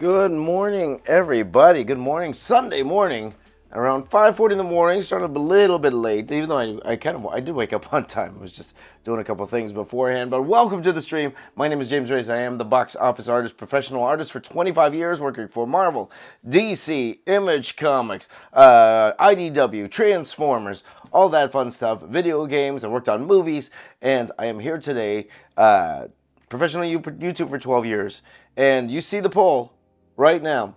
Good morning, everybody. Good morning, Sunday morning. Around 5:40 in the morning. Started a little bit late, even though I did wake up on time. I was just doing a couple things beforehand. But welcome to the stream. My name is James Reyes. I am the box office artist, professional artist for 25 years, working for Marvel, DC, Image Comics, IDW, Transformers, all that fun stuff. Video games. I worked on movies, and I am here today, professionally YouTube for 12 years. And you see the poll right now.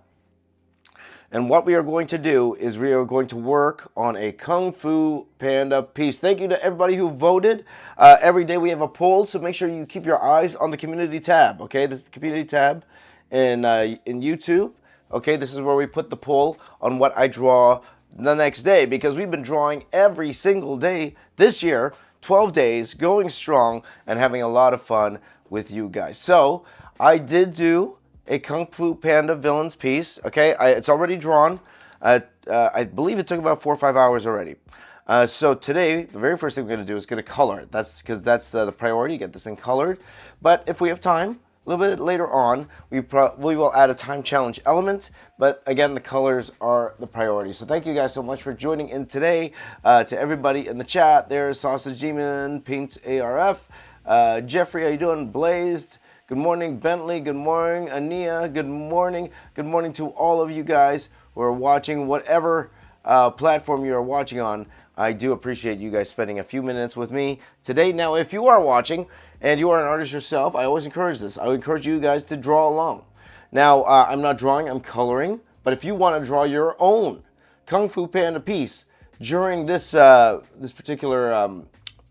And what we are going to do is we are going to work on a Kung Fu Panda piece. Thank you to everybody who voted. Every day we have a poll, so make sure you keep your eyes on the community tab. Okay, this is the community tab in YouTube. Okay, this is where we put the poll on what I draw the next day, because we've been drawing every single day this year, 12 days, going strong and having a lot of fun with you guys. So I did do a Kung Fu Panda villains piece. Okay, it's already drawn. I believe it took about 4 or 5 hours already. So today, the very first thing we're going to do is going to color it. That's because that's the priority, get this thing colored. But if we have time, a little bit later on, we will add a time challenge element. But again, the colors are the priority. So thank you guys so much for joining in today. To everybody in the chat, there's Sausage Demon, Paint ARF, Jeffrey, how you doing? Blazed. Good morning, Bentley. Good morning, Ania. Good morning. Good morning to all of you guys who are watching, whatever platform you are watching on. I do appreciate you guys spending a few minutes with me today. Now, if you are watching and you are an artist yourself, I always encourage this. I would encourage you guys to draw along. Now, I'm not drawing, I'm coloring. But if you want to draw your own Kung Fu Panda piece during this this particular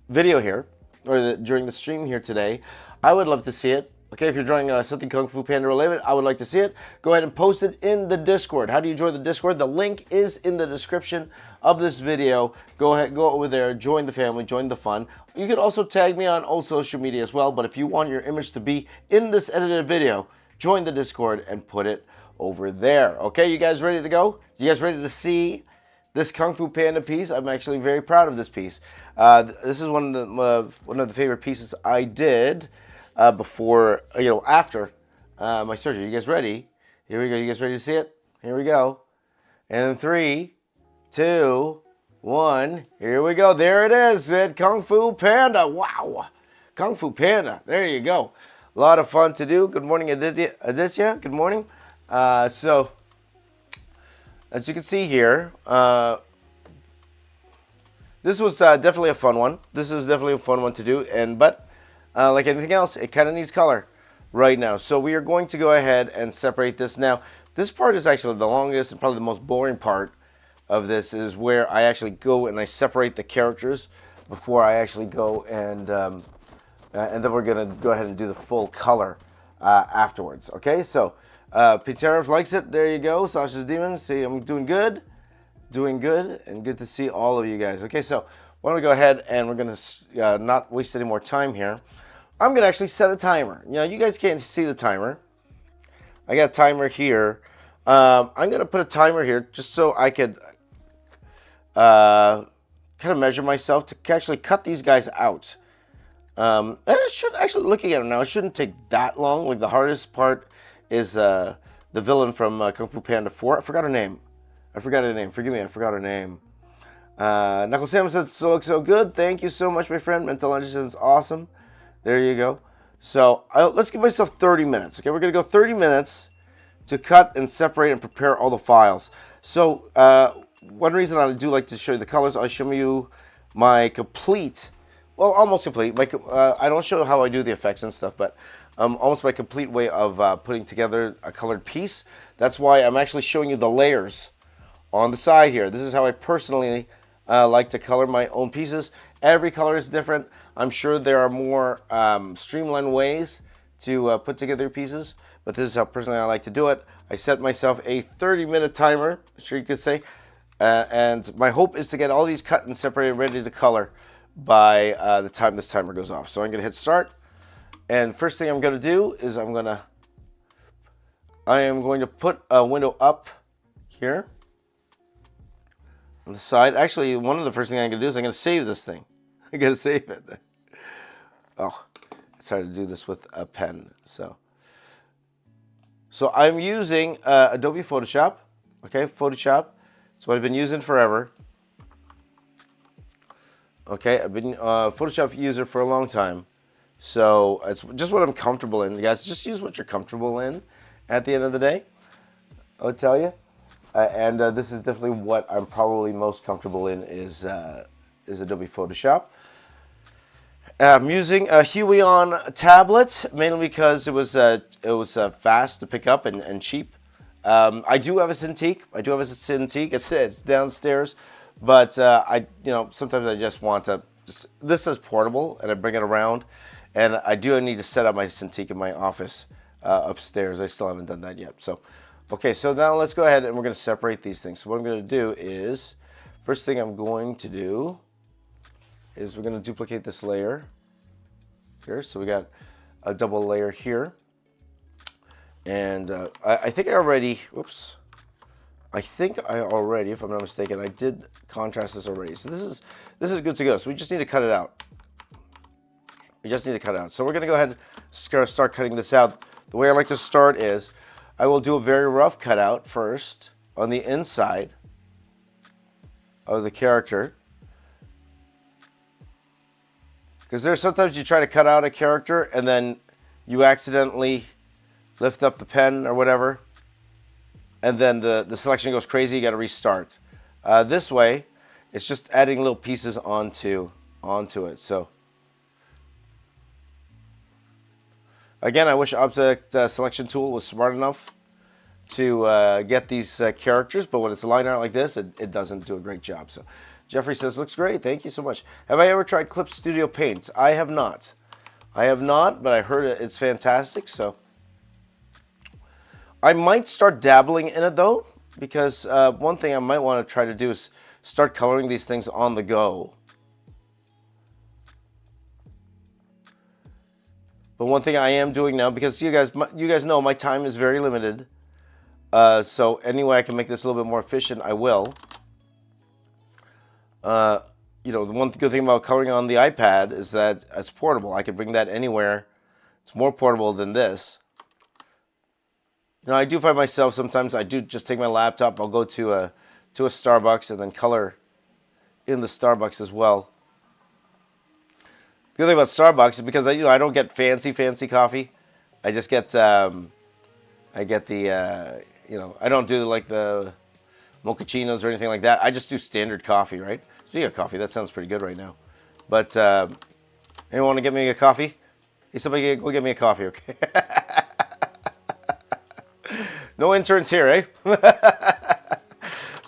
video here, or during the stream here today, I would love to see it. Okay, if you're drawing something Kung Fu Panda related, I would like to see it. Go ahead and post it in the Discord. How do you join the Discord? The link is in the description of this video. Go ahead, go over there, join the family, join the fun. You can also tag me on all social media as well, but if you want your image to be in this edited video, join the Discord and put it over there. Okay, you guys ready to go? You guys ready to see this Kung Fu Panda piece? I'm actually very proud of this piece. This is one of the favorite pieces I did before, after my surgery. You guys ready? Here we go. You guys ready to see it? Here we go. And 3, 2, 1. Here we go. There it is, man. Kung Fu Panda. Wow. Kung Fu Panda. There you go. A lot of fun to do. Good morning, Aditya. Good morning. So, as you can see here, this was definitely a fun one. This is definitely a fun one to do. But like anything else, it kind of needs color right now. So we are going to go ahead and separate this. Now, this part is actually the longest and probably the most boring part of this, is where I actually go and I separate the characters before I actually go and then we're going to go ahead and do the full color afterwards. Okay, so Peter likes it. There you go. Sasha's Demon. See, I'm doing good. Doing good, and good to see all of you guys. Okay, so why don't we go ahead and we're going to not waste any more time here. I'm going to actually set a timer. You guys can't see the timer. I got a timer here. I'm going to put a timer here just so I could kind of measure myself to actually cut these guys out. And it should actually, looking at it now, it shouldn't take that long. Like, the hardest part is the villain from Kung Fu Panda 4. I forgot her name. Forgive me, I forgot her name. Knuckle Sam says, "So looks so good." Thank you so much, my friend. Mental Energy says, "Awesome." There you go. So let's give myself 30 minutes. Okay, we're going to go 30 minutes to cut and separate and prepare all the files. So one reason I do like to show you the colors, I'll show you my complete, well, almost complete. I don't show how I do the effects and stuff, but almost my complete way of putting together a colored piece. That's why I'm actually showing you the layers on the side here. This is how I personally like to color my own pieces. Every color is different. I'm sure there are more streamlined ways to put together pieces, but this is how personally I like to do it. I set myself a 30-minute timer, I'm sure you could say, and my hope is to get all these cut and separated and ready to color by the time this timer goes off. So I'm going to hit start, and first thing I'm going to do is I am going to put a window up here on the side. Actually, one of the first things I'm going to do is I'm going to save this thing. I got to save it. Oh, it's hard to do this with a pen. So So I'm using Adobe Photoshop. Okay, Photoshop. It's what I've been using forever. Okay, I've been a Photoshop user for a long time. So it's just what I'm comfortable in. Guys, just use what you're comfortable in at the end of the day, I would tell you. And this is definitely what I'm probably most comfortable in is Adobe Photoshop. I'm using a Huion tablet mainly because it was fast to pick up and cheap. I do have a Cintiq. It's downstairs, but sometimes I just want to. This is portable, and I bring it around, and I do need to set up my Cintiq in my office upstairs. I still haven't done that yet. So, okay, so now let's go ahead and we're going to separate these things. So what I'm going to do is, first thing I'm going to do is we're going to duplicate this layer here. So we got a double layer here. And I think I already, if I'm not mistaken, I did contrast this already. So this is good to go. So we just need to cut it out. So we're going to go ahead and start cutting this out. The way I like to start is I will do a very rough cutout first on the inside of the character. Because there's sometimes you try to cut out a character and then you accidentally lift up the pen or whatever, and then the selection goes crazy. You got to restart. This way, it's just adding little pieces onto it. So again, I wish Object Selection Tool was smart enough to get these characters, but when it's a line art like this, it doesn't do a great job. So Jeffrey says, looks great. Thank you so much. Have I ever tried Clip Studio Paint? I have not. But I heard it's fantastic. So I might start dabbling in it though, because one thing I might want to try to do is start coloring these things on the go. But one thing I am doing now, because you guys know my time is very limited, so any way I can make this a little bit more efficient, I will. The one good thing about coloring on the iPad is that it's portable. I can bring that anywhere. It's more portable than this. I do find myself sometimes I do just take my laptop. I'll go to a Starbucks and then color in the Starbucks as well. The good thing about Starbucks is because I don't get fancy coffee. I just get I get the I don't do like the mochachinos or anything like that. I just do standard coffee, right? Speaking of coffee, that sounds pretty good right now. But anyone want to get me a coffee? Hey, somebody go get me a coffee, okay? No interns here, eh?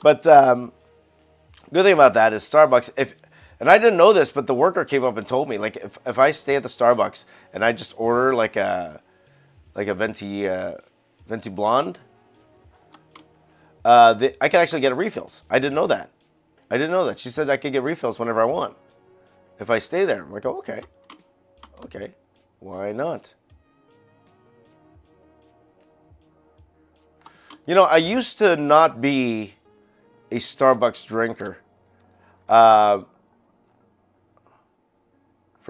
But good thing about that is Starbucks. And I didn't know this, but the worker came up and told me, like, if I stay at the Starbucks and I just order like a venti blonde, I can actually get refills. I didn't know that. She said I could get refills whenever I want if I stay there. I'm like, oh, okay, why not? I used to not be a Starbucks drinker. For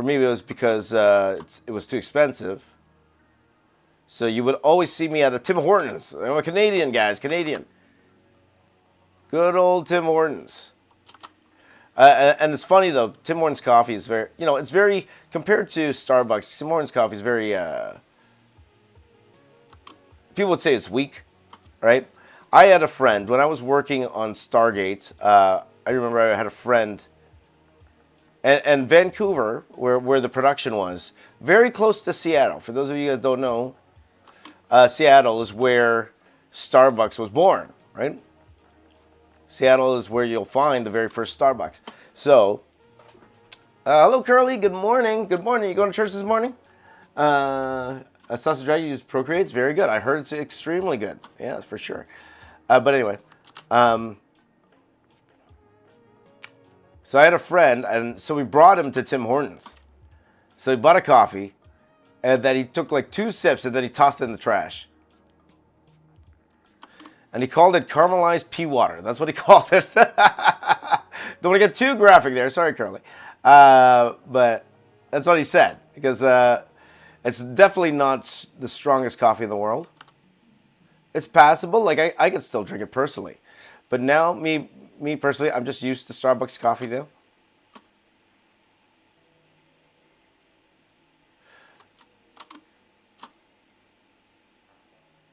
me, it was because it was too expensive. So you would always see me at a Tim Hortons. I'm a Canadian, guys, Canadian. Good old Tim Hortons. And it's funny, though, Tim Hortons coffee is very, it's very, compared to Starbucks, Tim Hortons coffee is very, people would say it's weak. Right? I had a friend, when I was working on Stargate, I remember I had a friend, and Vancouver, where the production was, very close to Seattle. For those of you guys who don't know, Seattle is where Starbucks was born, right? Seattle is where you'll find the very first Starbucks. So, hello Curly, good morning. You going to church this morning? A sausage dry uses Procreate's very good. I heard it's extremely good. Yeah, for sure. But anyway, so I had a friend, and so we brought him to Tim Hortons. So he bought a coffee, and then he took like 2 sips, and then he tossed it in the trash. And he called it caramelized pea water. That's what he called it. Don't want to get too graphic there. Sorry, Curly. But that's what he said, because it's definitely not the strongest coffee in the world. It's passable. Like I could still drink it personally, but now me personally, I'm just used to Starbucks coffee now.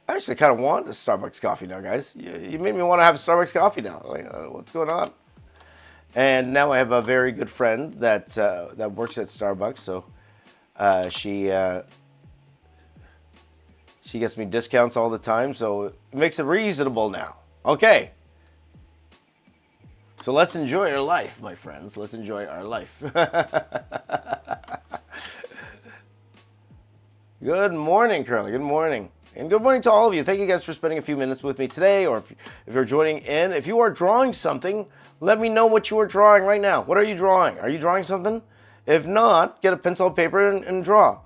I actually kind of want a Starbucks coffee now, guys. You made me want to have Starbucks coffee now. Like, what's going on? And now I have a very good friend that works at Starbucks, so she gets me discounts all the time, so it makes it reasonable now. Okay. So let's enjoy our life, my friends. Let's enjoy our life. Good morning, Curly. Good morning. And good morning to all of you. Thank you guys for spending a few minutes with me today, or if you're joining in. If you are drawing something, let me know what you are drawing right now. What are you drawing? Are you drawing something? If not, get a pencil and paper and draw.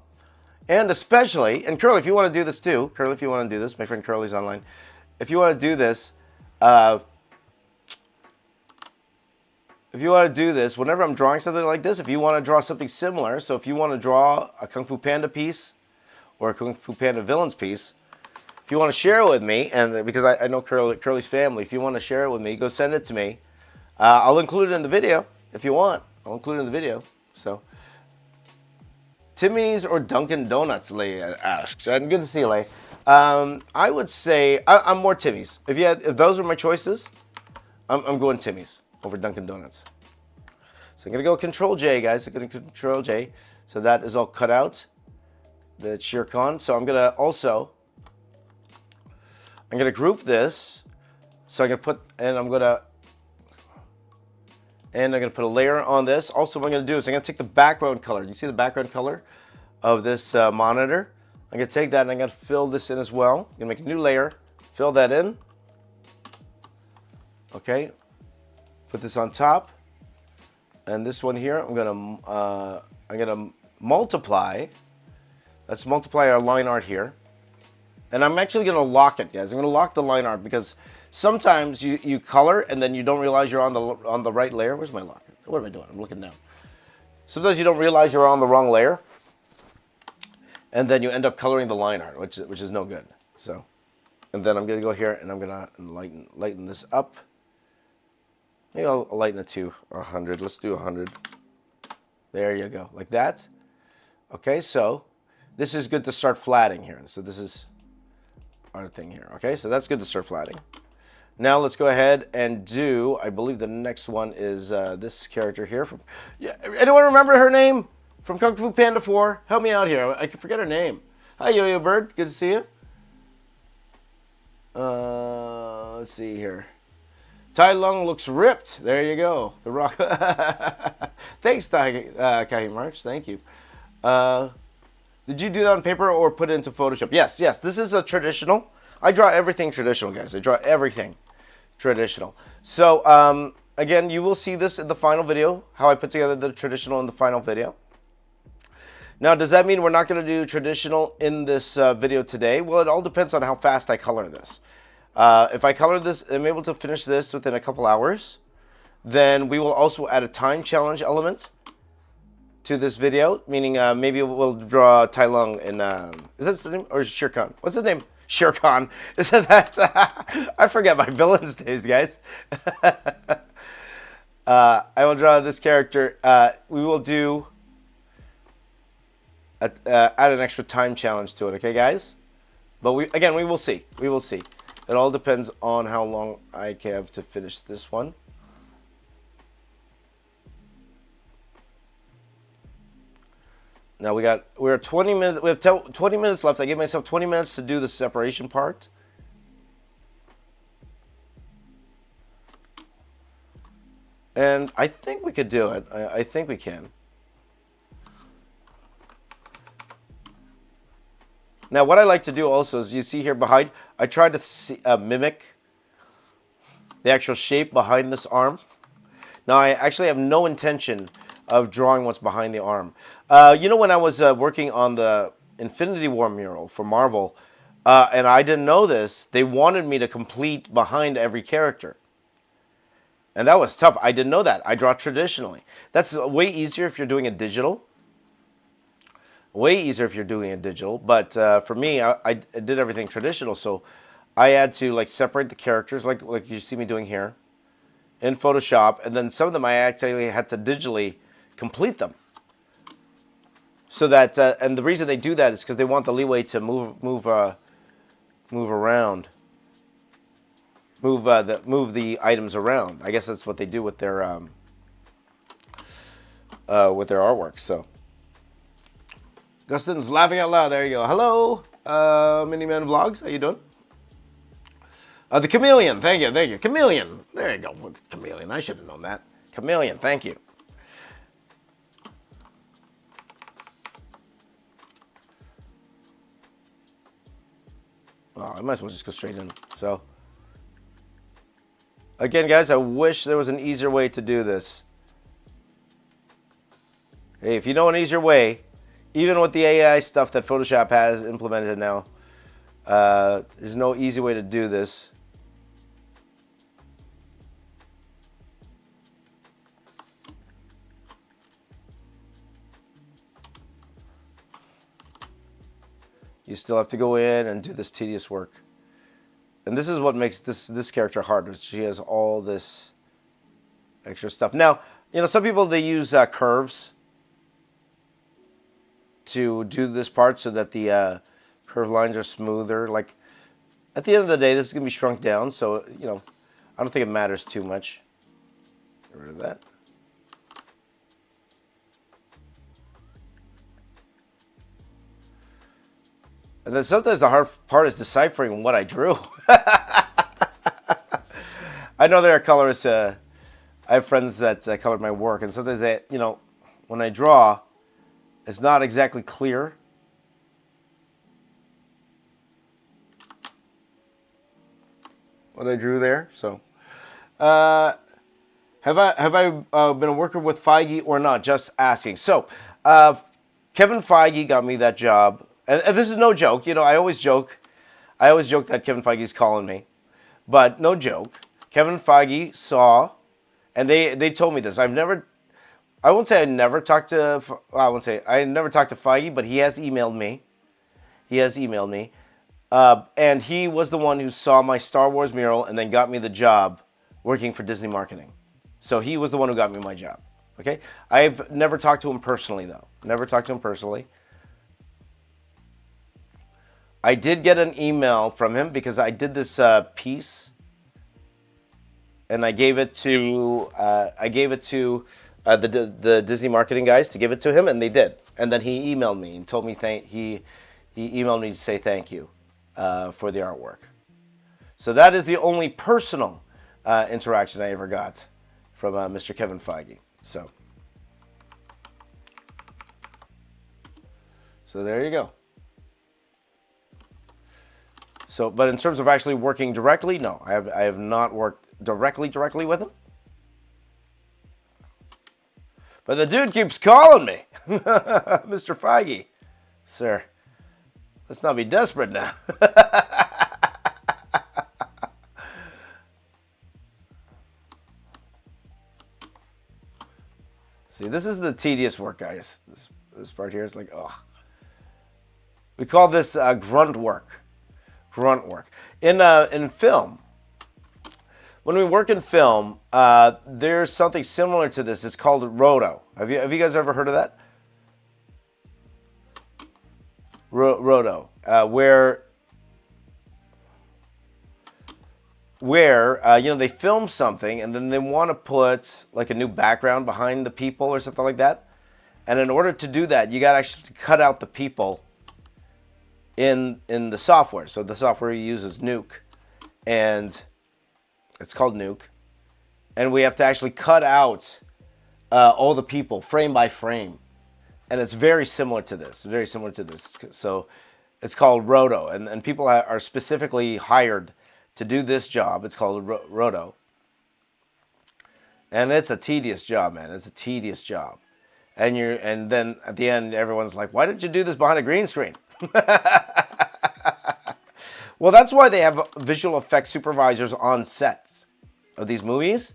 And especially, and Curly, if you want to do this too, Curly, if you want to do this, my friend Curly's online. If you want to do this, whenever I'm drawing something like this, if you want to draw something similar, so if you want to draw a Kung Fu Panda piece or a Kung Fu Panda villains piece, if you want to share it with me, and because I know Curly's family, if you want to share it with me, go send it to me. I'll include it in the video if you want. I'll include it in the video. So, Timmy's or Dunkin' Donuts, Leigh asks. And good to see you, Leigh. I would say I'm more Timmy's. If those are my choices, I'm going Timmy's over Dunkin' Donuts. So I'm gonna go Control J, guys. I'm gonna Control J. So that is all cut out. The Shere Khan. So I'm gonna group this. So I'm gonna put a layer on this. Also, what I'm gonna do is I'm gonna take the background color. You see the background color of this monitor? I'm gonna take that and I'm gonna fill this in as well. I'm gonna make a new layer, fill that in. Okay, put this on top, and this one here I'm gonna multiply. Let's multiply our line art here, and I'm actually gonna lock it, guys. I'm gonna lock the line art because sometimes you color and then you don't realize you're on the right layer. Where's my locker? What am I doing? I'm looking down. Sometimes you don't realize you're on the wrong layer, and then you end up coloring the line art, which is no good. So, and then I'm gonna go here and I'm gonna lighten this up. Maybe I'll lighten it to 100. Let's do 100. There you go, like that. Okay, so this is good to start flatting here. So this is our thing here. Okay, so that's good to start flatting. Now let's go ahead and do, I believe the next one is this character here. Anyone remember her name? From Kung Fu Panda 4? Help me out here. I can forget her name. Hi, Yo-Yo Bird. Good to see you. Let's see here. Tai Lung looks ripped. There you go. The Rock. Thanks, Kahi March. Thank you. Did you do that on paper or put it into Photoshop? Yes. This is a traditional. I draw everything traditional, guys. I draw everything traditional. So, again, you will see this in the final video, how I put together the traditional in the final video. Now, does that mean we're not going to do traditional in this video today? Well, it all depends on how fast I color this. If I color this, I'm able to finish this within a couple hours, then we will also add a time challenge element to this video, meaning maybe we'll draw Tai Lung in, is that the name? Or is it Shere Khan? What's the name? Shere Khan. Is that, I forget my villains names, guys. I will draw this character. We will do, add an extra time challenge to it, okay, guys? But we will see. We will see. It all depends on how long I have to finish this one. Now we're 20 minutes. We have 20 minutes left. I gave myself 20 minutes to do the separation part. And I think we could do it. I think we can. Now, what I like to do also is, you see here behind, I try to mimic the actual shape behind this arm. Now, I actually have no intention of drawing what's behind the arm. You know, when I was working on the Infinity War mural for Marvel, and I didn't know this, they wanted me to complete behind every character. And that was tough. I didn't know that. I draw traditionally. That's way easier if you're doing a digital. Way easier if you're doing a digital, but for me, I did everything traditional, so I had to like separate the characters like you see me doing here in Photoshop, and then some of them I actually had to digitally complete them. So that and the reason they do that is because they want the leeway to move around, move the items around. I guess that's what they do with their artwork. So Gustin's laughing out loud. There you go. Hello, Miniman Vlogs. How you doing? The chameleon. Thank you. Chameleon. There you go. Chameleon. I should have known that. Chameleon. Thank you. Oh, I might as well just go straight in. So, again, guys, I wish there was an easier way to do this. Hey, if you know an easier way, even with the AI stuff that Photoshop has implemented now, there's no easy way to do this. You still have to go in and do this tedious work. And this is what makes this character hard. She has all this extra stuff. Now, you know, some people, they use curves to do this part so that the curved lines are smoother. Like, at the end of the day, this is going to be shrunk down. So, you know, I don't think it matters too much. Get rid of that. And then sometimes the hard part is deciphering what I drew. I know there are colorists. I have friends that colored my work, and sometimes they, you know, when I draw, it's not exactly clear. What I drew there. So, have I been a worker with Feige or not? Just asking. So, Kevin Feige got me that job. And this is no joke. You know, I always joke that Kevin Feige's calling me. But no joke. Kevin Feige saw, and they told me this. I won't say I never talked to, I won't say, I never talked to Feige, but he has emailed me. And he was the one who saw my Star Wars mural and then got me the job working for Disney marketing. So he was the one who got me my job. Okay? I've never talked to him personally, though. Never talked to him personally. I did get an email from him because I did this piece, and I gave it to the Disney marketing guys to give it to him, and they did. And then he emailed me and told me he emailed me to say thank you for the artwork. So that is the only personal interaction I ever got from Mr. Kevin Feige. So there you go. So, but in terms of actually working directly, no, I have not worked directly with him. But the dude keeps calling me, Mr. Feige. Sir, let's not be desperate now. See, this is the tedious work, guys. This part here is like, ugh. We call this grunt work. In film, when we work in film, there's something similar to this. It's called roto. Have you guys ever heard of that? Roto, where you know, they film something and then they want to put like a new background behind the people or something like that. And in order to do that, you got to actually cut out the people in the software. So the software you use is Nuke, and it's called Nuke, and we have to actually cut out all the people frame by frame, and it's very similar to this. So it's called Roto, and people are specifically hired to do this job. It's called Roto, and it's a tedious job, man. It's a tedious job, and then at the end, everyone's like, "Why didn't you do this behind a green screen?" Well, that's why they have visual effects supervisors on set of these movies,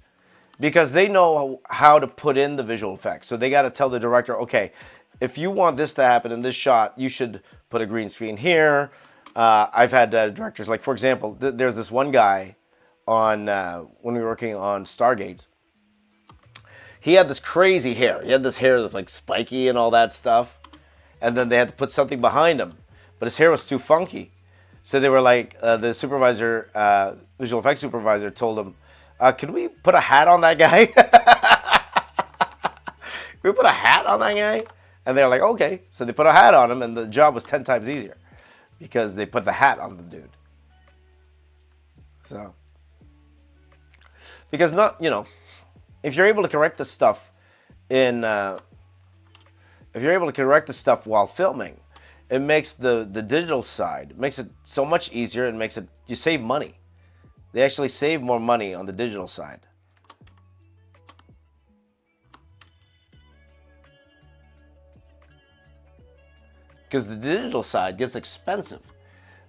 because they know how to put in the visual effects. So they got to tell the director, okay, if you want this to happen in this shot, you should put a green screen here. I've had directors, like, for example, there's this one guy on when we were working on Stargates. He had this crazy hair. He had this hair that's like spiky and all that stuff. And then they had to put something behind him. But his hair was too funky. So they were like, the supervisor, visual effects supervisor told him, can we put a hat on that guy? Can we put a hat on that guy? And they're like, okay. So they put a hat on him, and the job was 10 times easier because they put the hat on the dude. So, because if you're able to correct the stuff if you're able to correct the stuff while filming, it makes the digital side, makes it so much easier, and makes it, you save money. They actually save more money on the digital side. Because the digital side gets expensive.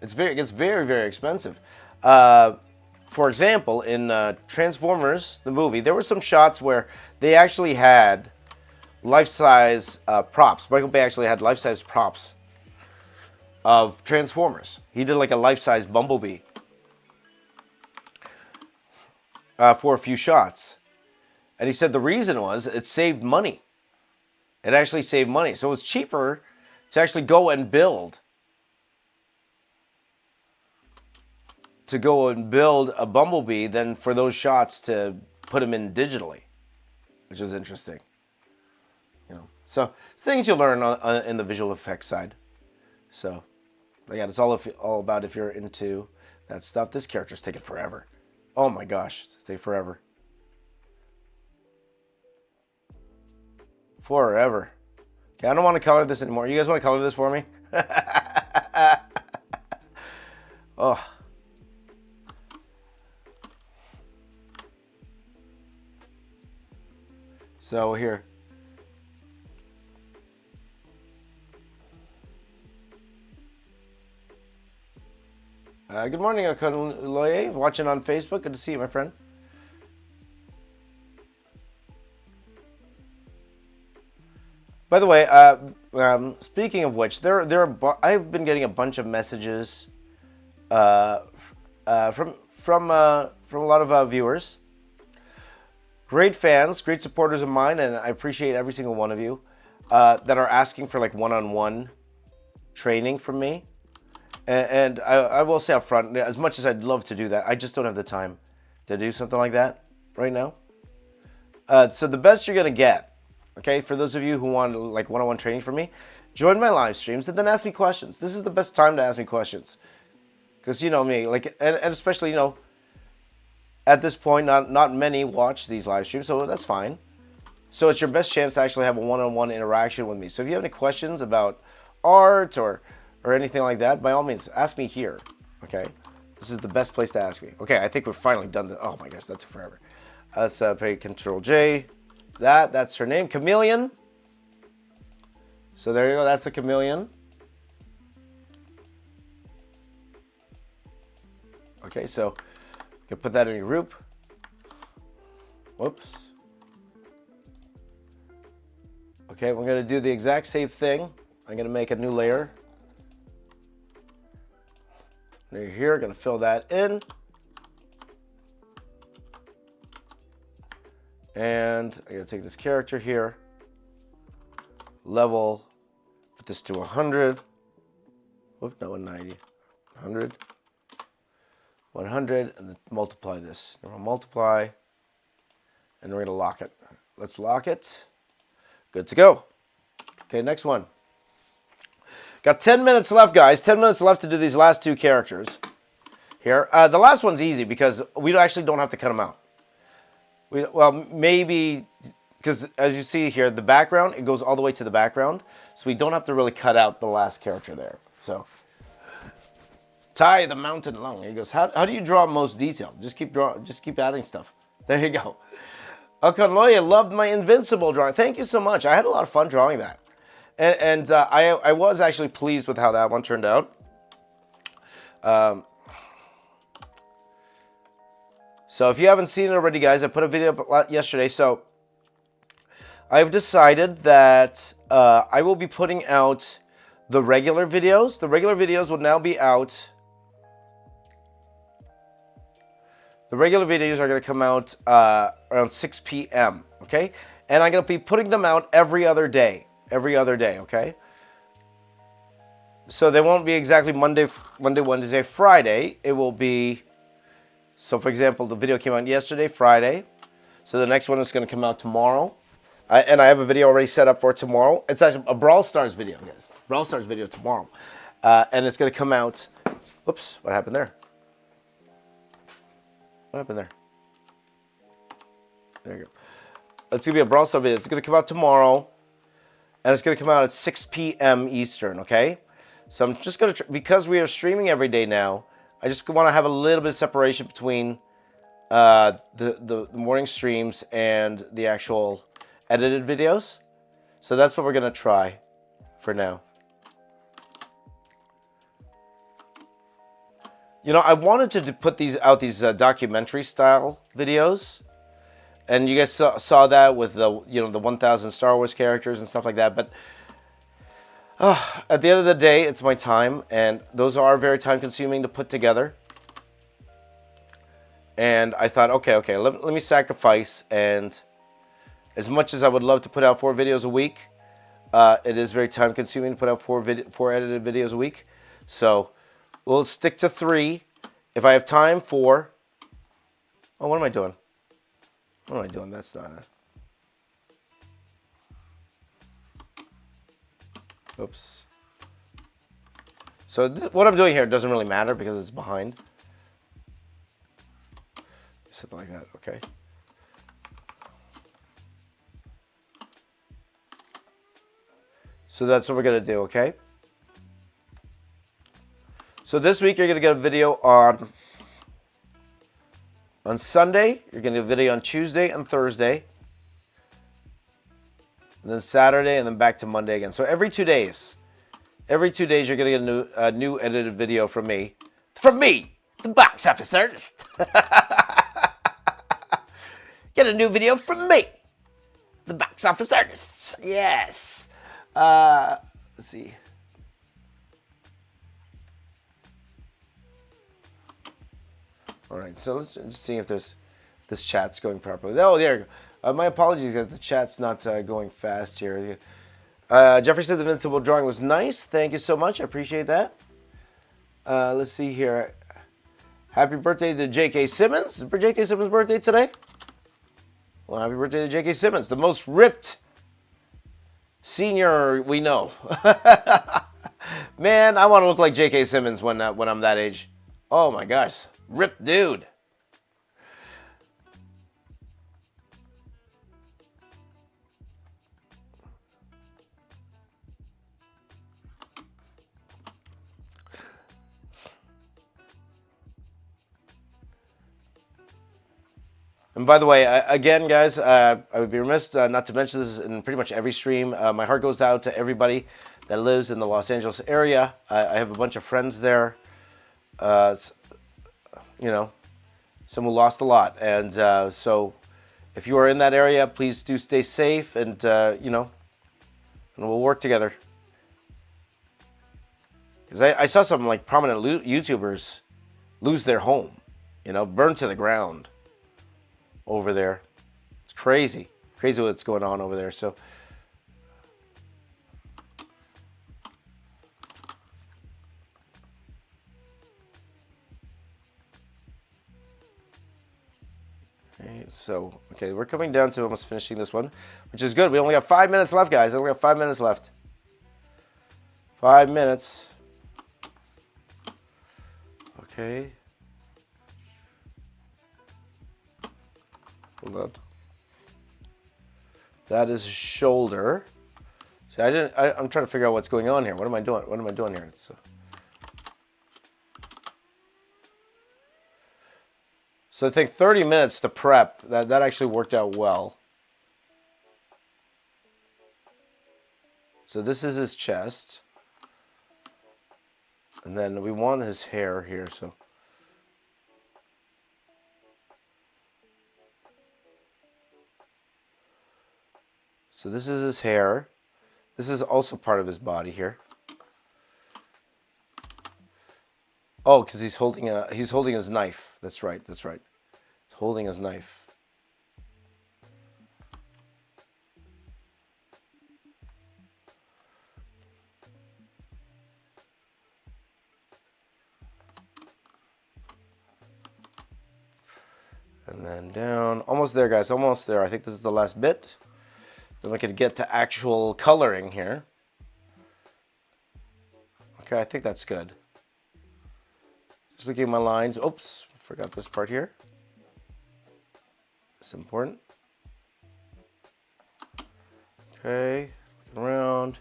It gets very, very expensive. For example, in Transformers, the movie, there were some shots where they actually had life-size props. Michael Bay actually had life-size props of Transformers. He did like a life-size Bumblebee for a few shots. And he said the reason was it saved money. It actually saved money. So it's cheaper to actually go and build a Bumblebee than for those shots to put him in digitally, which is interesting. So things you learn in the visual effects side. So, but yeah, it's all about if you're into that stuff. This character's taking forever. Oh my gosh, it's taking forever. Forever. Okay, I don't want to color this anymore. You guys want to color this for me? Oh. So here. Good morning, Akunloye. Watching on Facebook. Good to see you, my friend. By the way, speaking of which, I've been getting a bunch of messages from a lot of viewers. Great fans, great supporters of mine, and I appreciate every single one of you that are asking for like one-on-one training from me. And I will say up front, as much as I'd love to do that, I just don't have the time to do something like that right now. So the best you're going to get, okay, for those of you who want like one-on-one training from me, join my live streams and then ask me questions. This is the best time to ask me questions. Because you know me, like, and especially, at this point, not many watch these live streams, so that's fine. So it's your best chance to actually have a one-on-one interaction with me. So if you have any questions about art or anything like that, by all means, ask me here, okay? This is the best place to ask me. Okay, I think we're finally done this. Oh my gosh, that took forever. Let's pay Control J. That's her name, Chameleon. So there you go, that's the Chameleon. Okay, so you can put that in your group. Whoops. Okay, we're gonna do the exact same thing. I'm gonna make a new layer. Here, gonna fill that in. And I'm gonna take this character here, level, put this to 100. Whoop, not 190, 100. 100, and then multiply this. We're gonna multiply, and we're gonna lock it. Let's lock it. Good to go. Okay, next one. Got 10 minutes left, guys. 10 minutes left to do these last two characters here. The last one's easy because we actually don't have to cut them out. Well, maybe, because as you see here, the background, it goes all the way to the background. So we don't have to really cut out the last character there. So, Ty the Mountain Long. He goes, how do you draw most detail? Just keep adding stuff. There you go. Akunloye loved my Invincible drawing. Thank you so much. I had a lot of fun drawing that. And I was actually pleased with how that one turned out. So if you haven't seen it already, guys, I put a video up yesterday. So I've decided that I will be putting out the regular videos. The regular videos will now be out. The regular videos are going to come out around 6 p.m., okay? And I'm going to be putting them out every other day. Every other day, okay? So they won't be exactly Monday, Wednesday, Friday. It will be, so for example, the video came out yesterday, Friday. So the next one is going to come out tomorrow. And I have a video already set up for tomorrow. It's actually a Brawl Stars video, guys. Brawl Stars video tomorrow. And it's going to come out, whoops, what happened there? What happened there? There you go. It's going to be a Brawl Stars video. It's going to come out tomorrow. And it's going to come out at 6 p.m. Eastern, okay? So I'm just going to, because we are streaming every day now, I just want to have a little bit of separation between the morning streams and the actual edited videos. So that's what we're going to try for now. You know, I wanted to put these documentary style videos. And you guys saw that with the 1,000 Star Wars characters and stuff like that. But at the end of the day, it's my time. And those are very time consuming to put together. And I thought, okay, let me sacrifice. And as much as I would love to put out 4 videos a week, it is very time consuming to put out 4 edited videos a week. So we'll stick to 3. If I have time for... Oh, what am I doing? What am I doing? That's not it. Oops. So what I'm doing here doesn't really matter because it's behind. Something like that, okay. So that's what we're going to do, okay? So this week you're going to get a video on Sunday. You're going to get a video on Tuesday and Thursday. And then Saturday, and then back to Monday again. So every 2 days. Every 2 days you're going to get a new edited video from me. From me, the box office artist. Get a new video from me, the box office artists. Yes. Let's see. All right, so let's just see if this chat's going properly. Oh, there you go. My apologies, guys. The chat's not going fast here. Jeffrey said the Invincible drawing was nice. Thank you so much. I appreciate that. Let's see here. Happy birthday to J.K. Simmons. Is J.K. Simmons' birthday today? Well, happy birthday to J.K. Simmons, the most ripped senior we know. Man, I want to look like J.K. Simmons when I'm that age. Oh my gosh, ripped dude. And by the way, again, guys, I would be remiss not to mention this in pretty much every stream. My heart goes out to everybody that lives in the Los Angeles area. I have a bunch of friends there. You know, some who lost a lot. And so if you are in that area, please do stay safe and, you know, and we'll work together. Because I saw some like prominent YouTubers lose their home, you know, burned to the ground over there. It's crazy what's going on over there. So okay, we're coming down to almost finishing this one, which is good. We only have 5 minutes left, guys. I only have 5 minutes left. 5 minutes. Okay. Hold on. That is shoulder. See, I'm trying to figure out what's going on here. What am I doing? What am I doing here? So I think 30 minutes to prep. That actually worked out well. So this is his chest. And then we want his hair here, so. So this is his hair. This is also part of his body here. Oh, because he's holding his knife. That's right. That's right. He's holding his knife. And then down. Almost there, guys. Almost there. I think this is the last bit. Then we could get to actual coloring here. Okay, I think that's good. Just looking at my lines. Oops, forgot this part here. It's important. Okay, looking around.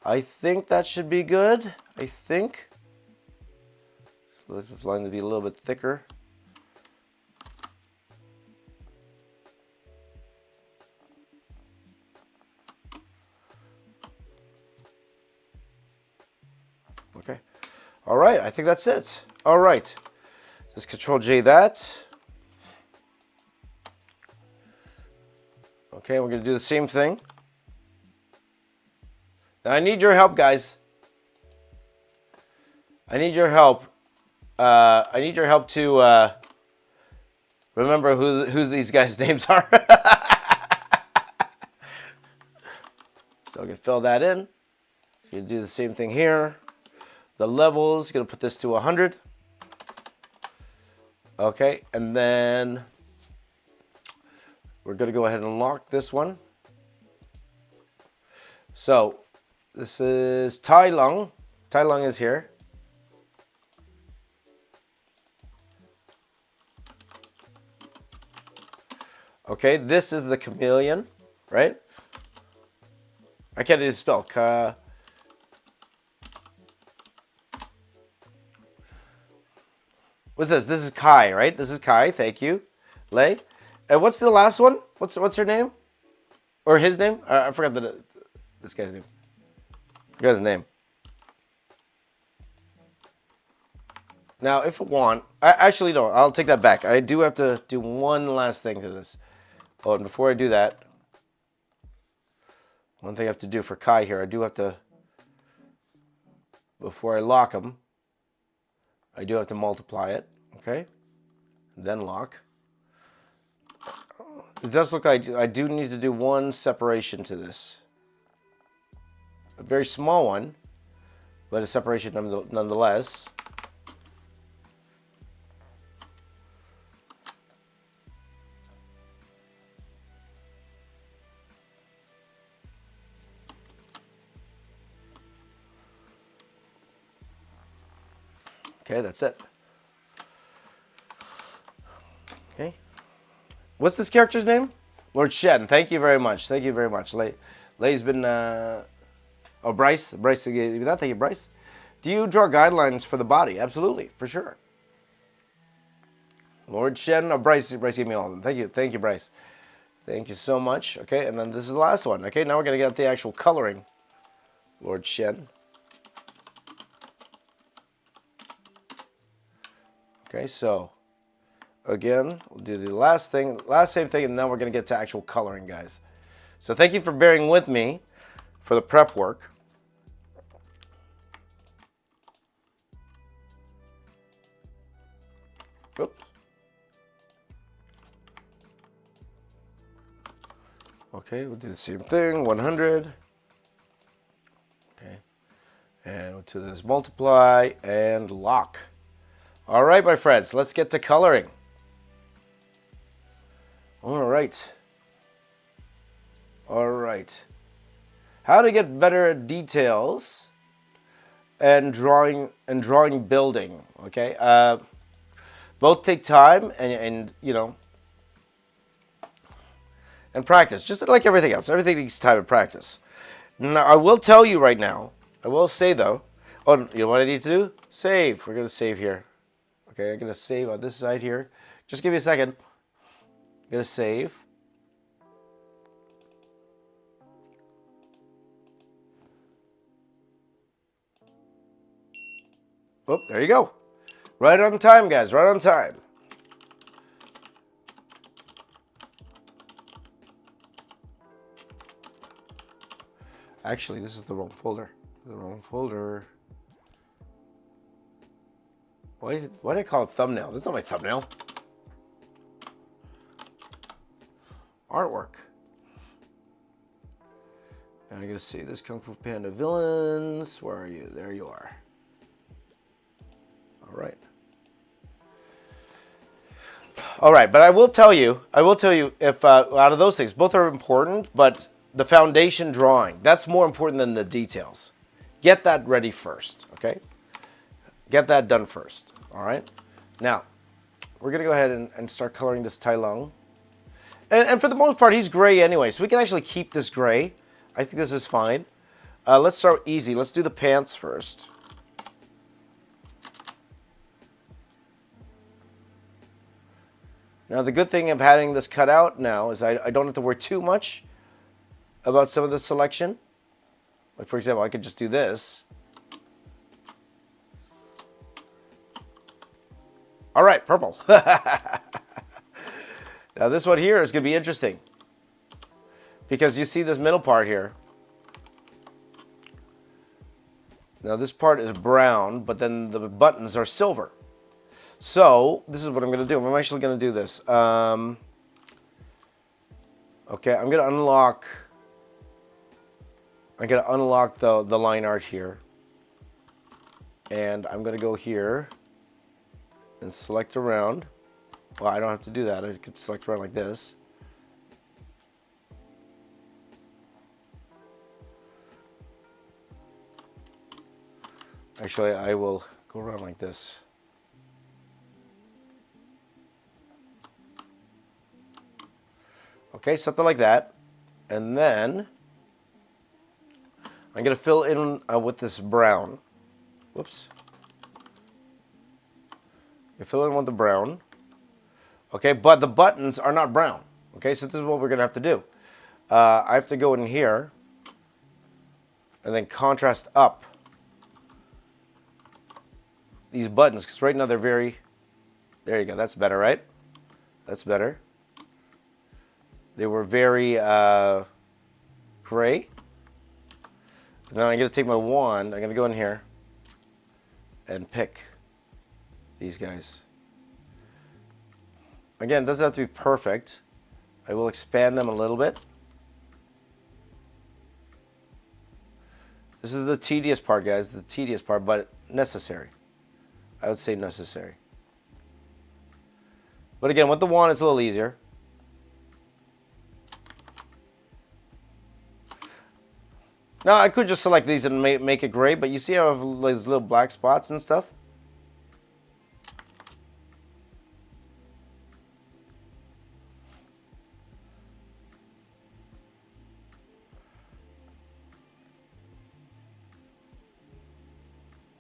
I think that should be good. I think. So this line to be a little bit thicker. Okay. All right, I think that's it. All right. Just Control J that. Okay, we're going to do the same thing. Now I need your help, guys. I need your help. I need your help to remember who these guys' names are. So I'm going to fill that in. You do the same thing here. The levels, going to put this to 100. Okay, and then we're going to go ahead and lock this one. So this is Tai Lung. Tai Lung is here. Okay, this is the chameleon, right? I can't even spell. What's this? This is Kai, right? This is Kai. Thank you, Lei. And what's the last one? What's her name? Or his name? I forgot this guy's name. I got his name. Now, if I want, actually no, I'll take that back. I do have to do one last thing to this. Oh, and before I do that, one thing I have to do for Kai here, I do have to, before I lock him, I do have to multiply it, okay? Then lock. It does look like I do need to do one separation to this. A very small one, but a separation nonetheless. Okay, that's it. Okay. What's this character's name? Lord Shen. Thank you very much. Thank you very much. Lei's been... Oh, Bryce. Bryce gave you that. Thank you, Bryce. Do you draw guidelines for the body? Absolutely, for sure. Lord Shen. Oh, Bryce gave me all of them. Thank you. Thank you, Bryce. Thank you so much. Okay, and then this is the last one. Okay, now we're going to get the actual coloring. Lord Shen. Okay, so again, we'll do the last same thing, and then we're going to get to actual coloring, guys. So thank you for bearing with me for the prep work. Oops. Okay, we'll do the same thing, 100. Okay, and we'll do this multiply and lock. All right, my friends, let's get to coloring. All right. All right. How to get better at details and drawing building, okay? Both take time and you know, and practice, just like everything else. Everything needs time and practice. Now, I will tell you right now, I will say though, oh, you know what I need to do? Save. We're going to save here. Okay, I'm going to save on this side here. Just give me a second. I'm going to save. Oh, there you go. Right on time, guys. Right on time. Actually, this is the wrong folder. The wrong folder. Why do I call it thumbnail? That's not my thumbnail. Artwork. And I'm gonna see this Kung Fu Panda villains. Where are you? There you are. All right. All right, but I will tell you, if out of those things, both are important, but the foundation drawing, that's more important than the details. Get that ready first, okay? Get that done first, all right? Now, we're going to go ahead and start coloring this Tai Lung. And for the most part, he's gray anyway, so we can actually keep this gray. I think this is fine. Let's start easy. Let's do the pants first. Now, the good thing of having this cut out now is I don't have to worry too much about some of the selection. Like, for example, I could just do this. All right, purple. Now, this one here is going to be interesting because you see this middle part here. Now, this part is brown, but then the buttons are silver. So, this is what I'm going to do. I'm actually going to do this. Okay, I'm going to unlock the line art here. And I'm going to go here and select around. Well, I don't have to do that. I could select around like this. Actually, I will go around like this. Okay, something like that. And then I'm going to fill in with this brown. Whoops. You fill in with the brown. Okay, but the buttons are not brown. Okay, so this is what we're going to have to do. I have to go in here and then contrast up these buttons because right now they're very, there you go, that's better, right? That's better. They were very gray. Now I'm going to take my wand, I'm going to go in here and pick these guys. Again, it doesn't have to be perfect. I will expand them a little bit. This is the tedious part, guys, the tedious part, but necessary. I would say necessary. But again, with the wand, it's a little easier. Now, I could just select these and make it gray, but you see how I have these little black spots and stuff?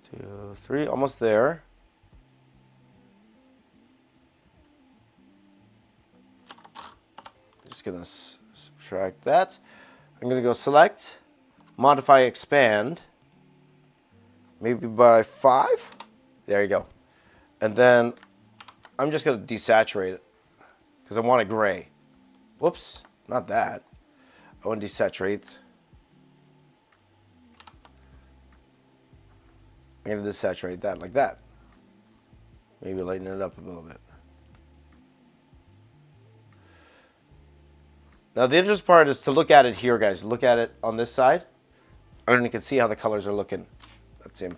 Two, three, almost there. Just gonna subtract that. I'm gonna go select, modify, expand, maybe by 5. There you go. And then I'm just gonna desaturate it because I want it gray. Whoops, not that. I want to desaturate. I'm going to desaturate that like that. Maybe lighten it up a little bit. Now the interesting part is to look at it here, guys. Look at it on this side. And you can see how the colors are looking. That same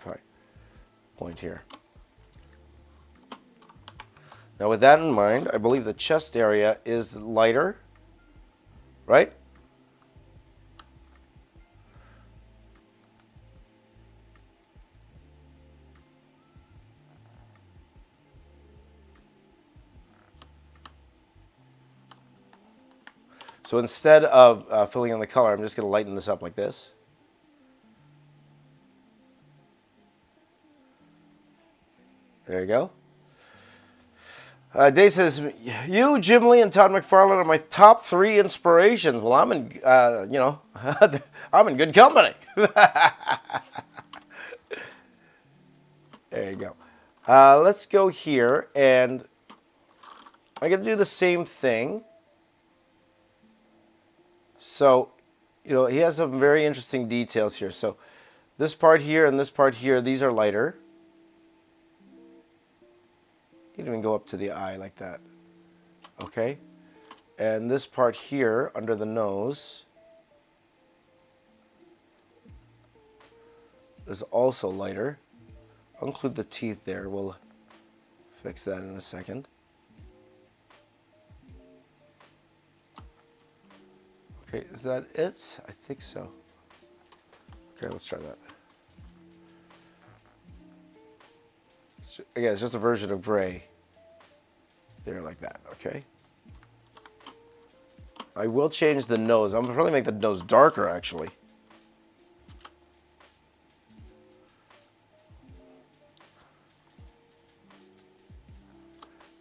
point here. Now with that in mind, I believe the chest area is lighter, right? So instead of filling in the color, I'm just going to lighten this up like this. There you go. Dave says, you, Jim Lee, and Todd McFarlane are my top 3 inspirations. Well, I'm in, I'm in good company. There you go. Let's go here, and I'm going to do the same thing. So, he has some very interesting details here. So, this part here and this part here, these are lighter. You can even go up to the eye like that. Okay? And this part here, under the nose, is also lighter. I'll include the teeth there. We'll fix that in a second. Okay, is that it? I think so. Okay, let's try that. Again, it's just a version of gray. There, like that, okay? I will change the nose. I'm gonna probably make the nose darker, actually.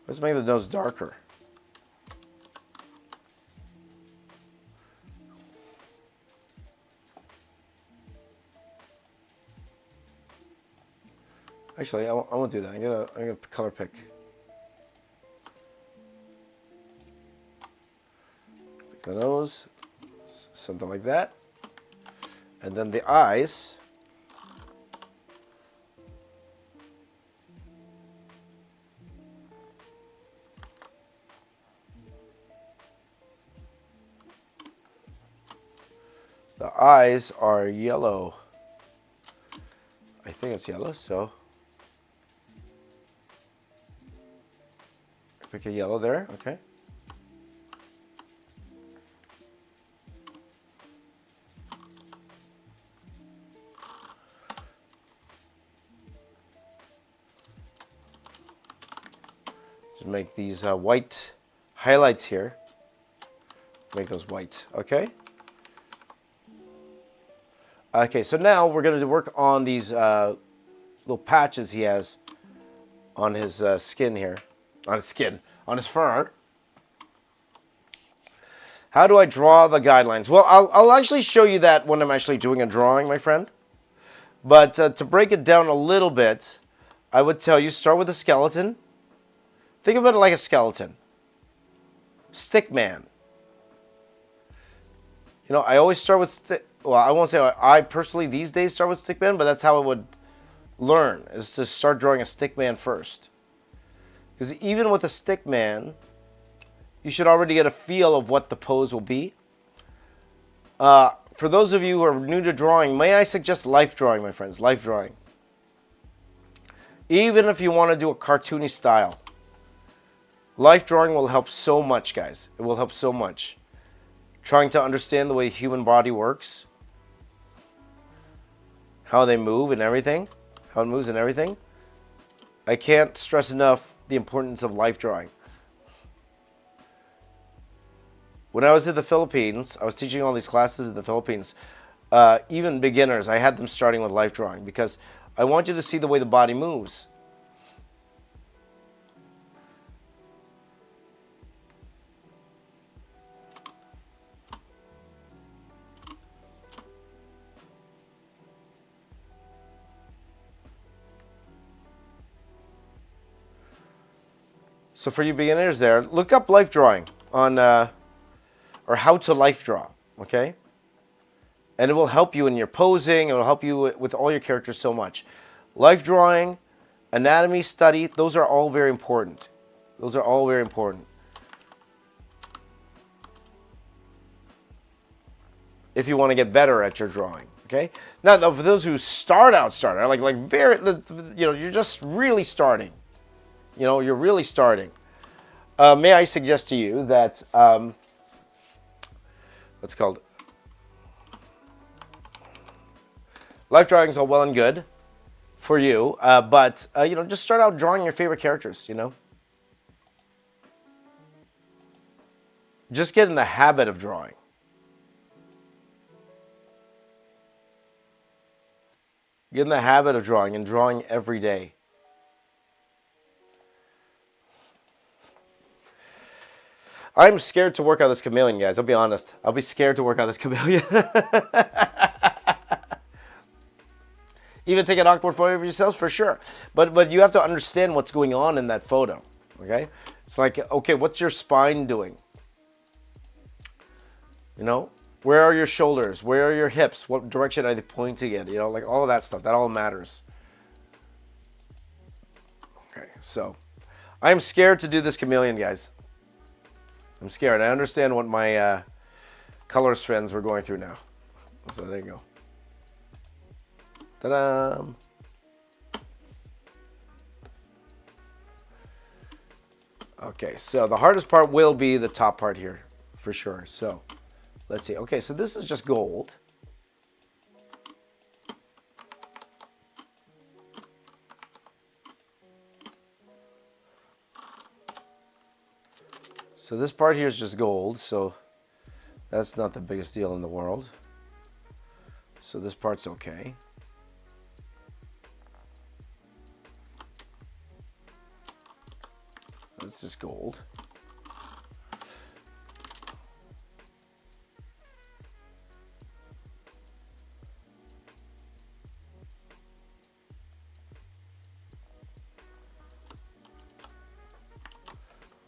Let's make the nose darker. Actually, I won't do that. I'm gonna color pick. Pick the nose, something like that, and then the eyes. The eyes are yellow. I think it's yellow, so pick a yellow there, okay. Just make these white highlights here. Make those white, okay. Okay, so now we're going to work on these little patches he has on his skin here. On his fur. How do I draw the guidelines? Well, I'll actually show you that when I'm actually doing a drawing, my friend. But to break it down a little bit, I would tell you start with a skeleton. Think of it like a skeleton. Stick man. You know, I always start with well, I won't say I personally these days start with stick man, but that's how I would learn, is to start drawing a stick man first. Because even with a stick man, you should already get a feel of what the pose will be. For those of you who are new to drawing, may I suggest life drawing, my friends, life drawing. Even if you want to do a cartoony style, life drawing will help so much, guys. It will help so much. Trying to understand the way the human body works, how they move and everything, how it moves and everything. I can't stress enough the importance of life drawing. When I was in the Philippines, I was teaching all these classes in the Philippines. Even beginners, I had them starting with life drawing because I want you to see the way the body moves. So for you beginners there, look up life drawing on, or how to life draw, okay? And it will help you in your posing, it will help you with all your characters so much. Life drawing, anatomy study, those are all very important. Those are all very important. If you want to get better at your drawing, okay? Now, for those who start out, like very, you know, you're just really starting. You know, you're really starting. May I suggest to you that, what's it called? Life drawing is all well and good for you, but, you know, just start out drawing your favorite characters, you know? Just get in the habit of drawing. Get in the habit of drawing and drawing every day. I'm scared to work out this chameleon, guys. I'll be honest. I'll be scared to work out this chameleon. Even take an awkward photo of yourselves, for sure. But you have to understand what's going on in that photo, okay? It's like, okay, what's your spine doing? You know? Where are your shoulders? Where are your hips? What direction are they pointing in? You know, like all of that stuff. That all matters. Okay, so I'm scared to do this chameleon, guys. I'm scared. I understand what my colorist friends were going through now. So there you go. Ta-da! Okay, so the hardest part will be the top part here, for sure. So, let's see. Okay, so this is just gold. So this part here is just gold, so that's not the biggest deal in the world. So this part's okay. This is gold.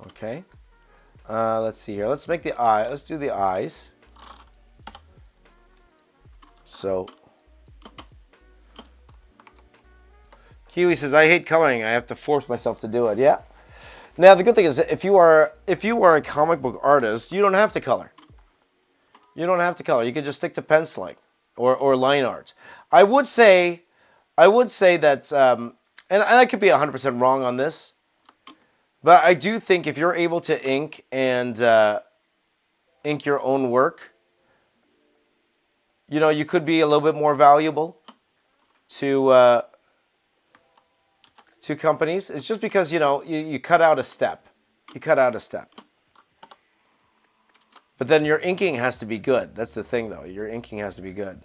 Okay. Let's see here. Let's make the eye. Let's do the eyes. So, Kiwi says, "I hate coloring. I have to force myself to do it." Yeah. Now the good thing is, if you are a comic book artist, you don't have to color. You don't have to color. You can just stick to penciling or line art. I would say that, and I could be 100% wrong on this, but I do think if you're able to ink and ink your own work, you know, you could be a little bit more valuable to companies. It's just because, you know, you cut out a step. You cut out a step. But then your inking has to be good. That's the thing, though. Your inking has to be good.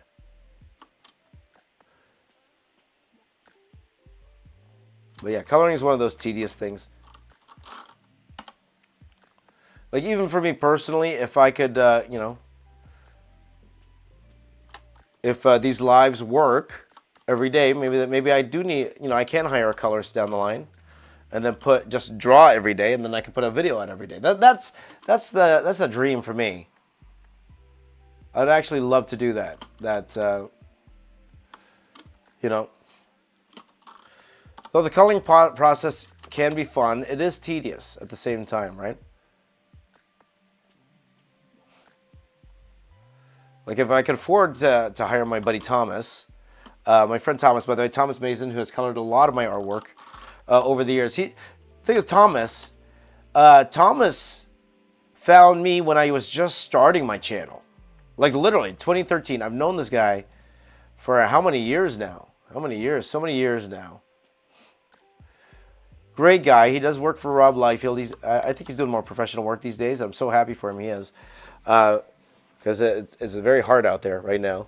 But yeah, coloring is one of those tedious things. Like, even for me personally, if I could, you know, if these lives work every day, maybe I do need, you know, I can hire a colorist down the line, and then just draw every day, and then I can put a video out every day. That's a dream for me. I'd actually love to do that. You know, though the coloring process can be fun, it is tedious at the same time, right? Like, if I could afford to hire my buddy Thomas, my friend Thomas, by the way, Thomas Mason, who has colored a lot of my artwork over the years. Think of Thomas. Thomas found me when I was just starting my channel. Like, literally, 2013. I've known this guy for how many years now? How many years? So many years now. Great guy. He does work for Rob Liefeld. I think he's doing more professional work these days. I'm so happy for him. He is. Because it's very hard out there right now.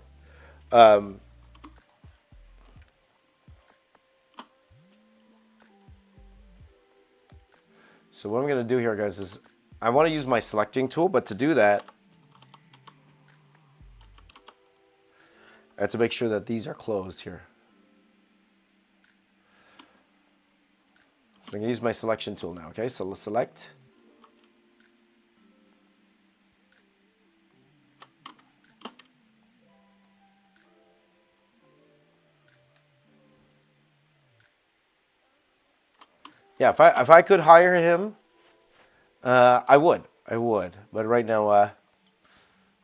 So what I'm going to do here, guys, is I want to use my selecting tool, but to do that, I have to make sure that these are closed here. So I'm going to use my selection tool now, okay? So let's select. Yeah, if I could hire him, I would. But right now,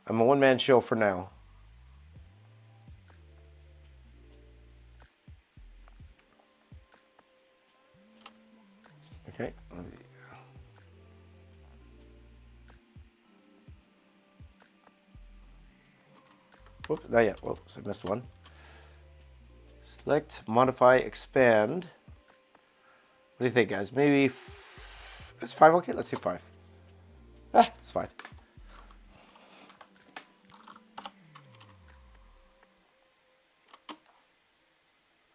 I'm a one-man show for now. Okay. Whoops, not yet. Whoops, I missed one. Select, modify, expand. What do you think, guys? Maybe it's 5 okay? Let's see 5. It's fine.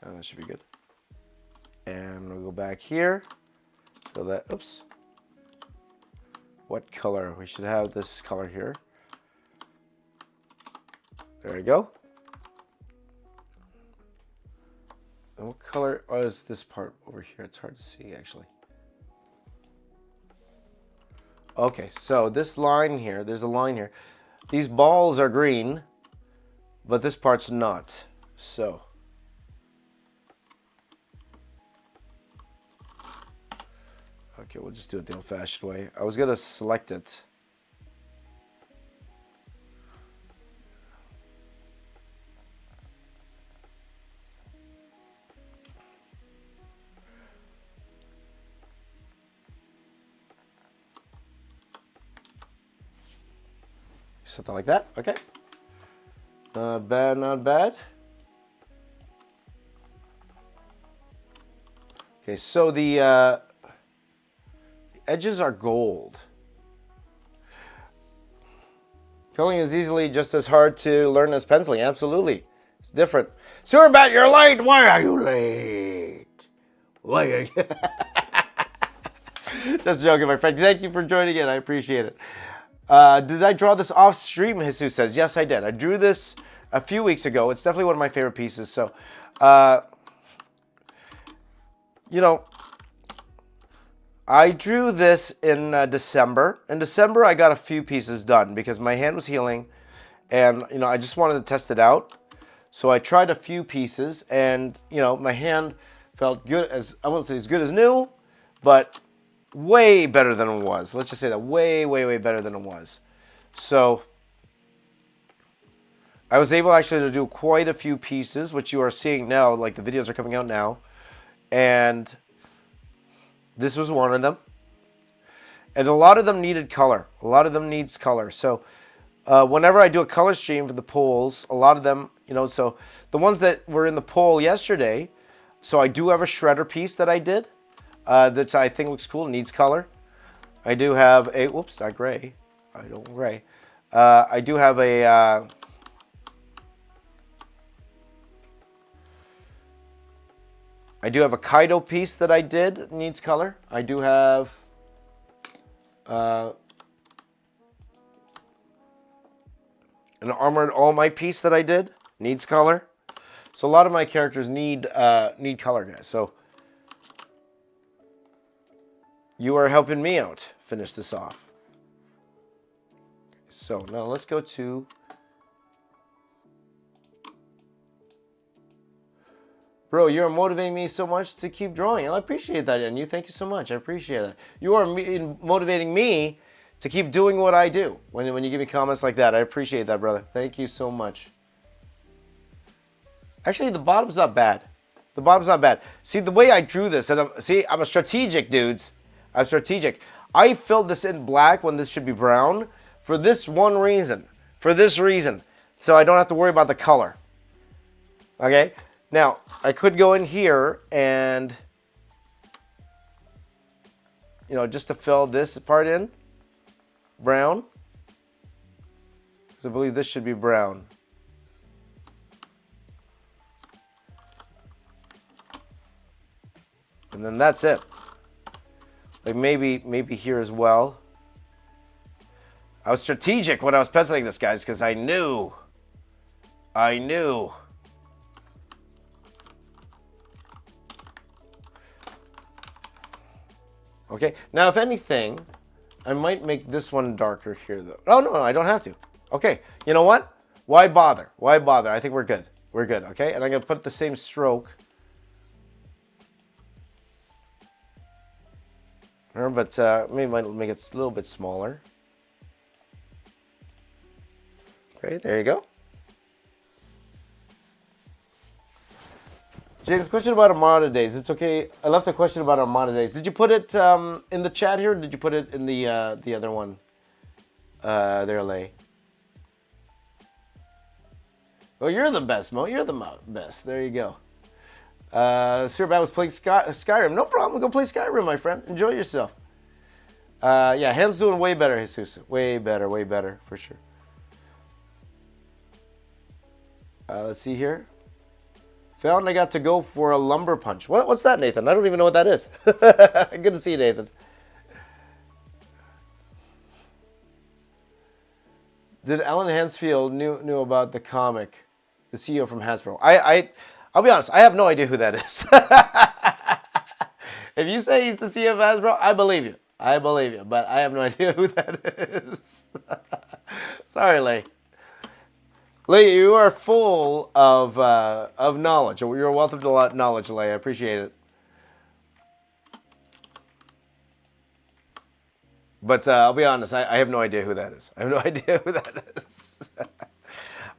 Oh, that should be good. And we'll go back here. So that, oops. What color? We should have this color here. There we go. And what color is this part over here? It's hard to see, actually. Okay, so this line here, there's a line here. These balls are green, but this part's not. So, Okay, we'll just do it the old-fashioned way. I was gonna select it. Something like that. Okay. Not bad, not bad. Okay, so the edges are gold. Coloring is easily just as hard to learn as penciling. Absolutely. It's different. Sewerbat, you're late. Why are you late? Why are you... Just joking, my friend. Thank you for joining in. I appreciate it. Did I draw this off stream? Jesus says, yes, I did. I drew this a few weeks ago. It's definitely one of my favorite pieces. So, you know, I drew this in December. In December, I got a few pieces done because my hand was healing, and you know, I just wanted to test it out. So I tried a few pieces, and you know, my hand felt good, as I won't say as good as new, but way better than it was. Let's just say that way, way, way better than it was. So I was able actually to do quite a few pieces, which you are seeing now. Like the videos are coming out now, and this was one of them. And a lot of them needed color. A lot of them needs color. So whenever I do a color stream for the polls, a lot of them, you know, so the ones that were in the poll yesterday, so I do have a shredder piece that I did that I think looks cool, needs color. I do have a, whoops, not gray. I don't gray. I do have a, Kaido piece that I did that needs color. I do have an Armored All Might piece that I did, needs color. So a lot of my characters need color, guys. So you are helping me out finish this off. So now let's go to bro, you're motivating me so much to keep drawing. And I appreciate that, and you. Thank you so much. I appreciate that. You are motivating me to keep doing what I do. When you give me comments like that, I appreciate that, brother. Thank you so much. Actually, the bottom's not bad. The bottom's not bad. See, the way I drew this, and I'm a strategic, dudes. I'm strategic. I filled this in black when this should be brown for this one reason. For this reason. So I don't have to worry about the color. Okay? Now, I could go in here and, you know, just to fill this part in, brown. Because I believe this should be brown. And then that's it. Like maybe here as well. I was strategic when I was penciling this, guys, because I knew. Okay, now if anything, I might make this one darker here, though. Oh, no, I don't have to. Okay, you know what? Why bother? Why bother? I think we're good. We're good, okay? And I'm going to put the same stroke. But maybe I might make it a little bit smaller. Okay, there you go. James, question about Armada Days. It's okay. I left a question about Armada Days. Did you put it in the chat here, or did you put it in the other one? There, Lay. Oh, you're the best, Mo. You're the best. There you go. Sir Bat was playing Skyrim. No problem. Go play Skyrim, my friend. Enjoy yourself. Yeah, Hand's doing way better, Jesus. Way better, for sure. Let's see here. Found I got to go for a lumber punch. What's that, Nathan? I don't even know what that is. Good to see you, Nathan. Did Alan Hansfield knew about the comic, the CEO from Hasbro? I'll be honest, I have no idea who that is. If you say he's the CEO of Hasbro, I believe you. But I have no idea who that is. Sorry, Lay. Lay, you are full of knowledge. You're a wealth of knowledge, Lay. I appreciate it. But I'll be honest, I have no idea who that is. I have no idea who that is.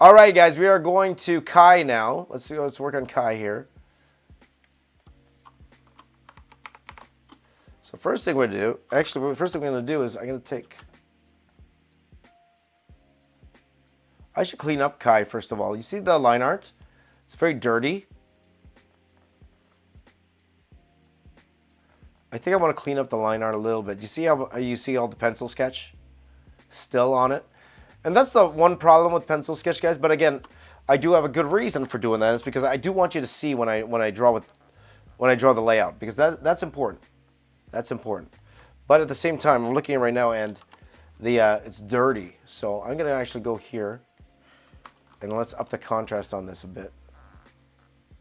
All right, guys, we are going to Kai now. Let's work on Kai here. So first thing we're going to do, actually, the first thing we're going to do is I'm going to take... I should clean up Kai, first of all. You see the line art? It's very dirty. I think I want to clean up the line art a little bit. You see how you see all the pencil sketch still on it? And that's the one problem with pencil sketch, guys. But again, I do have a good reason for doing that. Is because I do want you to see when I draw the layout, because that's important. That's important. But at the same time, I'm looking at it right now, and it's dirty. So I'm gonna actually go here, and let's up the contrast on this a bit.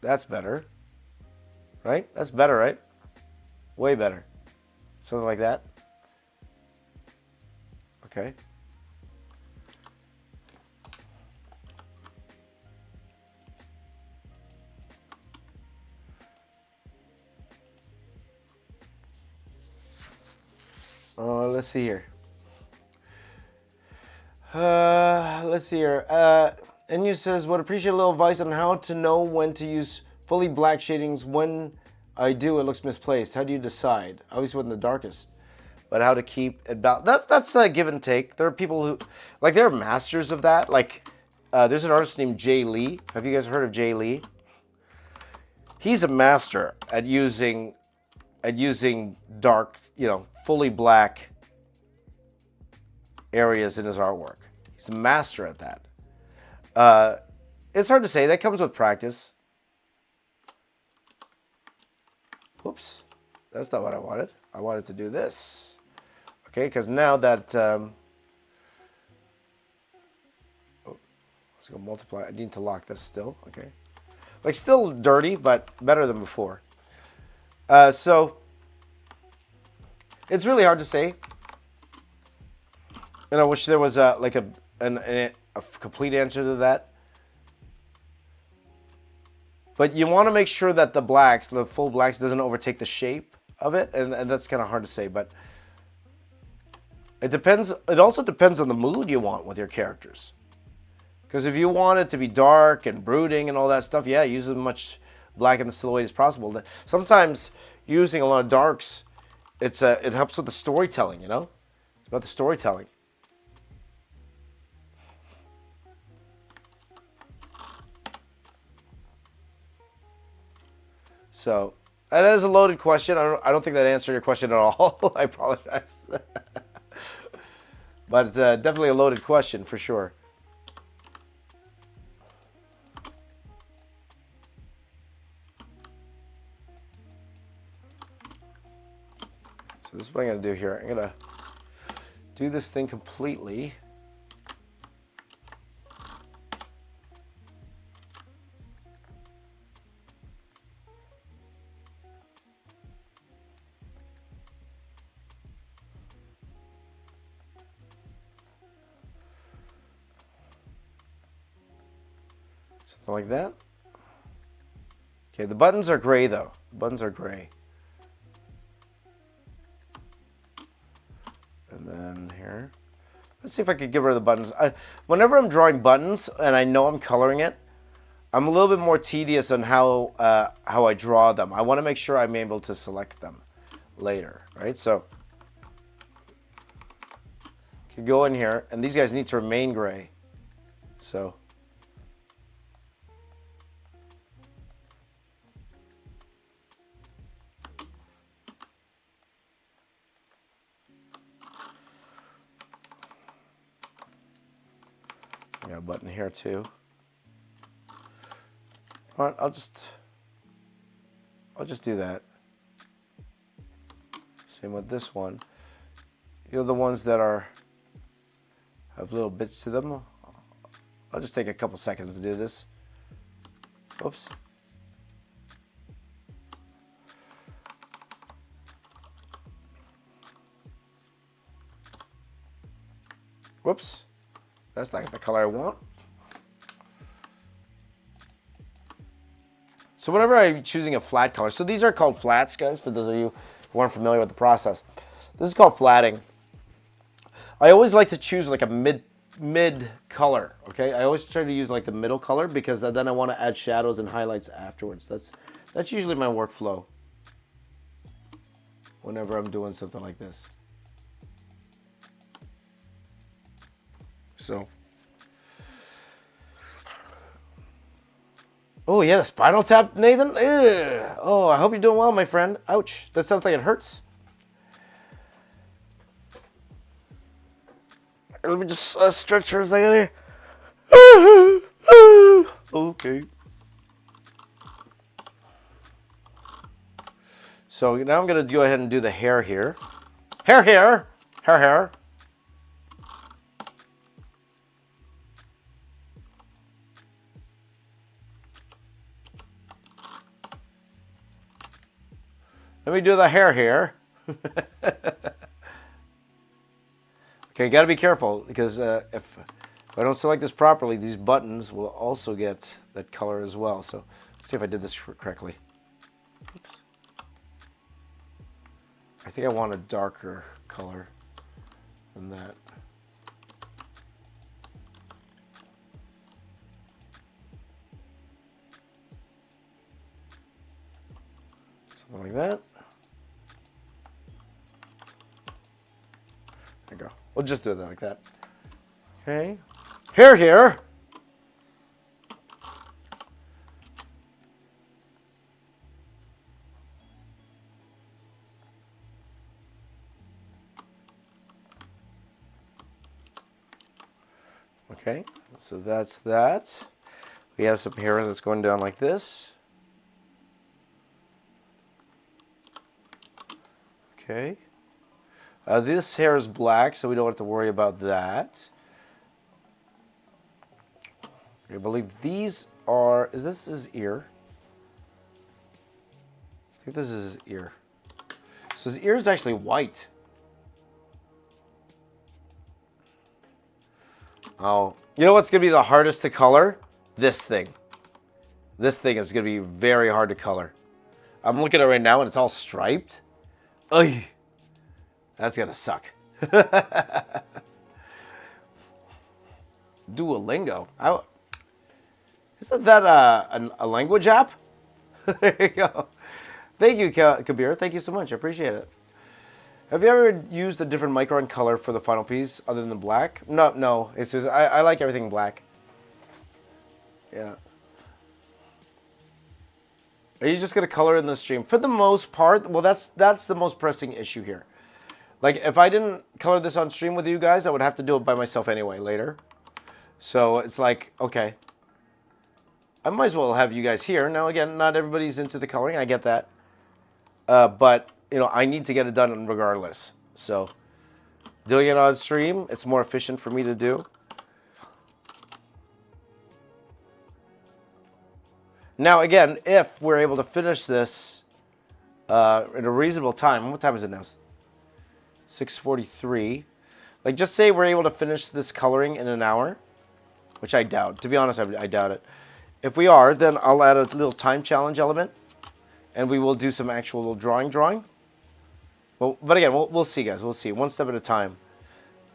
That's better, right? That's better, right? Way better. Something like that. Okay. Let's see here. Let's see here. Enu says, would appreciate a little advice on how to know when to use fully black shadings. When I do, it looks misplaced. How do you decide? Obviously, when the darkest, but how to keep it balanced. That's a give and take. There are people who, like, they're masters of that. Like, there's an artist named Jay Lee. Have you guys heard of Jay Lee? He's a master at using dark, fully black areas in his artwork. He's a master at that. It's hard to say. That comes with practice. Whoops. That's not what I wanted. I wanted to do this. Okay, because now that... let's go multiply. I need to lock this still. Okay. Like, still dirty, but better than before. So, it's really hard to say. And I wish there was a complete answer to that. But you want to make sure that the full blacks, doesn't overtake the shape of it, and that's kind of hard to say. But it depends. It also depends on the mood you want with your characters. Because if you want it to be dark and brooding and all that stuff, yeah, use as much black in the silhouette as possible. Sometimes using a lot of darks, it helps with the storytelling. It's about the storytelling. So, that is a loaded question. I don't think that answered your question at all. I apologize. But it's definitely a loaded question for sure. So this is what I'm going to do here. I'm going to do this thing completely. Something like that. Okay, the buttons are gray though. The buttons are gray. And then here. Let's see if I could get rid of the buttons. Whenever I'm drawing buttons and I know I'm coloring it, I'm a little bit more tedious on how I draw them. I want to make sure I'm able to select them later, right? So, you can go in here, and these guys need to remain gray. So, I got a button here too. All right, I'll just do that. Same with this one. The ones that have little bits to them. I'll just take a couple seconds to do this. Oops. Whoops. That's not the color I want. So whenever I'm choosing a flat color, so these are called flats, guys, for those of you who aren't familiar with the process. This is called flatting. I always like to choose like a mid color. Okay, I always try to use like the middle color because then I want to add shadows and highlights afterwards. That's usually my workflow whenever I'm doing something like this. So, oh yeah, the Spinal Tap, Nathan. Ugh. Oh, I hope you're doing well, my friend. Ouch, that sounds like it hurts. Let me just stretch for a second here. Okay. So now I'm going to go ahead and do the hair here. Hair. Let me do the hair here. Okay, got to be careful because if I don't select this properly, these buttons will also get that color as well. So let's see if I did this correctly. Oops. I think I want a darker color than that. Something like that. There you go. We'll just do it like that. Okay. Hair here. Okay, so that's that. We have some hair that's going down like this. Okay. This hair is black, so we don't have to worry about that. I believe these are, is this his ear? I think this is his ear. So his ear is actually white. Oh, you know what's going to be the hardest to color? This thing. This thing is going to be very hard to color. I'm looking at it right now and it's all striped. Ugh. That's going to suck. Duolingo. Isn't that a language app? There you go. Thank you, Kabir. Thank you so much. I appreciate it. Have you ever used a different micron color for the final piece other than black? No. It's just I like everything black. Yeah. Are you just gonna color in the stream? For the most part, well, that's the most pressing issue here. Like, if I didn't color this on stream with you guys, I would have to do it by myself anyway later. So it's like, okay, I might as well have you guys here. Now, again, not everybody's into the coloring. I get that. But, you know, I need to get it done regardless. So doing it on stream, it's more efficient for me to do. Now, again, if we're able to finish this in a reasonable time, what time is it now? 6:43. Like, just say we're able to finish this coloring in an hour, which I doubt. To be honest, I doubt it. If we are, then I'll add a little time challenge element, and we will do some actual drawing. Well, but again, we'll see, guys. We'll see. One step at a time.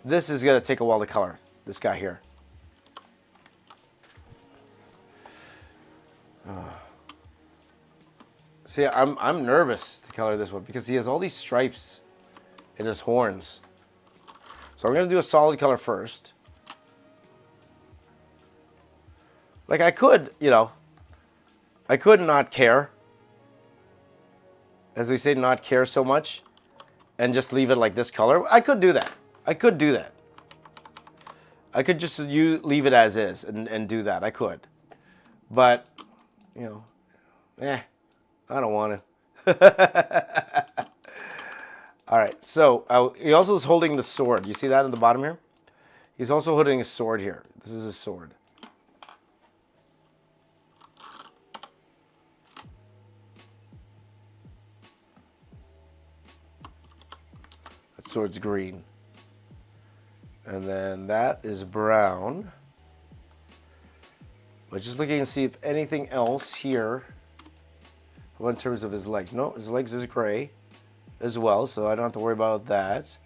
This is going to take a while to color, this guy here. See, I'm nervous to color this one because he has all these stripes in his horns. So I'm going to do a solid color first. Like, I could, you know, I could not care. As we say, not care so much. And just leave it like this color. I could do that. I could just leave it as is and do that. I could. But, you know, I don't want to. All right, so he also is holding the sword. You see that in the bottom here? He's also holding a sword here. This is his sword. That sword's green. And then that is brown. But just looking to see if anything else here, in terms of his legs. No, his legs is gray as well, so I don't have to worry about that.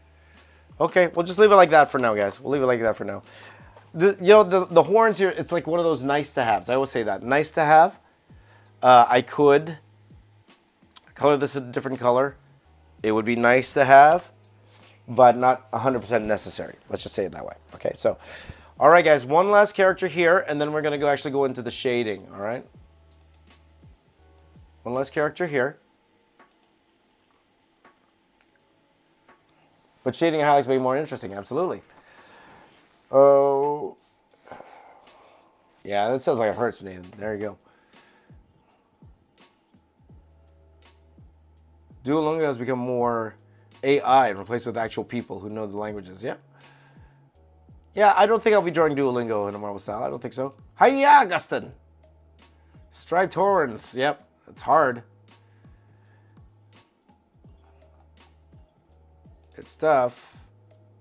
Okay, we'll just leave it like that for now, guys. We'll leave it like that for now. The horns here, it's like one of those nice to haves. I always say that. Nice to have. I could color this a different color. It would be nice to have, but not 100% necessary. Let's just say it that way. Okay, so, all right, guys, one last character here, and then we're going to actually go into the shading, all right? One last character here. But shading and highlights make it more interesting, absolutely. Oh, yeah, that sounds like it hurts, Nathan. There you go. Duolingo has become more AI and replaced with actual people who know the languages. Yeah. Yeah, I don't think I'll be drawing Duolingo in a Marvel style. I don't think so. Hiya, Augustin. Striped horns. Yep, it's hard. Good stuff.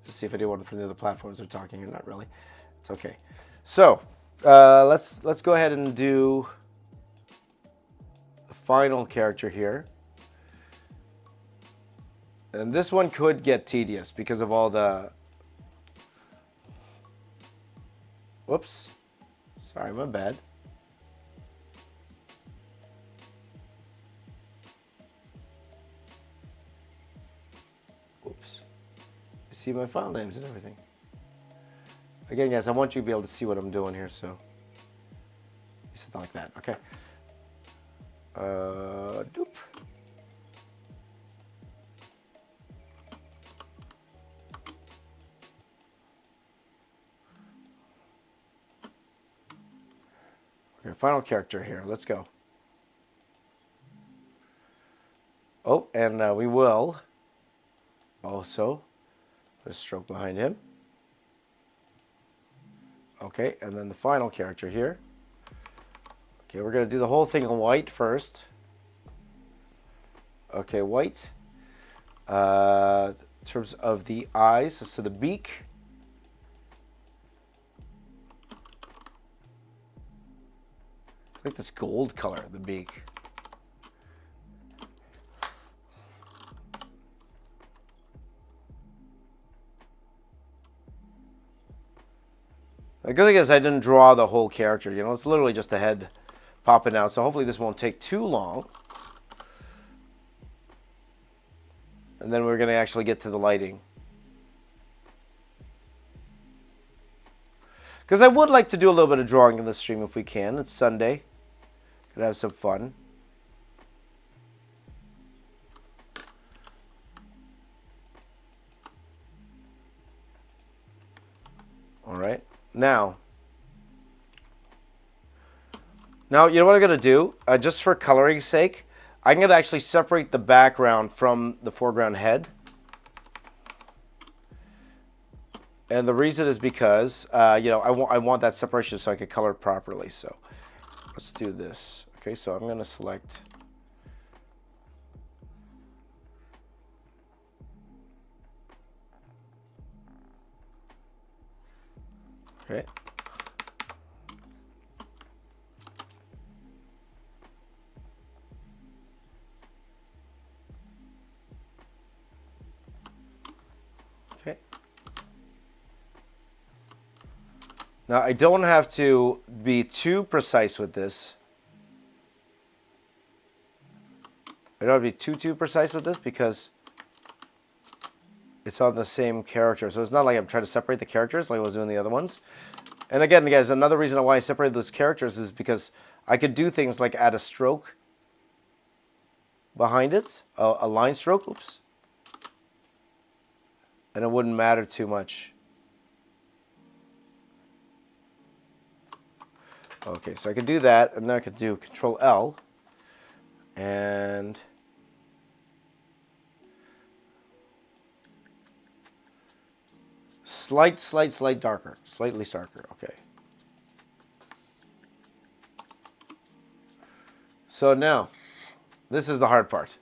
Just see if anyone from the other platforms are talking or not really. It's okay. So let's go ahead and do the final character here. And this one could get tedious because of all the... Whoops. Sorry, my bad. Whoops. You see my file names and everything. Again, guys, I want you to be able to see what I'm doing here, so... Something like that. Okay. Doop. Okay, final character here. Let's go. Oh, and we will also put a stroke behind him. Okay, and then the final character here. Okay, we're going to do the whole thing in white first. Okay, white. In terms of the eyes, so the beak. It's like this gold color, the beak. The good thing is I didn't draw the whole character. You know, it's literally just the head popping out. So hopefully this won't take too long. And then we're going to actually get to the lighting. Because I would like to do a little bit of drawing in the stream if we can. It's Sunday. Could have some fun. All right. Now, you know what I'm going to do? Just for coloring's sake, I'm going to actually separate the background from the foreground head. And the reason is because, you know, I want that separation so I can color it properly. So let's do this. Okay, so I'm going to select... Okay. Okay. Now, I don't have to be too precise with this. I don't have to be too precise with this because it's on the same character. So it's not like I'm trying to separate the characters like I was doing the other ones. And again, guys, another reason why I separated those characters is because I could do things like add a stroke behind it, a line stroke, oops. And it wouldn't matter too much. Okay, so I could do that, and then I could do Control L, and slight darker, slightly darker. Okay. So now, this is the hard part.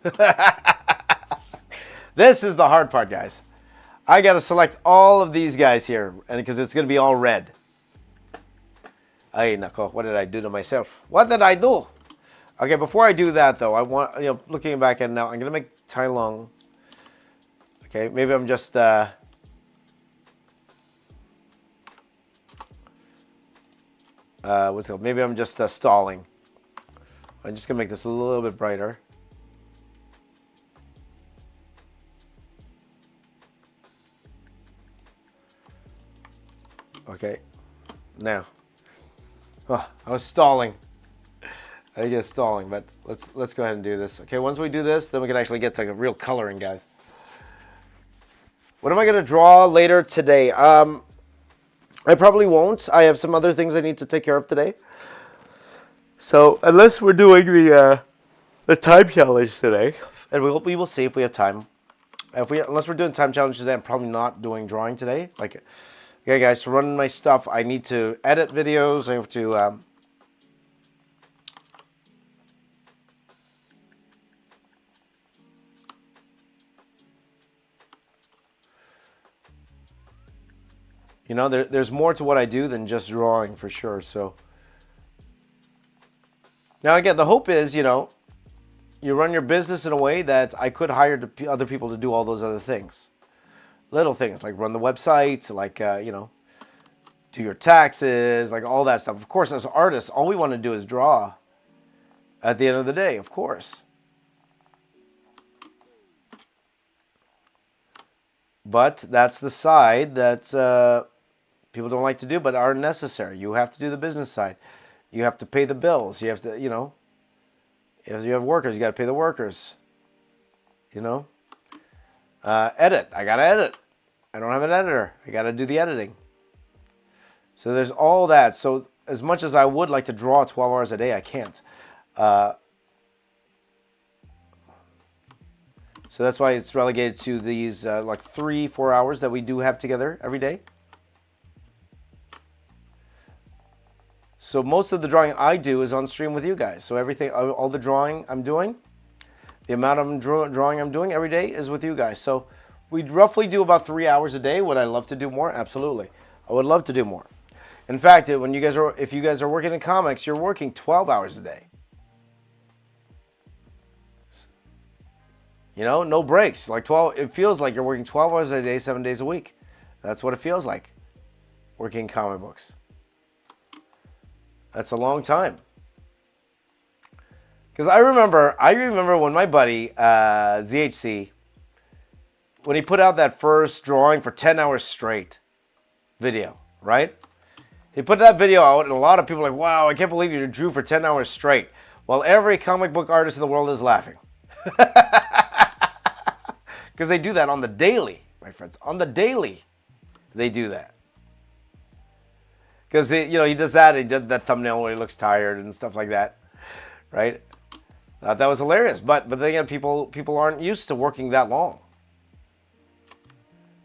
This is the hard part, guys. I got to select all of these guys here, and because it's going to be all red. Ay, nako, what did I do to myself? What did I do? Okay, before I do that, though, I want, you know, looking back at it now, I'm going to make Tai Lung. Okay, maybe I'm just what's it called? Maybe I'm just stalling. I'm just gonna make this a little bit brighter. Okay, now, oh, I was stalling. I think it's stalling, but let's go ahead and do this. Okay, once we do this, then we can actually get to a real coloring, guys. What am I gonna draw later today? I probably won't. I have some other things I need to take care of today. So unless we're doing the time challenge today, and we will see if we have time. Unless we're doing time challenge today, I'm probably not doing drawing today. Like, okay, guys, to run my stuff, I need to edit videos. I have to. You know, there's more to what I do than just drawing, for sure. So now again, the hope is, you know, you run your business in a way that I could hire other people to do all those other things. Little things like run the website, like, you know, do your taxes, like all that stuff. Of course, as artists, all we want to do is draw at the end of the day, of course. But that's the side that people don't like to do, but are necessary. You have to do the business side. You have to pay the bills. You have to, you know, if you have workers, you got to pay the workers. You know, edit. I got to edit. I don't have an editor. I got to do the editing. So there's all that. So as much as I would like to draw 12 hours a day, I can't. So that's why it's relegated to these like 3-4 hours that we do have together every day. So most of the drawing I do is on stream with you guys. So everything, all the drawing I'm doing, the amount of drawing I'm doing every day is with you guys. So we roughly do about 3 hours a day. Would I love to do more? Absolutely. I would love to do more. In fact, if you guys are working in comics, you're working 12 hours a day. You know, no breaks. Like 12, it feels like you're working 12 hours a day, 7 days a week. That's what it feels like, working in comic books. That's a long time. Because I remember when my buddy, ZHC, when he put out that first drawing for 10 hours straight video, right? He put that video out and a lot of people were like, wow, I can't believe you drew for 10 hours straight. Well, every comic book artist in the world is laughing. Because they do that on the daily, my friends. On the daily, they do that. Because, you know, he does that. He did that thumbnail where he looks tired and stuff like that, right? Thought that was hilarious. But then again, people aren't used to working that long.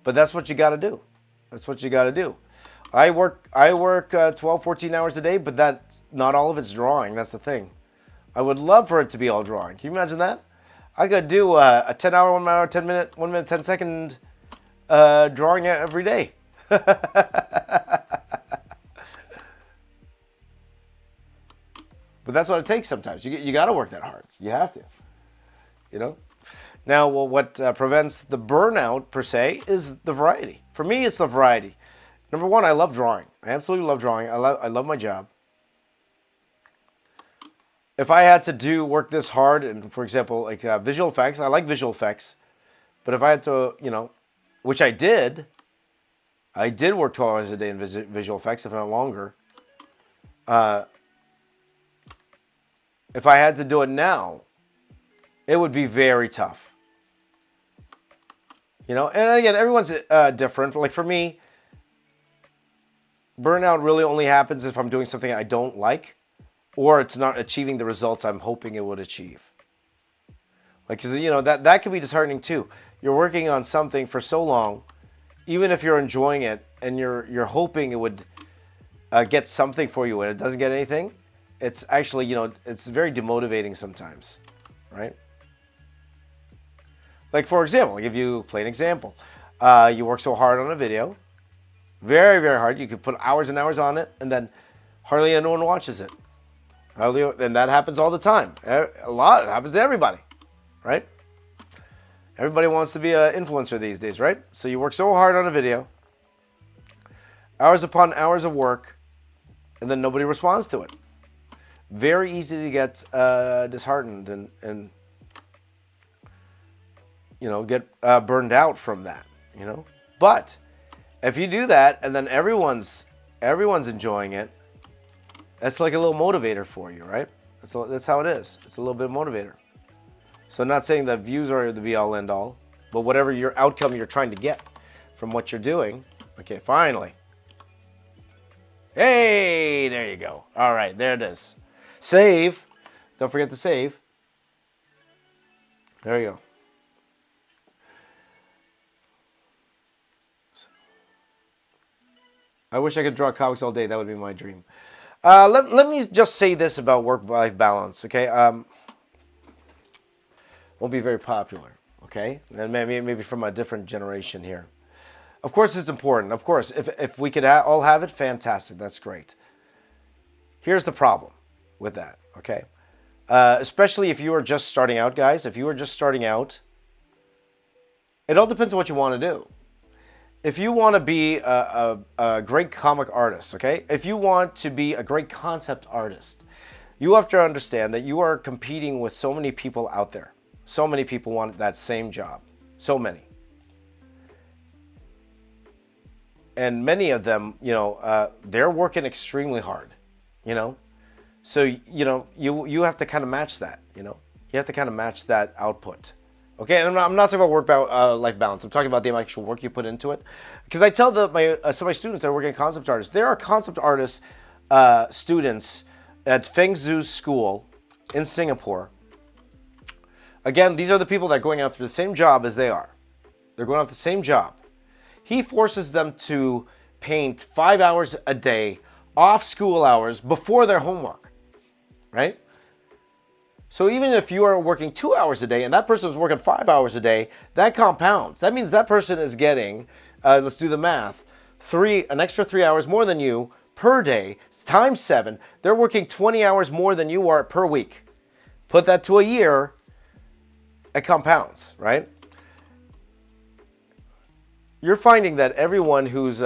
But that's what you got to do. That's what you got to do. I work 12, 14 hours a day, but that's not all of it's drawing. That's the thing. I would love for it to be all drawing. Can you imagine that? I could do a 10 hour, 1 hour, 10 minute, 1 minute, 10 second drawing every day. But that's what it takes sometimes. You got to work that hard. You have to. You know? Now, well, what prevents the burnout, per se, is the variety. For me, it's the variety. Number one, I love drawing. I absolutely love drawing. I love my job. If I had to work this hard, and for example, like visual effects, I like visual effects. But if I had to, you know, which I did work 12 hours a day in visual effects, if not longer. If I had to do it now, it would be very tough. You know, and again, everyone's different. Like for me, burnout really only happens if I'm doing something I don't like, or it's not achieving the results I'm hoping it would achieve. Like, because, you know, that can be disheartening too. You're working on something for so long, even if you're enjoying it and you're hoping it would get something for you and it doesn't get anything, it's actually, you know, it's very demotivating sometimes, right? Like, for example, I'll give you a plain example. You work so hard on a video, very, very hard. You could put hours and hours on it, and then hardly anyone watches it. And that happens all the time. A lot. It happens to everybody, right? Everybody wants to be an influencer these days, right? So you work so hard on a video, hours upon hours of work, and then nobody responds to it. Very easy to get disheartened and get burned out from that. But if you do that and then everyone's enjoying it, that's like a little motivator for you, right? That's how it is. It's a little bit of motivator. So I'm not saying that views are the be-all, end-all, but whatever your outcome you're trying to get from what you're doing. Okay, finally. Hey, there you go. All right, there it is. Save. Don't forget to save. There you go. I wish I could draw comics all day. That would be my dream. Let me just say this about work-life balance, okay? Won't be very popular, okay? And maybe from a different generation here. Of course, it's important. Of course, if we could all have it, fantastic. That's great. Here's the problem with that, okay? Especially if you are just starting out, guys. If you are just starting out, it all depends on what you want to do. If you want to be a great comic artist, okay? If you want to be a great concept artist, you have to understand that you are competing with so many people out there. So many people want that same job. So many. And many of them, they're working extremely hard, So, you have to kind of match that, You have to kind of match that output. Okay, and I'm not talking about work-life balance. I'm talking about the actual work you put into it. Because I tell my students that are working concept artists, there are concept artist students at Feng Zhu's school in Singapore. Again, these are the people that are going after the same job as they are. They're going after the same job. He forces them to paint 5 hours a day off school hours before their homework, right? So even if you are working 2 hours a day and that person is working 5 hours a day, that compounds. That means that person is getting, let's do the math, an extra 3 hours more than you per day, times 7. They're working 20 hours more than you are per week. Put that to a year, it compounds, right? You're finding that everyone who's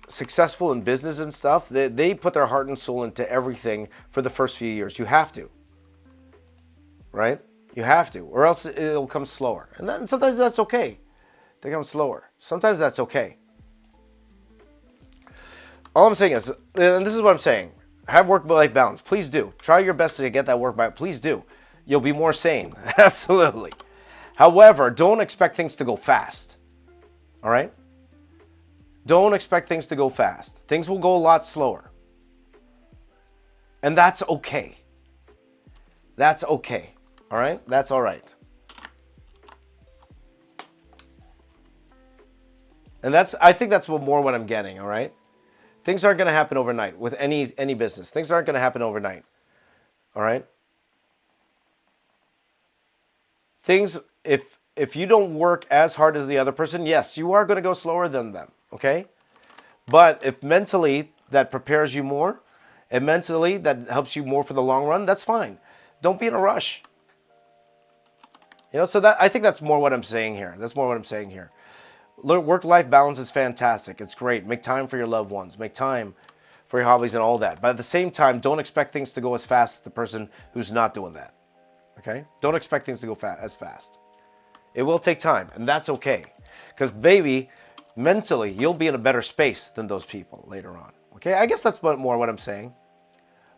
successful in business and stuff, they put their heart and soul into everything for the first few years. You have to. Right? You have to, or else it'll come slower. And then sometimes that's okay. They come slower. Sometimes that's okay. All I'm saying is, and this is what I'm saying, have work-life balance. Please do. Try your best to get that work-life. Please do. You'll be more sane. Absolutely. However, don't expect things to go fast. All right? Don't expect things to go fast. Things will go a lot slower. And that's okay. That's okay. All right? That's all right. And I think that's more what I'm getting, all right? Things aren't going to happen overnight with any business. Things aren't going to happen overnight. All right? Things, if you don't work as hard as the other person, yes, you are going to go slower than them, okay? But if mentally that prepares you more, and mentally that helps you more for the long run, that's fine. Don't be in a rush. So that I think that's more what I'm saying here. That's more what I'm saying here. Work-life balance is fantastic. It's great. Make time for your loved ones. Make time for your hobbies and all that. But at the same time, don't expect things to go as fast as the person who's not doing that. Okay? Don't expect things to go as fast. It will take time, and that's okay. Because maybe mentally you'll be in a better space than those people later on. Okay? I guess that's more what I'm saying.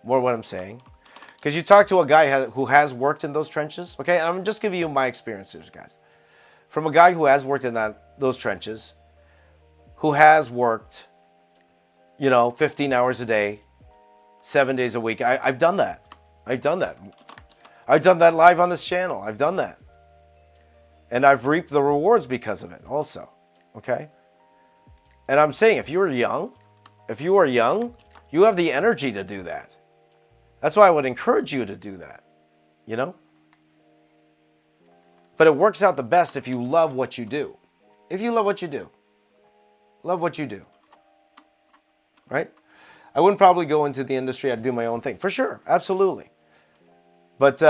More what I'm saying. Because you talk to a guy who has worked in those trenches, okay? I'm just giving you my experiences, guys. From a guy who has worked in those trenches, who has worked, 15 hours a day, 7 days a week. I've done that. I've done that. I've done that live on this channel. I've done that. And I've reaped the rewards because of it also, okay? And I'm saying if you are young, you have the energy to do that. That's why I would encourage you to do that, But it works out the best if you love what you do. If you love what you do. Love what you do. Right? I wouldn't probably go into the industry. I'd do my own thing. For sure. Absolutely. But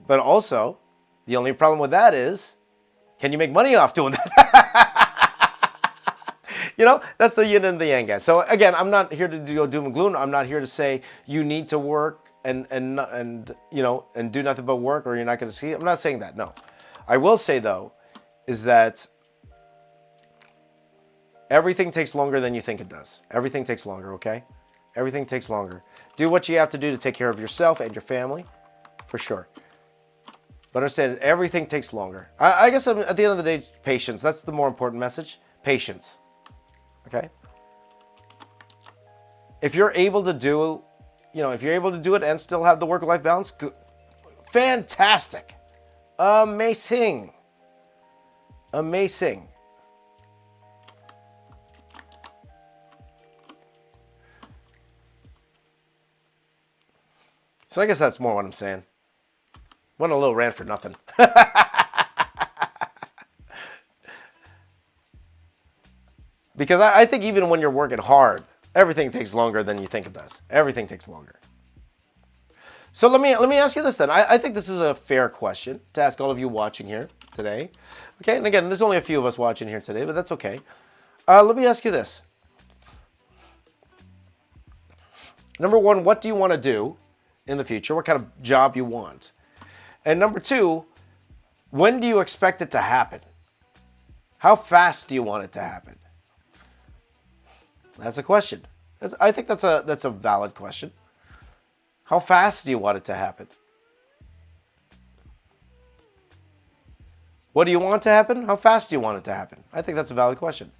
also, the only problem with that is, can you make money off doing that? That's the yin and the yang, guys. So again, I'm not here to do doom and gloom. I'm not here to say you need to work and do nothing but work or you're not going to see. I'm not saying that. No, I will say though, is that everything takes longer than you think it does. Everything takes longer. Okay, everything takes longer. Do what you have to do to take care of yourself and your family, for sure. But understand, everything takes longer. I guess at the end of the day, patience. That's the more important message. Patience. Okay? If you're able to do, if you're able to do it and still have the work-life balance, good. Fantastic. Amazing. Amazing. So I guess that's more what I'm saying. Went a little rant for nothing. Because I think even when you're working hard, everything takes longer than you think it does. Everything takes longer. So let me ask you this then. I think this is a fair question to ask all of you watching here today. Okay, and again, there's only a few of us watching here today, but that's okay. Let me ask you this. Number one, what do you want to do in the future? What kind of job you want? And number two, when do you expect it to happen? How fast do you want it to happen? That's a question. I think that's a valid question. How fast do you want it to happen? What do you want to happen? How fast do you want it to happen? I think that's a valid question.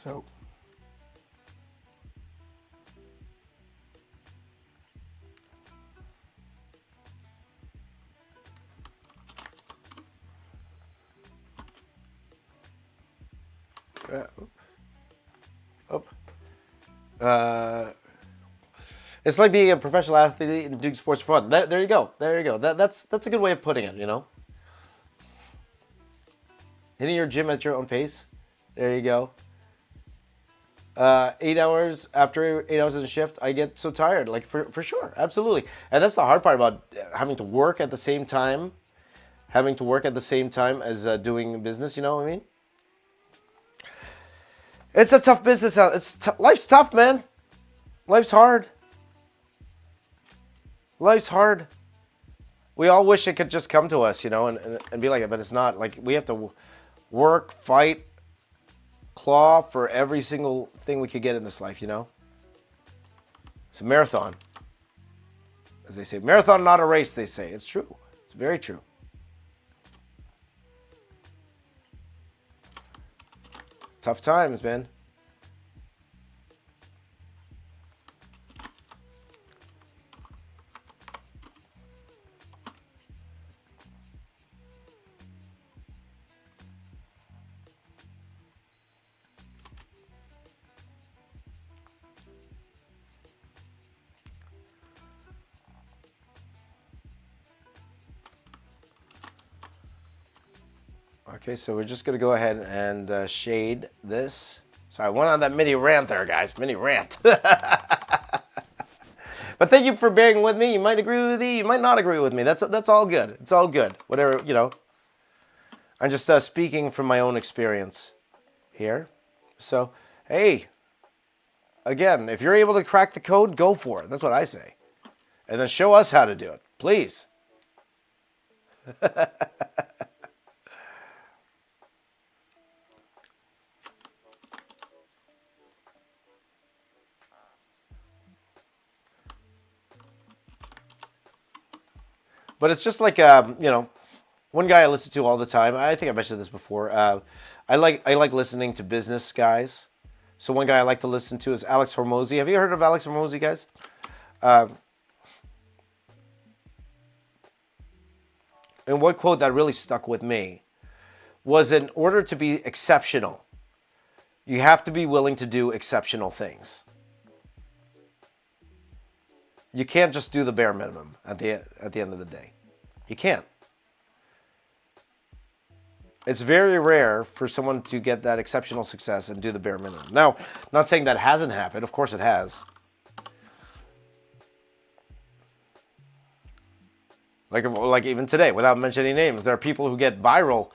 So, it's like being a professional athlete and doing sports for fun. There you go. There you go. That's a good way of putting it, Hitting your gym at your own pace. There you go. 8 hours, after 8 hours in a shift, I get so tired, like for sure, absolutely. And that's the hard part about having to work at the same time, as doing business, you know what I mean? It's a tough business out. Life's tough, man. Life's hard. Life's hard. We all wish it could just come to us, and be like it, but it's not. Like, we have to work, fight, claw for every single thing we could get in this life, It's a marathon. As they say, marathon, not a race, they say. It's true. It's very true. Tough times, man. Okay, so we're just going to go ahead and shade this. Sorry, I went on that mini rant there, guys. Mini rant. But thank you for bearing with me. You might agree with me. You might not agree with me. That's all good. It's all good. Whatever, I'm just speaking from my own experience here. So, hey, again, if you're able to crack the code, go for it. That's what I say. And then show us how to do it, please. But it's just like, one guy I listen to all the time. I think I mentioned this before. I like listening to business guys. So one guy I like to listen to is Alex Hormozi. Have you heard of Alex Hormozi, guys? And one quote that really stuck with me was, in order to be exceptional, you have to be willing to do exceptional things. You can't just do the bare minimum at the end of the day. You can't. It's very rare for someone to get that exceptional success and do the bare minimum. Now, not saying that hasn't happened. Of course it has. Like even today, without mentioning names, there are people who get viral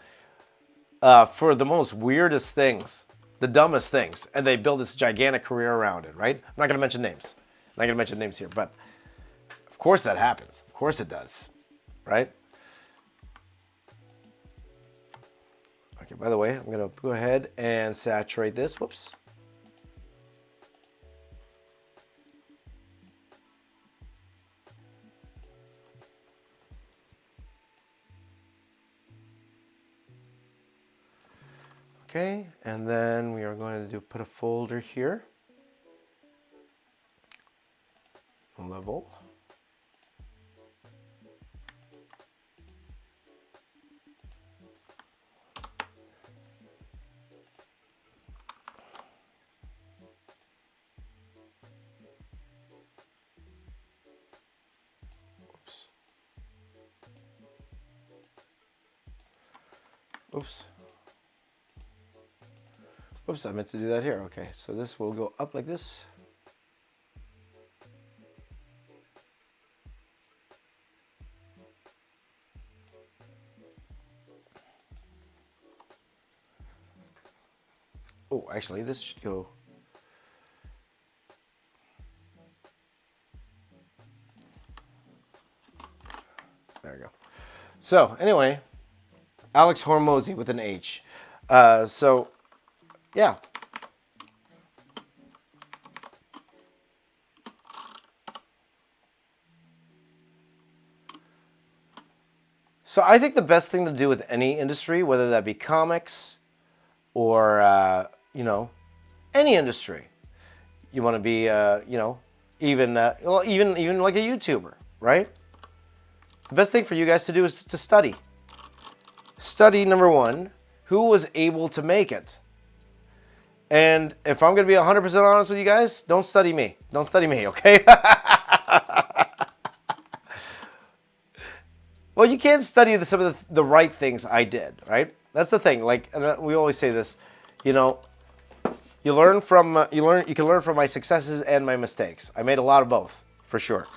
for the most weirdest things, the dumbest things, and they build this gigantic career around it, right? I'm not going to mention names. I'm not going to mention names here, but of course that happens. Of course it does, right? Okay, by the way, I'm going to go ahead and saturate this. Whoops. Okay, and then we are going to put a folder here. Level. Oops. Oops. Oops, I meant to do that here. Okay, so this will go up like this. Oh, actually, this should go. There we go. So, anyway, Alex Hormozy with an H. So, yeah. So I think the best thing to do with any industry, whether that be comics or, you know, any industry, you want to be, you know, even like a YouTuber, right? The best thing for you guys to do is to study. Study, number one, who was able to make it. And if I'm going to be 100% honest with you guys, don't study me. Don't study me, okay? Well, you can't study some of the right things I did, right? That's the thing. Like, and we always say this, you know, you can learn from my successes and my mistakes. I made a lot of both, for sure.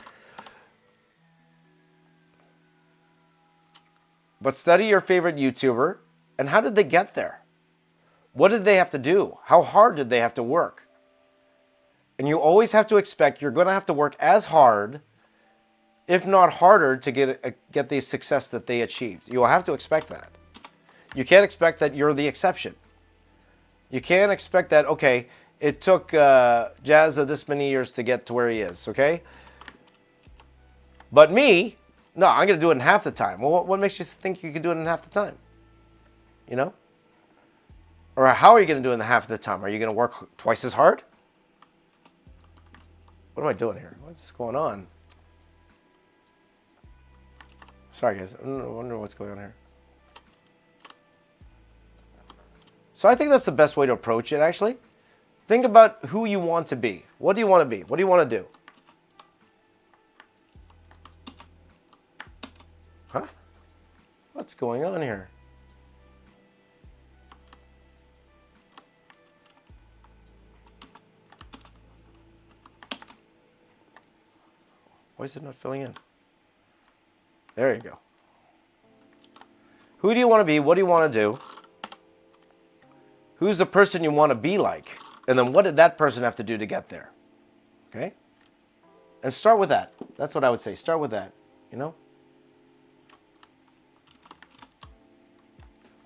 But study your favorite YouTuber and how did they get there? What did they have to do? How hard did they have to work? And you always have to expect you're going to have to work as hard, if not harder, to get the success that they achieved. You will have to expect that. You can't expect that you're the exception. You can't expect that, okay, it took Jazza this many years to get to where he is, okay? But me, no, I'm going to do it in half the time. Well, what makes you think you can do it in half the time? You know? Or how are you going to do it in half the time? Are you going to work twice as hard? What am I doing here? What's going on? Sorry, guys. I wonder what's going on here. So I think that's the best way to approach it, actually. Think about who you want to be. What do you want to be? What do you want to do? Huh? What's going on here? Why is it not filling in? There you go. Who do you want to be? What do you want to do? Who's the person you want to be like? And then what did that person have to do to get there? Okay? And start with that. That's what I would say. Start with that. You know?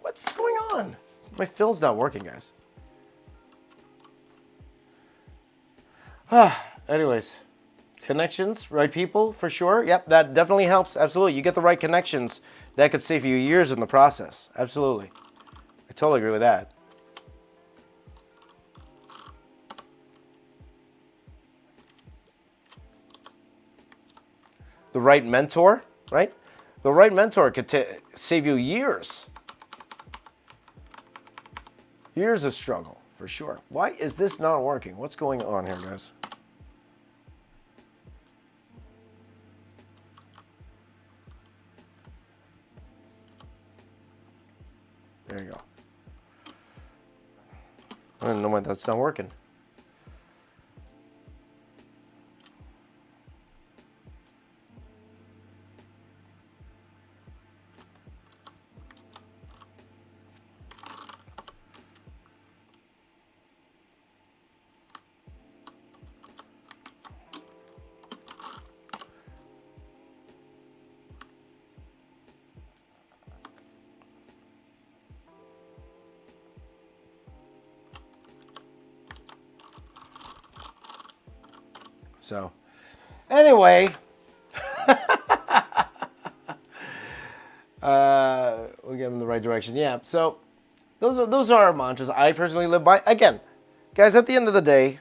What's going on? My fill's not working, guys. Anyways. Connections, right people, for sure. Yep, that definitely helps. Absolutely. You get the right connections, that could save you years in the process. Absolutely. I totally agree with that. The right mentor, right? The right mentor could save you years. Years of struggle, for sure. Why is this not working? What's going on here, guys? There you I don't know why that's not working. So, anyway, we get in the right direction. Yeah. So, those are our mantras I personally live by. Again, guys, at the end of the day,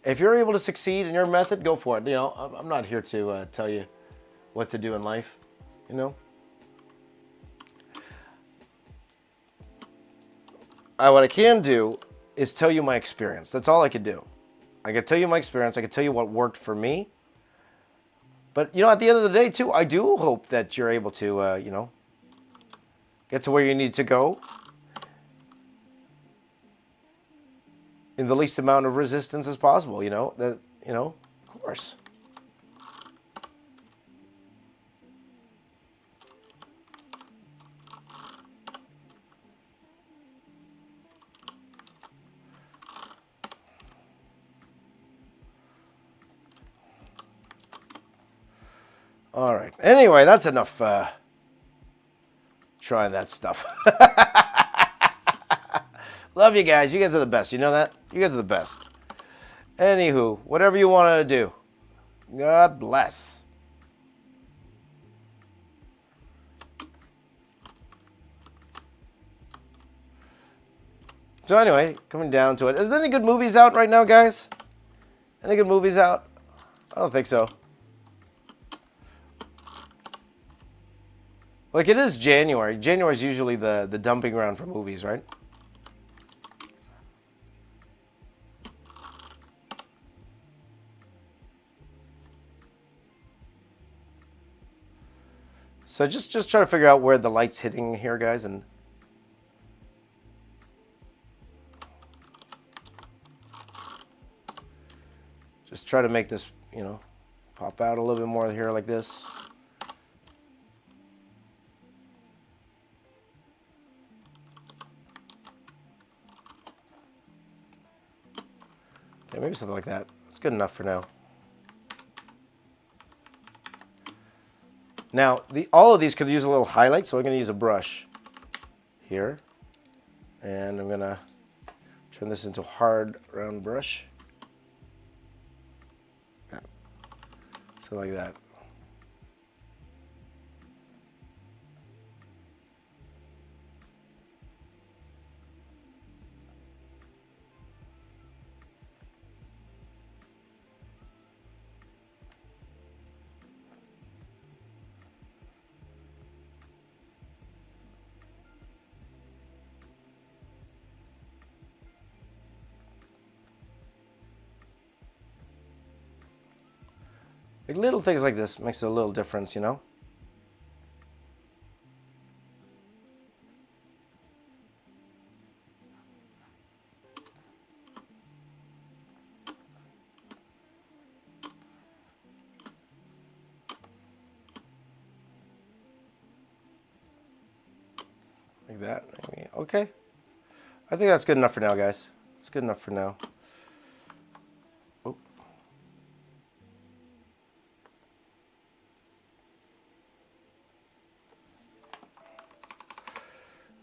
if you're able to succeed in your method, go for it. You know, I'm not here to tell you what to do in life. You know, what I can do is tell you my experience. That's all I can do. I can tell you my experience. I can tell you what worked for me. But, you know, at the end of the day, too, I do hope that you're able to, you know, get to where you need to go in the least amount of resistance as possible, you know, of course. All right. Anyway, that's enough trying that stuff. Love you guys. You guys are the best. You know that? You guys are the best. Anywho, whatever you want to do. God bless. So anyway, coming down to it. Is there any good movies out right now, guys? Any good movies out? I don't think so. Like, it is January. January is usually the dumping ground for movies, right? So just try to figure out where the light's hitting here, guys, and just try to make this, you know, pop out a little bit more here like this. Okay, maybe something like that. That's good enough for now. Now, all of these could use a little highlight, so I'm going to use a brush here. And I'm going to turn this into a hard, round brush. Yeah. So like that. Like little things like this makes a little difference, you know? Like that. Okay. I think that's good enough for now, guys. It's good enough for now. Oh.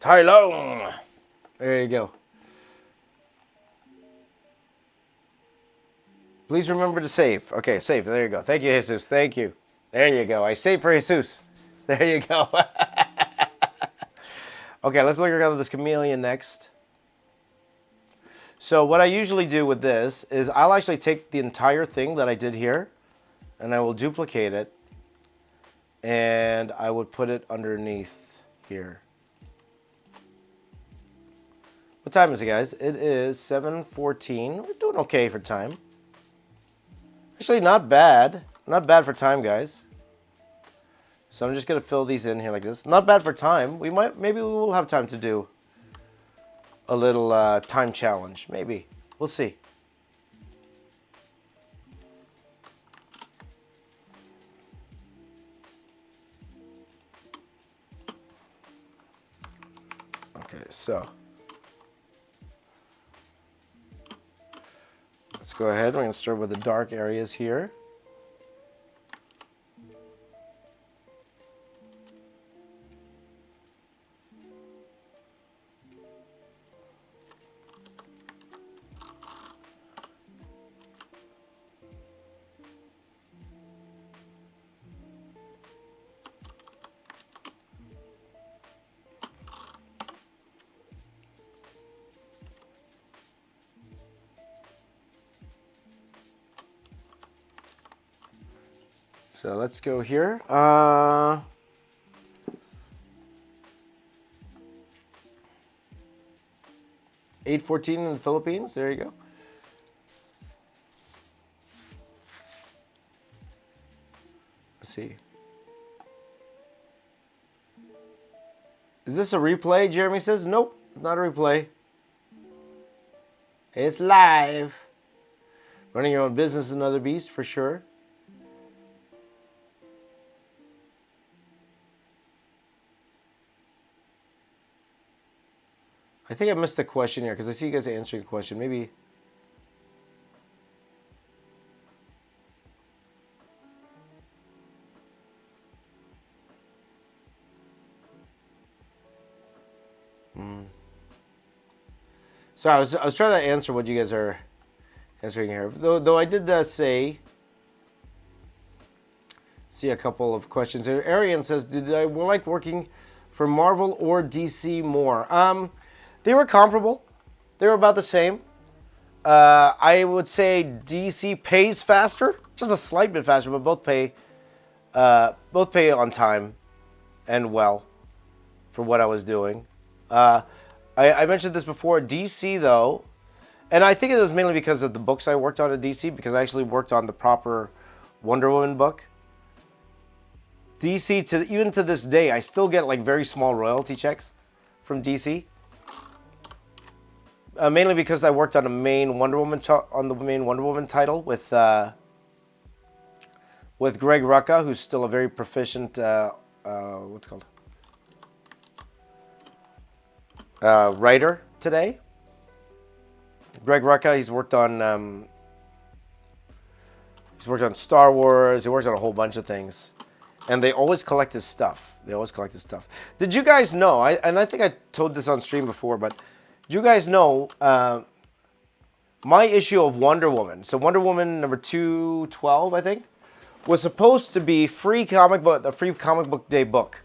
Tai Long. There you go. Please remember to save. Okay, save. There you go. Thank you, Jesus. Thank you. There you go. I saved for Jesus. There you go. Okay, let's look at this chameleon next. So what I usually do with this is I'll actually take the entire thing that I did here and I will duplicate it and I would put it underneath here. What time is it, guys? It is 7:14. We're doing okay for time. Actually, not bad. Not bad for time, guys. So I'm just going to fill these in here like this. Not bad for time. Maybe we will have time to do time challenge. Maybe. We'll see. Okay, so let's go ahead. We're going to start with the dark areas here. So let's go here. 8:14 in the Philippines. There you go. Let's see. Is this a replay? Jeremy says, nope, not a replay. It's live. Running your own business is another beast for sure. I think I missed a question here because I see you guys answering a question. Maybe. So I was trying to answer what you guys are answering here. Though I did see a couple of questions here. Arian says, did I like working for Marvel or DC more? They were comparable. They were about the same. I would say DC pays faster, just a slight bit faster, but both pay on time and well for what I was doing. I mentioned this before. DC though, and I think it was mainly because of the books I worked on at DC, because I actually worked on the proper Wonder Woman book. DC, even to this day, I still get like very small royalty checks from DC. Mainly because I worked on the main Wonder Woman title with Greg Rucka, who's still a very proficient what's it called writer today. Greg Rucka, he's worked on Star Wars. He works on a whole bunch of things, and they always collect his stuff. Did you guys know? I think I told this on stream before, but did you guys know my issue of Wonder Woman? So Wonder Woman number 212, I think, was supposed to be a free comic book day book.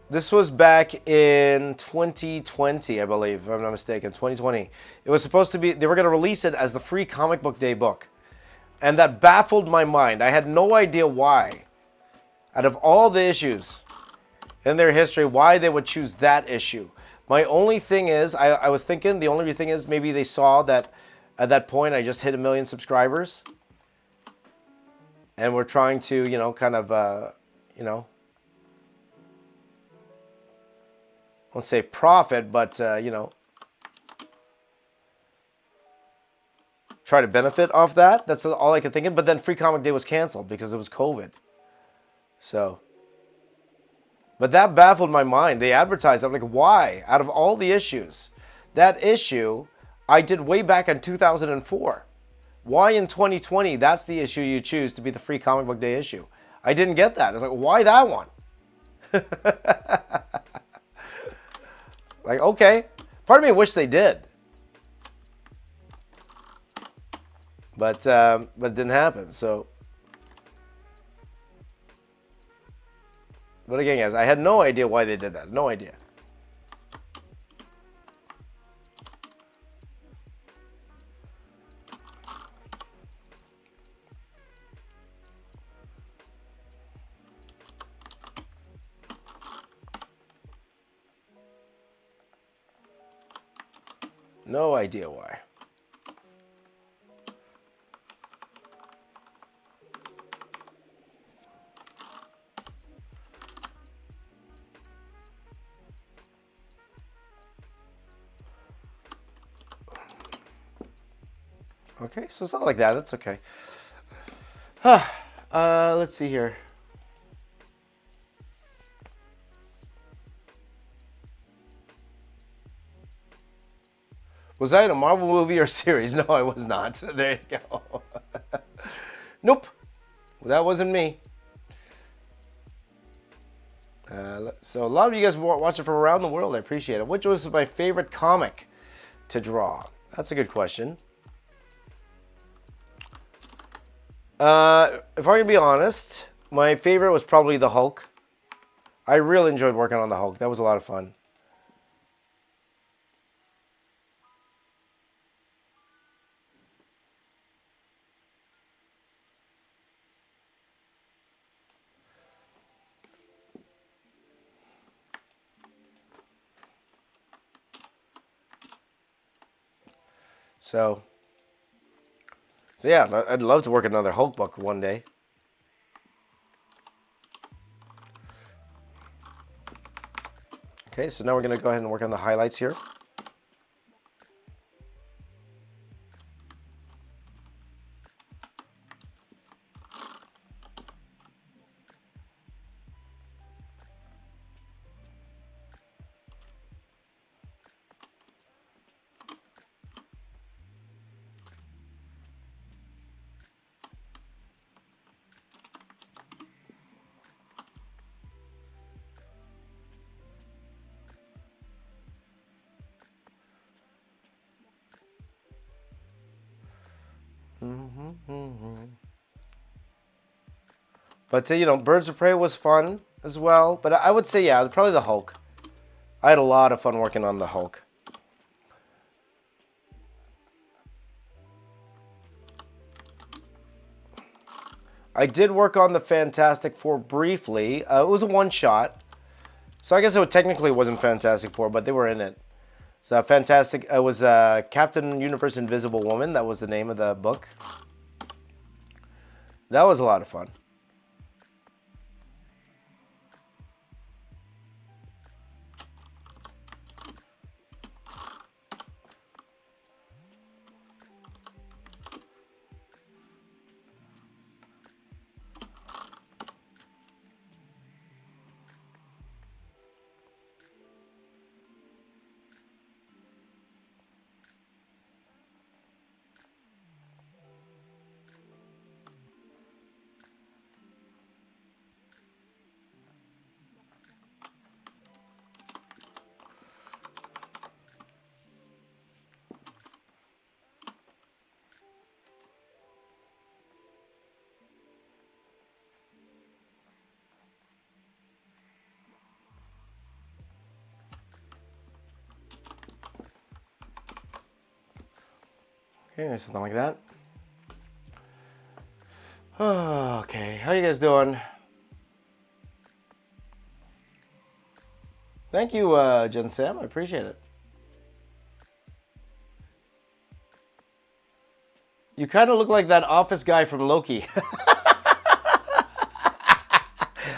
This was back in 2020, I believe, if I'm not mistaken, 2020. It was supposed to be, they were going to release it as the free comic book day book. And that baffled my mind. I had no idea why, out of all the issues in their history, why they would choose that issue. My only thing is, I was thinking, the only thing is maybe they saw that at that point I just hit 1 million subscribers. And we're trying to, kind of, I won't say profit, but, try to benefit off that. That's all I could think of. But then Free Comic Day was canceled because it was COVID. So, but that baffled my mind. They advertised. I'm like, why? Out of all the issues, that issue I did way back in 2004. Why in 2020 that's the issue you choose to be the Free Comic Book Day issue? I didn't get that. I was like, why that one? Like, okay. Part of me wished they did. But it didn't happen. So, but again, guys, I had no idea why they did that. No idea. No idea why. Okay, so something like that. That's okay. Let's see here. Was I in a Marvel movie or series? No, I was not. There you go. Nope. That wasn't me. So a lot of you guys watch it from around the world. I appreciate it. Which was my favorite comic to draw? That's a good question. If I'm going to be honest, my favorite was probably the Hulk. I really enjoyed working on the Hulk. That was a lot of fun. So yeah, I'd love to work another Hulk book one day. Okay, so now we're going to go ahead and work on the highlights here. But you know, Birds of Prey was fun as well. But I would say, yeah, probably the Hulk. I had a lot of fun working on the Hulk. I did work on the Fantastic Four briefly. It was a one-shot. So I guess it technically wasn't Fantastic Four, but they were in it. So Fantastic, it was Captain Universe Invisible Woman. That was the name of the book. That was a lot of fun. Okay, something like that. Oh, okay, how you guys doing? Thank you, Jen Sam. I appreciate it. You kind of look like that office guy from Loki.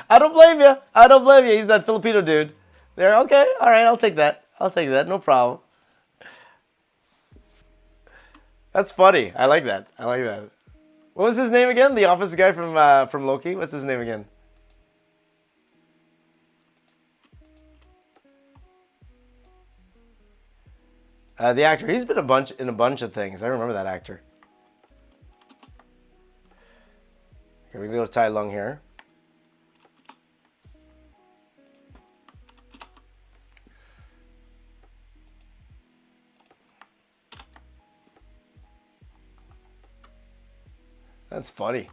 I don't blame you. I don't blame you. He's that Filipino dude. There, okay, all right, I'll take that. I'll take that, no problem. That's funny. I like that. I like that. What was his name again? The office guy from Loki. What's his name again? The actor. He's been in a bunch of things. I remember that actor. Here we go to Tai Lung here. That's funny.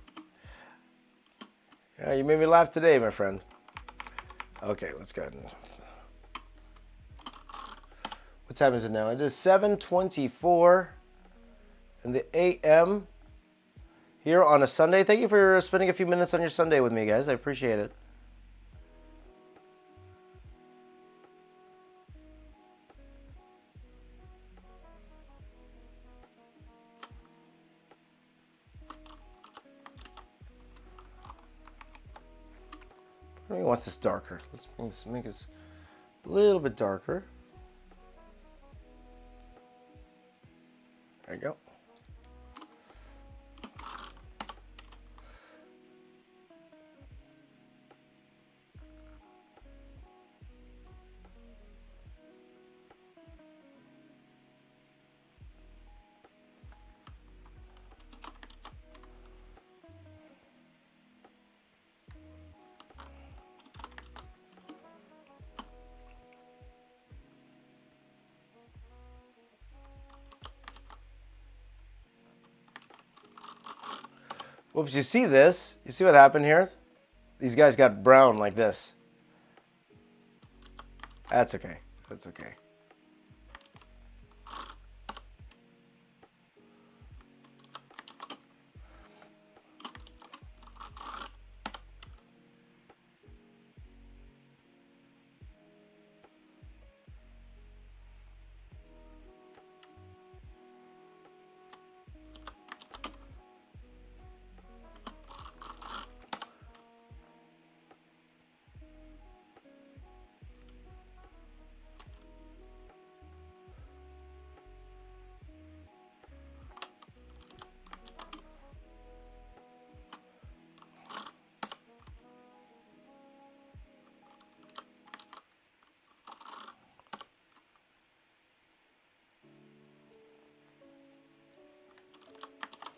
Yeah, you made me laugh today, my friend. Okay, let's go ahead and... What time is it now? It is 7:24 in the a.m. here on a Sunday. Thank you for spending a few minutes on your Sunday with me, guys. I appreciate it. He wants this darker. Let's make this a little bit darker. There you go. Whoops, you see this? You see what happened here? These guys got brown like this. That's okay. That's okay.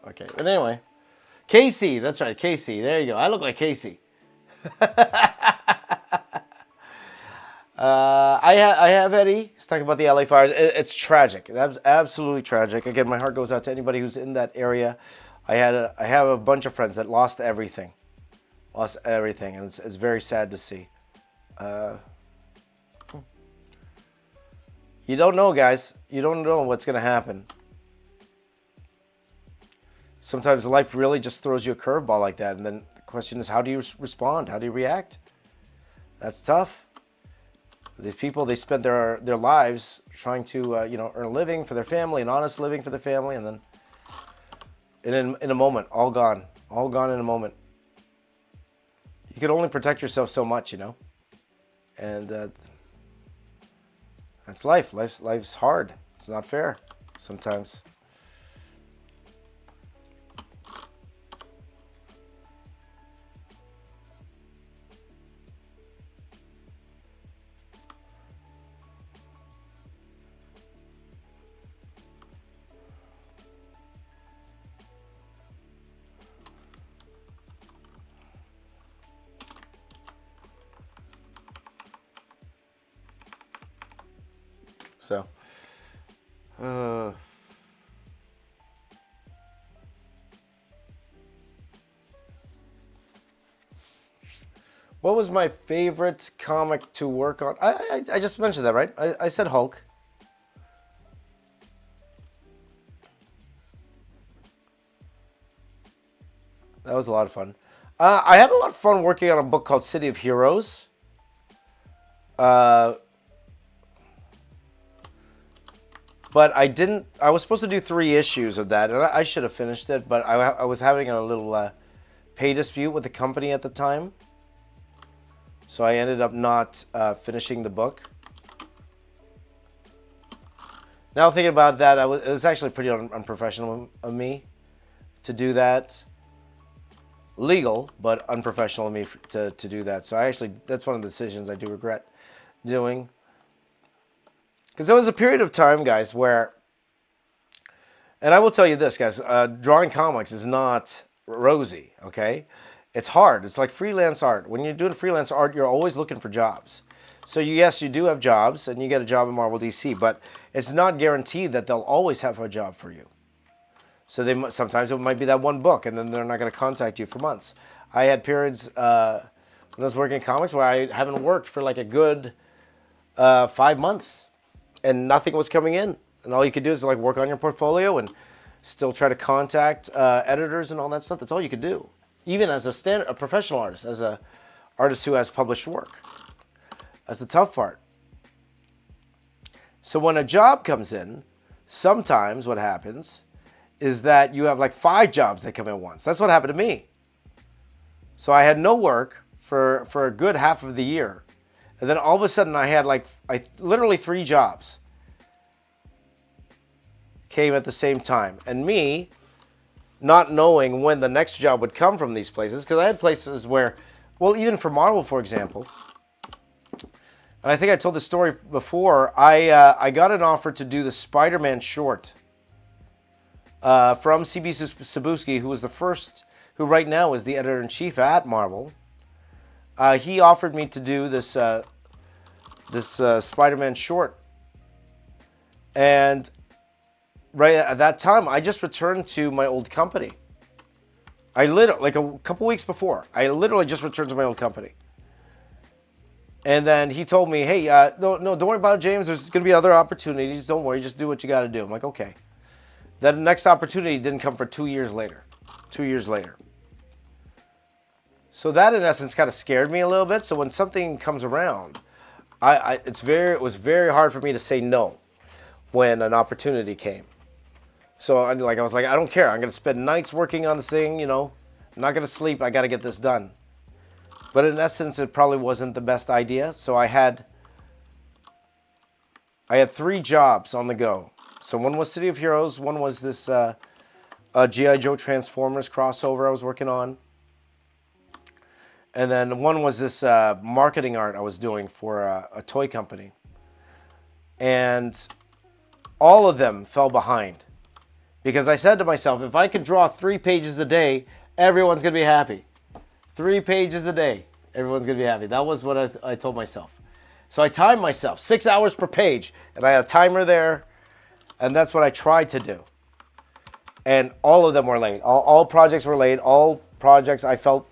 Okay, but anyway, Casey, that's right, Casey. There you go. I look like Casey. I have Eddie. He's talking about the LA fires. It's tragic. It's absolutely tragic. Again, my heart goes out to anybody who's in that area. I have a bunch of friends that lost everything, and it's very sad to see. You don't know, guys. You don't know what's gonna happen. Sometimes life really just throws you a curveball like that, and then the question is, how do you respond? How do you react? That's tough. These people, they spend their lives trying to earn a living for their family, an honest living for their family, and then in a moment, all gone in a moment. You can only protect yourself so much, and that's life. Life's hard. It's not fair sometimes. So, what was my favorite comic to work on? I just mentioned that, right? I said Hulk. That was a lot of fun. I had a lot of fun working on a book called City of Heroes. But I was supposed to do 3 issues of that, and I should have finished it, but I was having a little pay dispute with the company at the time. So I ended up not finishing the book. Now thinking about that, it was actually pretty unprofessional of me to do that. Legal, but unprofessional of me to do that. So that's one of the decisions I do regret doing. Because there was a period of time, guys, where, and I will tell you this, guys, drawing comics is not rosy, okay? It's hard. It's like freelance art. When you're doing freelance art, you're always looking for jobs. So yes, you do have jobs, and you get a job in Marvel DC, but it's not guaranteed that they'll always have a job for you. So sometimes it might be that one book, and then they're not going to contact you for months. I had periods when I was working in comics where I haven't worked for like a good 5 months. And nothing was coming in, and all you could do is like work on your portfolio and still try to contact editors and all that stuff. That's all you could do, even as a professional artist, as a artist who has published work. That's the tough part. So when a job comes in, sometimes what happens is that you have like 5 jobs that come in once. That's what happened to me. So I had no work for a good half of the year. And then all of a sudden I had literally 3 jobs came at the same time. And me not knowing when the next job would come from these places, because I had places where, well, even for Marvel, for example, and I think I told this story before, I got an offer to do the Spider-Man short from C.B. Cebulski, who was who right now is the editor-in-chief at Marvel. He offered me to do this Spider-Man short, and right at that time, I just returned to my old company. I literally, like a couple weeks before, I literally just returned to my old company. And then he told me, hey, no, don't worry about it, James. There's going to be other opportunities. Don't worry. Just do what you got to do. I'm like, okay. That next opportunity didn't come for 2 years later. 2 years later. So that, in essence, kind of scared me a little bit. So when something comes around, it was very hard for me to say no when an opportunity came. So I was like, I don't care. I'm going to spend nights working on the thing, I'm not going to sleep. I got to get this done. But in essence, it probably wasn't the best idea. So I had 3 jobs on the go. So one was City of Heroes. One was this G.I. Joe Transformers crossover I was working on. And then one was this marketing art I was doing for a toy company. And all of them fell behind. Because I said to myself, if I could draw 3 pages a day, everyone's going to be happy. 3 pages a day, everyone's going to be happy. That was what I told myself. So I timed myself, 6 hours per page. And I had a timer there. And that's what I tried to do. And all of them were late. All projects were late. All projects I felt,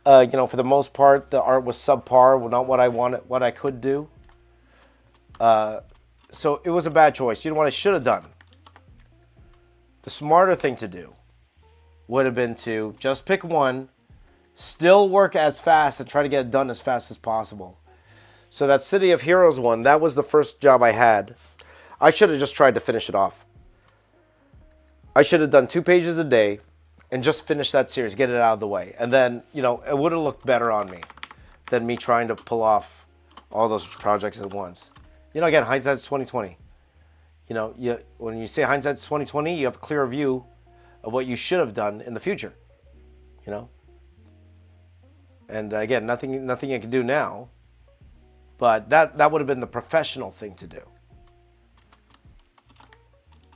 for the most part, the art was subpar, not what I wanted, what I could do. So it was a bad choice. You know what I should have done? The smarter thing to do would have been to just pick one, still work as fast and try to get it done as fast as possible. So that City of Heroes one, that was the first job I had. I should have just tried to finish it off. I should have done 2 pages a day and just finished that series, get it out of the way. And then, it would have looked better on me than me trying to pull off all those projects at once. Again, hindsight's 2020. When you say hindsight's 2020, you have a clearer view of what you should have done in the future. And again, nothing you can do now, but that would have been the professional thing to do.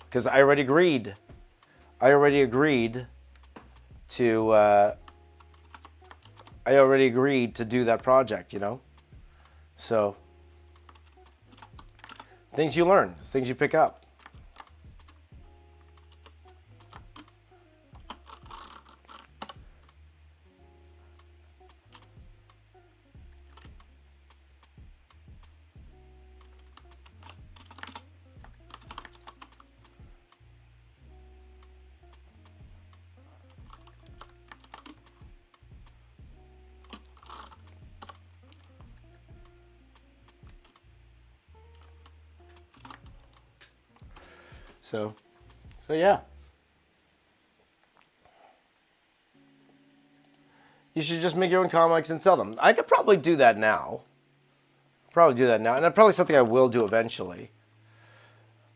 Because I already agreed to do that project, So things you learn, things you pick up. So yeah. You should just make your own comics and sell them. I could probably do that now. And that's probably something I will do eventually.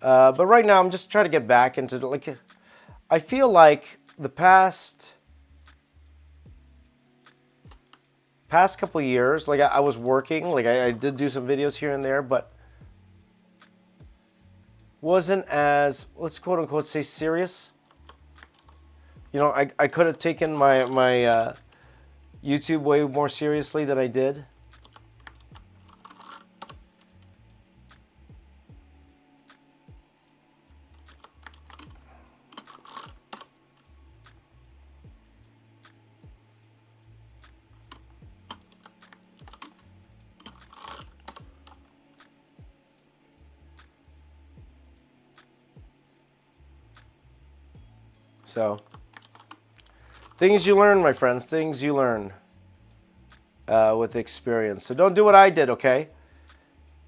But right now, I'm just trying to get back into I feel like the past couple of years, I was working, I did do some videos here and there, but wasn't as, let's quote unquote say, serious. I could have taken my YouTube way more seriously than I did. So, things you learn, my friends, things you learn with experience. So don't do what I did, okay?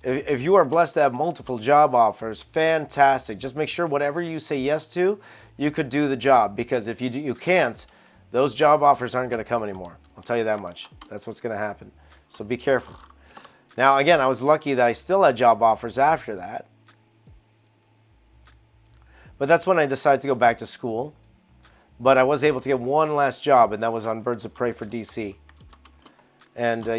If you are blessed to have multiple job offers, fantastic. Just make sure whatever you say yes to, you could do the job. Because if you can't, those job offers aren't going to come anymore. I'll tell you that much. That's what's going to happen. So be careful. Now, again, I was lucky that I still had job offers after that. But that's when I decided to go back to school. But I was able to get one last job, and that was on Birds of Prey for DC. And, so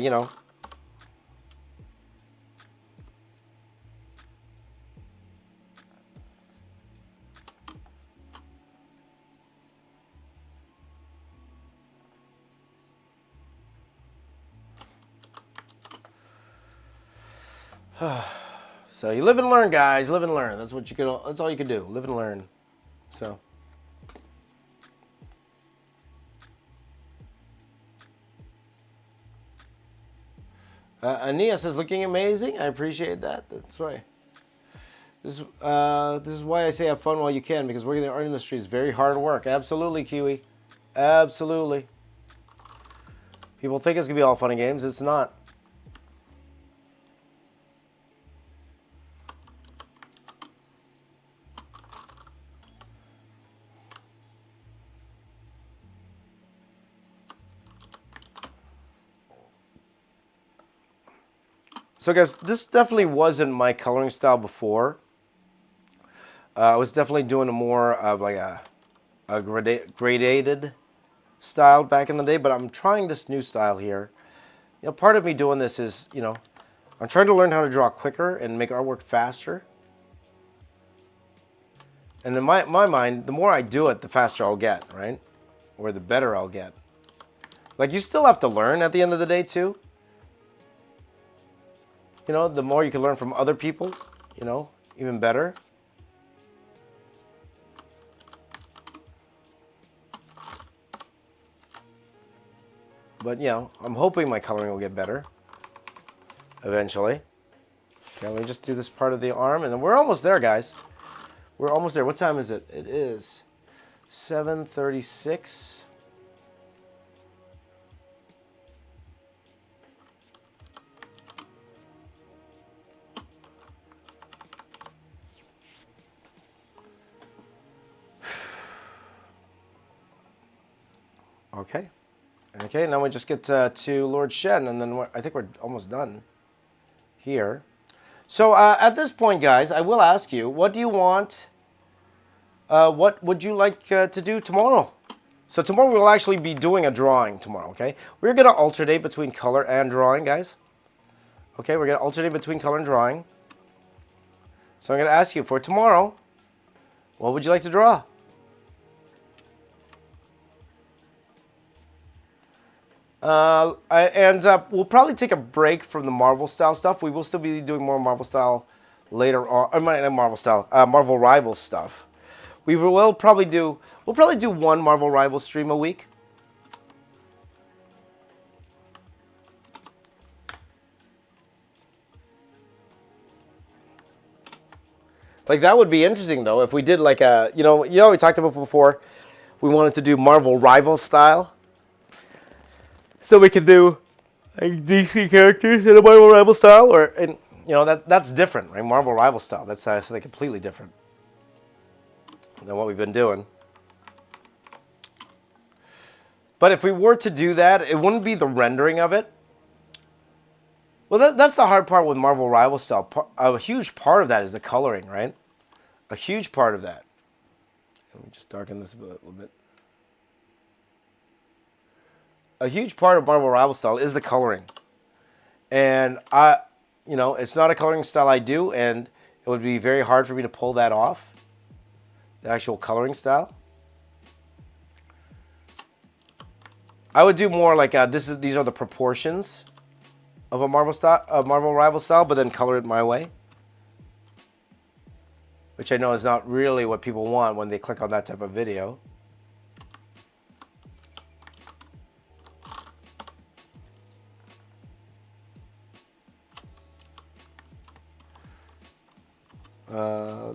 you live and learn, guys. Live and learn. That's what you can. That's all you can do. Live and learn. So. Aeneas is looking amazing. I appreciate that. That's right. This is why I say have fun while you can, because working in the art industry is very hard work. Absolutely, Kiwi. Absolutely. People think it's going to be all fun and games. It's not. So guys, this definitely wasn't my coloring style before. I was definitely doing a more of like a gradated style back in the day, but I'm trying this new style here. You know, part of me doing this is, you know, I'm trying to learn how to draw quicker and make artwork faster. And in my mind, the more I do it, the faster I'll get, right? Or the better I'll get. Like, you still have to learn at the end of the day, too. You know, the more you can learn from other people, you know, even better. But, you know, I'm hoping my coloring will get better eventually. Okay, let me just do this part of the arm, and then we're almost there, guys. We're almost there. What time is it? It is 7:36. Okay. Okay, now we just get to Lord Shen, and then I think we're almost done here. So at this point, guys, I will ask you, what do you want? What would you like to do tomorrow? So tomorrow we'll actually be doing a drawing tomorrow, okay? We're going to alternate between color and drawing, guys. Okay, we're going to alternate between color and drawing. So I'm going to ask you, for tomorrow, what would you like to draw? We'll probably take a break from the Marvel style stuff. We will still be doing more Marvel style later on. Not Marvel style, Marvel Rivals stuff. We'll probably do one Marvel Rivals stream a week. Like, that would be interesting though if we did like a, you know we talked about before. We wanted to do Marvel Rivals style. So we could do like DC characters in a Marvel Rival style, and you know that's different, right? Marvel Rival style. That's something completely different than what we've been doing. But if we were to do that, it wouldn't be the rendering of it. Well, that's the hard part with Marvel Rival style. A huge part of that is the coloring, right? A huge part of that. Let me just darken this a little bit. A huge part of Marvel Rival style is the coloring. And it's not a coloring style I do, and it would be very hard for me to pull that off. The actual coloring style. I would do more like these are the proportions of a Marvel Rival style, but then color it my way. Which I know is not really what people want when they click on that type of video.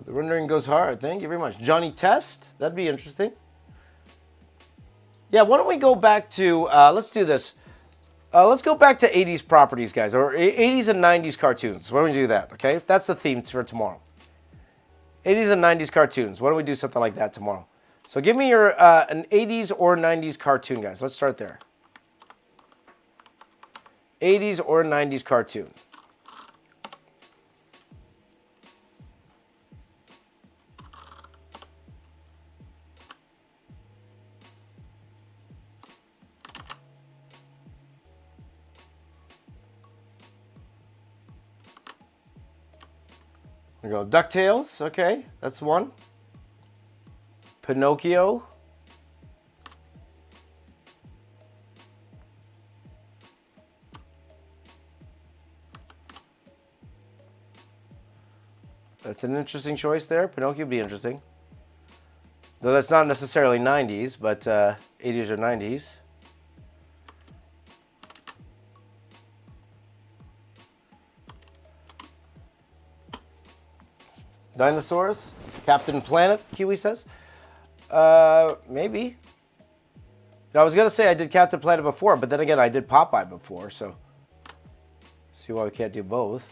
The rendering goes hard. Thank you very much. Johnny Test. That'd be interesting. Yeah, why don't we go back to, let's do this. Let's go back to 80s properties, guys, or 80s and 90s cartoons. Why don't we do that, okay? That's the theme for tomorrow. 80s and 90s cartoons. Why don't we do something like that tomorrow? So give me your an 80s or 90s cartoon, guys. Let's start there. 80s or 90s cartoon. We go DuckTales, okay, that's one. Pinocchio. That's an interesting choice there. Pinocchio would be interesting. Though that's not necessarily 90s, but 80s or 90s. Dinosaurs? Captain Planet, Kiwi says. Maybe. I was going to say I did Captain Planet before, but then again, I did Popeye before, so see why we can't do both.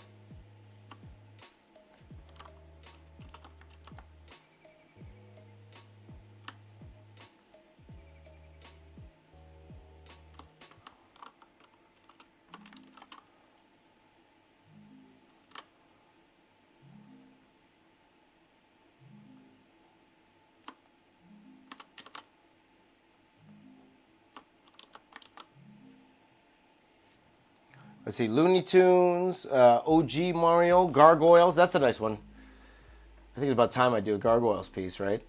Let's see, Looney Tunes, OG Mario, Gargoyles. That's a nice one. I think it's about time I do a Gargoyles piece, right?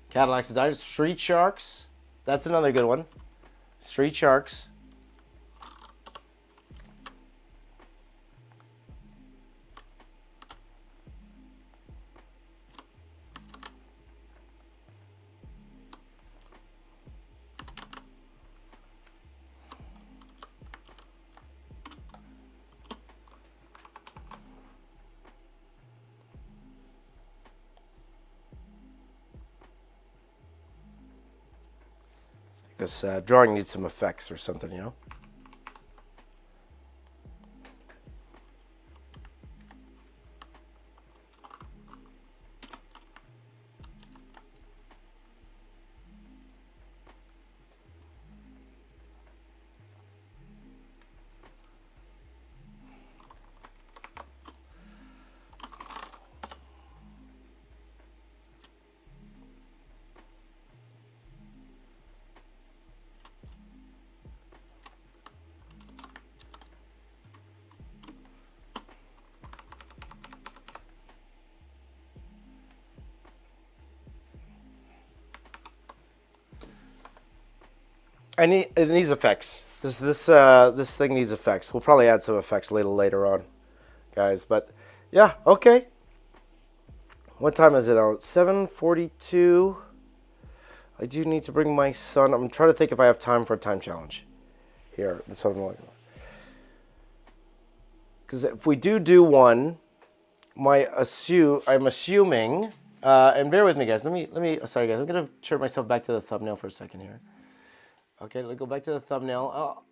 Cadillacs and Dinosaurs, Street Sharks. That's another good one. Street Sharks. This drawing needs some effects or something, you know? It needs effects. This thing needs effects. We'll probably add some effects later on, guys. But yeah, okay. What time is it out? 7:42. I do need to bring my son. I'm trying to think if I have time for a time challenge. Here, that's what I'm looking for. Because if we do one, I'm assuming. And bear with me, guys. Let me. Sorry, guys. I'm gonna turn myself back to the thumbnail for a second here. Okay, let's go back to the thumbnail. Oh,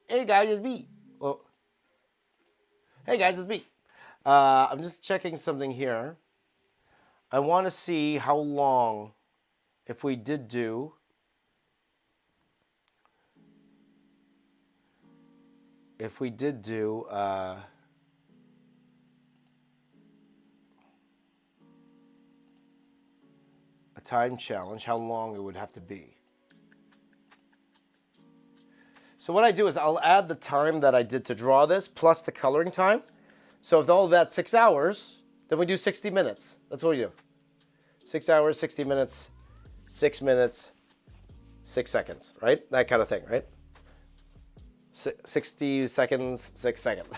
hey guys, it's me. Oh, hey guys, it's me. I'm just checking something here. I want to see how long, if we did do a time challenge, how long it would have to be. So what I do is I'll add the time that I did to draw this plus the coloring time. So if all of that's 6 hours, then we do 60 minutes. That's what we do. 6 hours, 60 minutes, 6 minutes, 6 seconds, right? That kind of thing, right? 60 seconds, 6 seconds.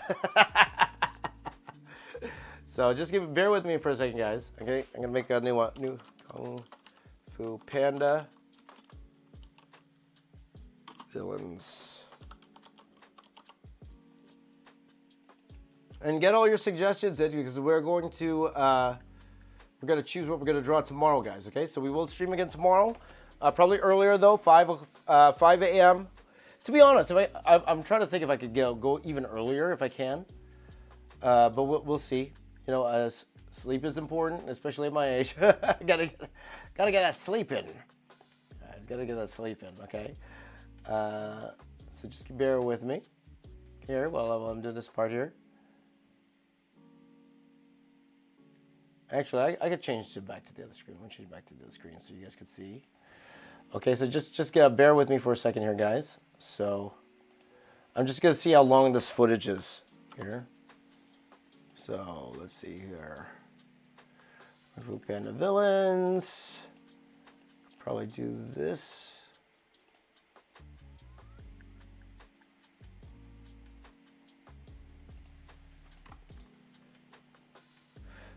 So just bear with me for a second, guys. Okay, I'm gonna make a new Kung Fu Panda villains. And get all your suggestions in, because we're going to choose what we're going to draw tomorrow, guys. Okay, so we will stream again tomorrow, probably earlier though, 5 a.m. To be honest, if I'm trying to think if I could go even earlier if I can, but we'll see. You know, sleep is important, especially at my age. gotta get that sleep in. Guys, gotta get that sleep in. Okay, so just bear with me here while I'm doing this part here. Actually, I could change it back to the other screen. Let me change it back to the other screen so you guys can see. Okay, so just bear with me for a second here, guys. So I'm just gonna see how long this footage is here. So let's see here. Kung Fu Panda villains. Probably do this.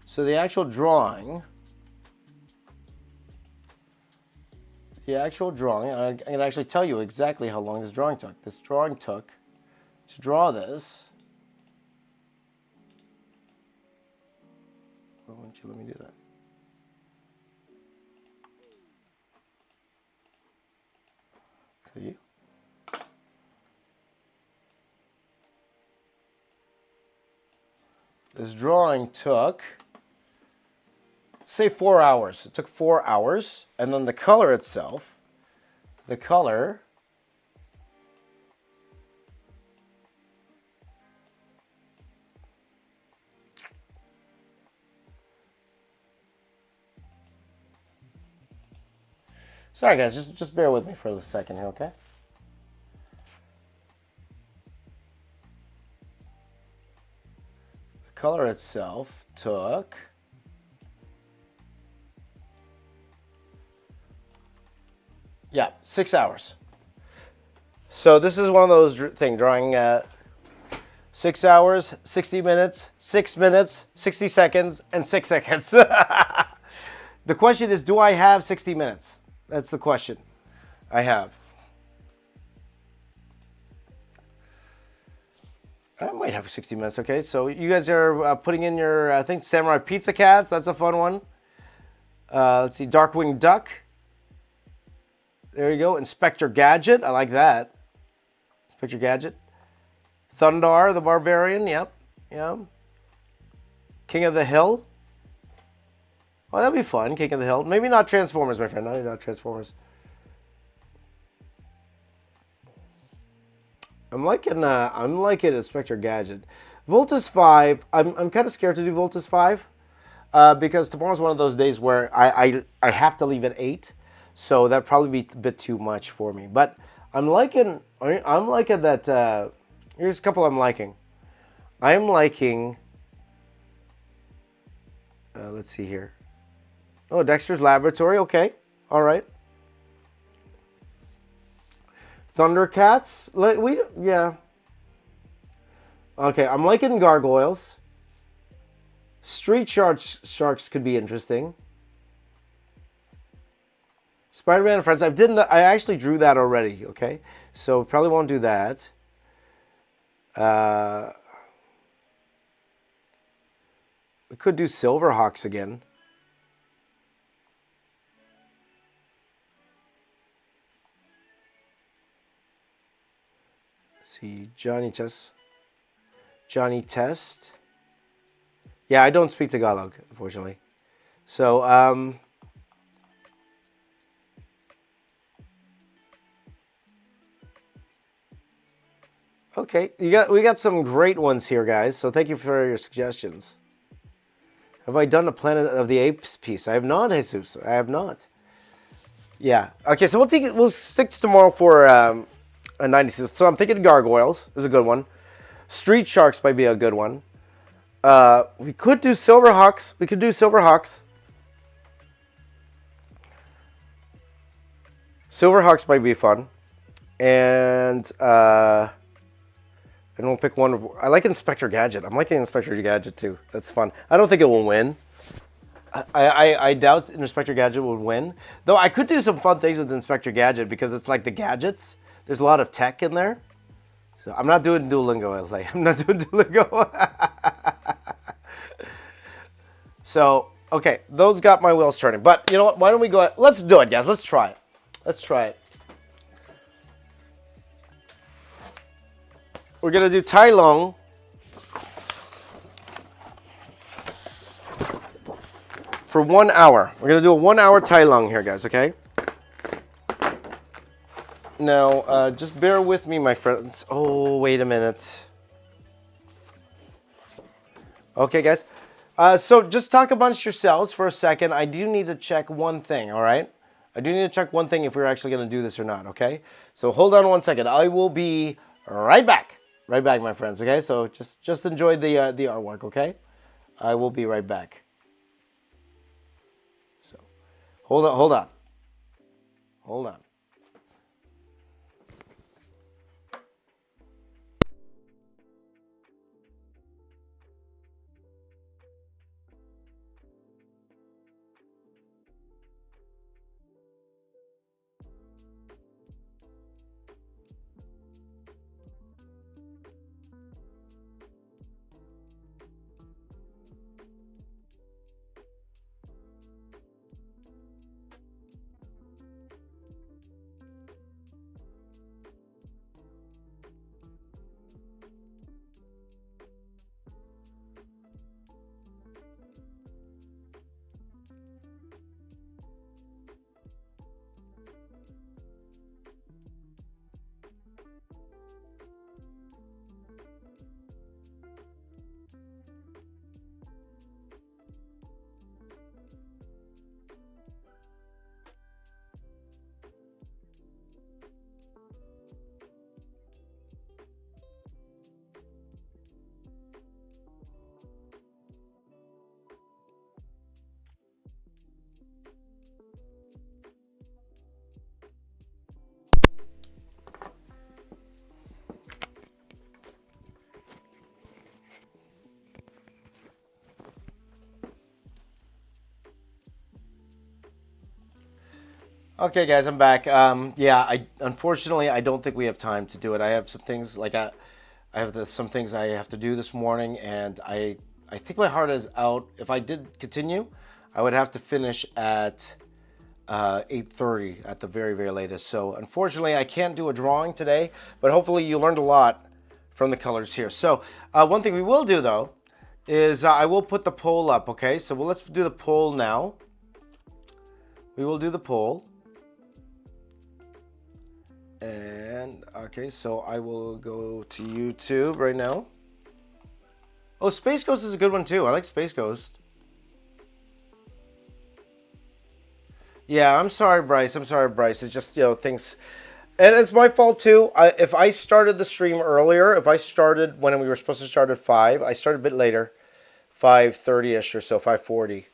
So the actual drawing, I can actually tell you exactly how long this drawing took. This drawing took, to draw this, Why won't you let me do that? You? This drawing took, say 4 hours. It took 4 hours. And then the color itself, the color, sorry guys, just bear with me for a second here, okay? The color itself took, yeah, 6 hours. So this is one of those things, drawing 6 hours, 60 minutes, 6 minutes, 60 seconds, and 6 seconds. The question is, do I have 60 minutes? That's the question I have. I might have 60 minutes, okay? So you guys are putting in your, I think, Samurai Pizza Cats. That's a fun one. Let's see, Darkwing Duck. There you go. Inspector Gadget. I like that. Inspector Gadget. Thundar the Barbarian. Yep. Yeah. King of the Hill. Oh, that'd be fun. King of the Hill. Maybe not Transformers, my friend. No, not Transformers. I'm liking Inspector Gadget. Voltus 5. I'm kind of scared to do Voltus 5 because tomorrow's one of those days where I have to leave at 8. So that'd probably be a bit too much for me. But I'm liking that. Here's a couple I'm liking. I'm liking. Let's see here. Oh, Dexter's Laboratory. Okay, all right. Thundercats. Yeah. Okay, I'm liking Gargoyles. Street Sharks could be interesting. Spider-Man and Friends. I actually drew that already. Okay, so probably won't do that. We could do Silverhawks again. Let's see, Johnny Test. Yeah, I don't speak Tagalog, unfortunately. So, okay, we got some great ones here, guys. So thank you for your suggestions. Have I done a Planet of the Apes piece? I have not, Jesus. I have not. Yeah. Okay, so we'll stick to tomorrow for a 96. So I'm thinking Gargoyles is a good one. Street Sharks might be a good one. We could do Silverhawks. Silverhawks might be fun. And we'll pick one. I like Inspector Gadget. I'm liking Inspector Gadget too. That's fun. I don't think it will win. I doubt Inspector Gadget would win. Though I could do some fun things with Inspector Gadget because it's like the gadgets. There's a lot of tech in there. So I'm not doing Duolingo, LA. I'm not doing Duolingo. So, okay. Those got my wheels turning. But you know what? Why don't we go ahead? Let's do it, guys. Let's try it. We're going to do Tai Lung. For 1 hour. We're going to do a 1 hour Tai Lung here, guys, okay? Now, just bear with me, my friends. Oh, wait a minute. Okay, guys. So just talk amongst yourselves for a second. I do need to check one thing, all right? I do need to check one thing if we're actually going to do this or not, okay? So hold on 1 second. I will be right back. Right back, my friends, okay? So just enjoy the artwork, okay? I will be right back. So hold on. Okay, guys, I'm back. Yeah, I unfortunately I don't think we have time to do it. I have some things like I have some things I have to do this morning, and I think my heart is out. If I did continue, I would have to finish at 8:30 at the very latest. So unfortunately, I can't do a drawing today, but hopefully you learned a lot from the colors here. So one thing we will do though is I will put the poll up. Okay, so let's do the poll now. We will do the poll. And okay, so I will go to YouTube right now. Oh, Space Ghost is a good one too. I like Space Ghost. Yeah, I'm sorry, Bryce. I'm sorry, Bryce. It's just, things. And it's my fault too. If I started the stream earlier, if I started when we were supposed to start at 5, I started a bit later, 5:30ish or so, 5:40,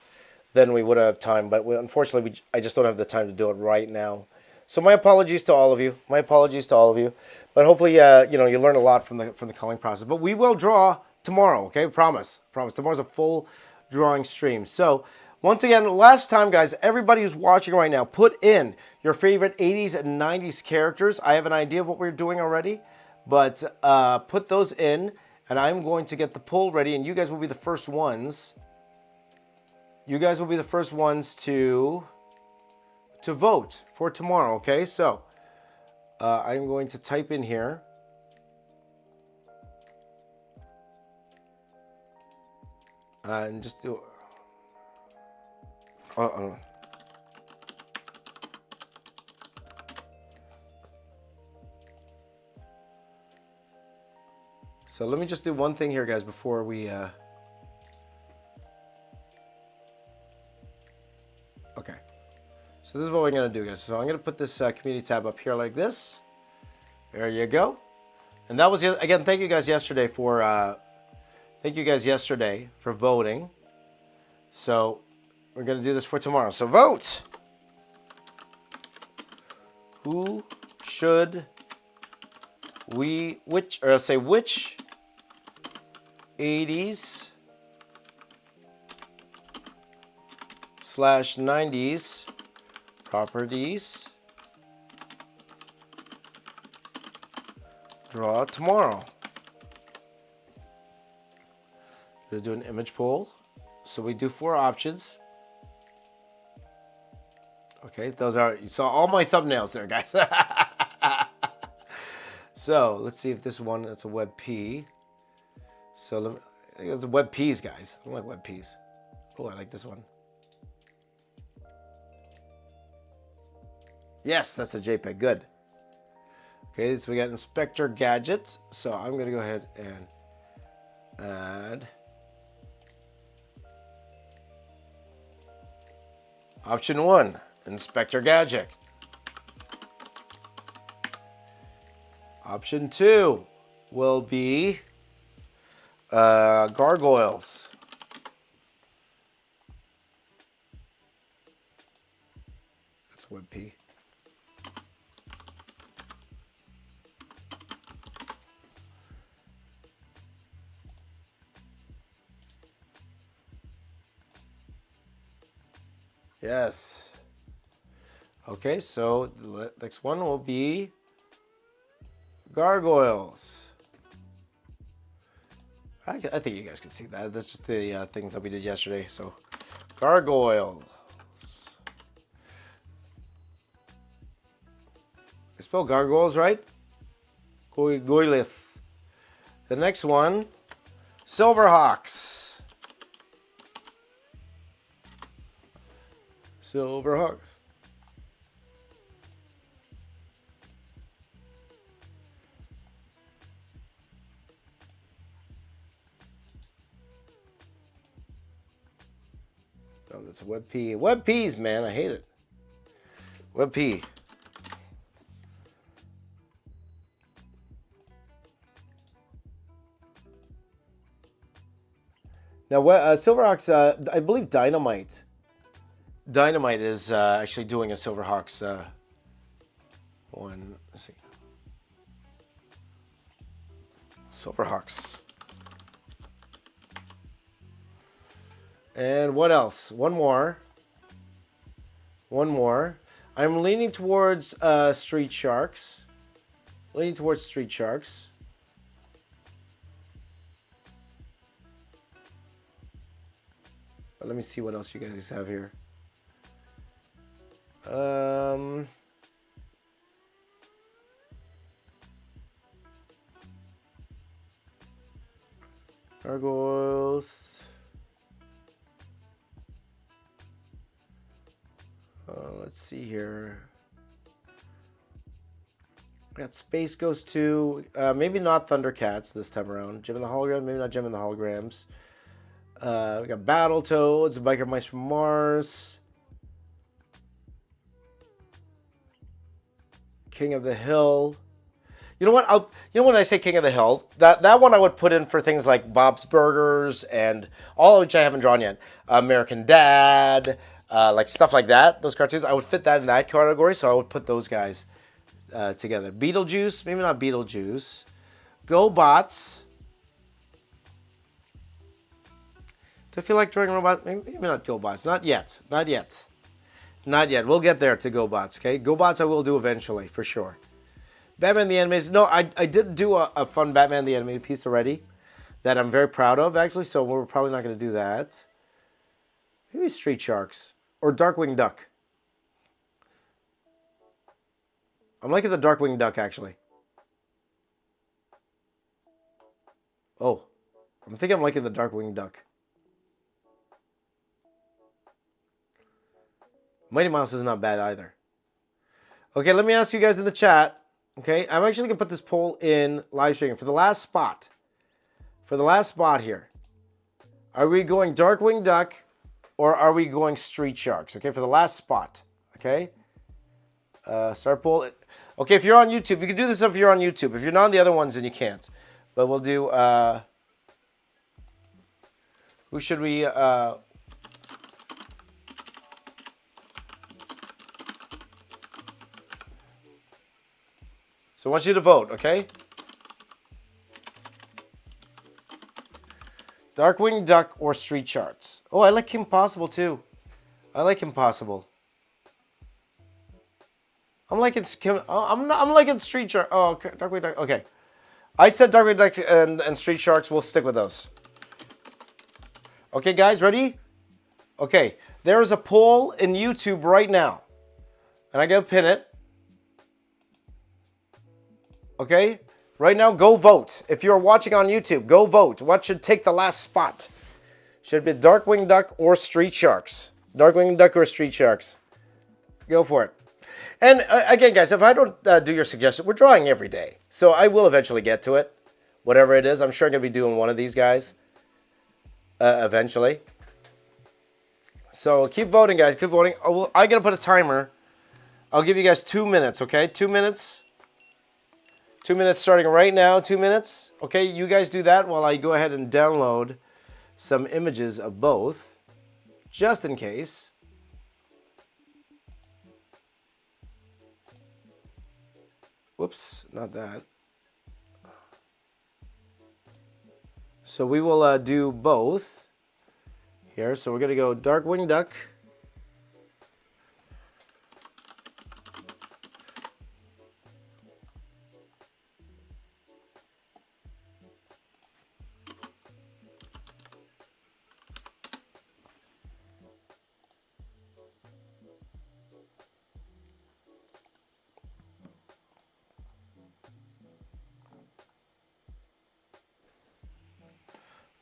then we would have time. But unfortunately, I just don't have the time to do it right now. So my apologies to all of you. My apologies to all of you. But hopefully, you learn a lot from the coloring process. But we will draw tomorrow, okay? Promise. Promise. Tomorrow's a full drawing stream. So once again, last time, guys, everybody who's watching right now, put in your favorite 80s and 90s characters. I have an idea of what we're doing already, but put those in, and I'm going to get the poll ready, and you guys will be the first ones. You guys will be the first ones to vote for tomorrow, okay? So I'm going to type in here. And just do. So let me just do one thing here, guys, before we. Okay. So this is what we're going to do, guys. So I'm going to put this community tab up here like this. There you go. And that was, again, thank you guys yesterday for voting. So we're going to do this for tomorrow. So vote. Who should which 80s / 90s properties draw tomorrow? Gonna do an image poll. So we do 4 options. Okay, those are, you saw all my thumbnails there, guys. So let's see if this one, it's a web P. So I think it's a web Ps, guys. I don't like web Ps. Oh, I like this one. Yes, that's a JPEG. Good. Okay, so we got Inspector Gadgets. So I'm going to go ahead and add option 1, Inspector Gadget. Option 2 will be gargoyles. That's WebP. Yes. Okay, so the next one will be gargoyles. I think you guys can see that. That's just the things that we did yesterday. So gargoyles. I spell gargoyles right? Gargoyles. The next one, Silverhawks. Silverhawks. Oh, that's a web P. Web P's, man. I hate it. Web P. Now, Silverhawks, I believe Dynamite. Dynamite is actually doing a Silverhawks one. Let's see. Silverhawks. And what else? One more. I'm leaning towards Street Sharks. Leaning towards Street Sharks. But let me see what else you guys have here. Gargoyles. Let's see here. Got Space Ghost 2. Maybe not Thundercats this time around. Gem in the Hologram. Maybe not Gem in the Holograms. We got Battletoads. Biker Mice from Mars. King of the Hill. You know what? You know when I say King of the Hill, that one I would put in for things like Bob's Burgers and all of which I haven't drawn yet. American Dad, like stuff like that. Those cartoons, I would fit that in that category, so I would put those guys together. Beetlejuice, maybe not Beetlejuice. GoBots. Do I feel like drawing robots? Maybe not GoBots. Not yet. Not yet. Not yet. We'll get there to GoBots, okay? GoBots I will do eventually, for sure. Batman the Animated. No, I did do a fun Batman the Animated piece already that I'm very proud of, actually, so we're probably not going to do that. Maybe Street Sharks. Or Darkwing Duck. I'm liking the Darkwing Duck, actually. Oh. I'm thinking I'm liking the Darkwing Duck. Mighty Mouse is not bad either. Okay, let me ask you guys in the chat. Okay, I'm actually going to put this poll in live streaming. For the last spot. For the last spot here. Are we going Darkwing Duck or are we going Street Sharks? Okay, for the last spot. Okay. Start poll. Okay, if you're on YouTube, you can do this if you're on YouTube. If you're not on the other ones, then you can't. But we'll do... who should we... So I want you to vote, okay? Darkwing Duck or Street Sharks? Oh, I like Kim Possible too. I like Kim Possible. I'm liking Kim. Oh, I'm liking Street Sharks. Oh, okay, Darkwing Duck. Okay, I said Darkwing Duck and Street Sharks. We'll stick with those. Okay, guys, ready? Okay, there is a poll in YouTube right now, and I gotta pin it. Okay, right now, go vote. If you're watching on YouTube, go vote. What should take the last spot? Should it be Darkwing Duck or Street Sharks? Darkwing Duck or Street Sharks? Go for it. And again, guys, if I don't do your suggestion, we're drawing every day. So I will eventually get to it. Whatever it is, I'm sure I'm going to be doing one of these guys eventually. So keep voting, guys. Keep voting. Oh, I'm going to put a timer. I'll give you guys 2 minutes, okay? 2 minutes. 2 minutes starting right now. 2 minutes. Okay, you guys do that while I go ahead and download some images of both, just in case. Whoops, not that. So we will do both here. So we're going to go Darkwing Duck.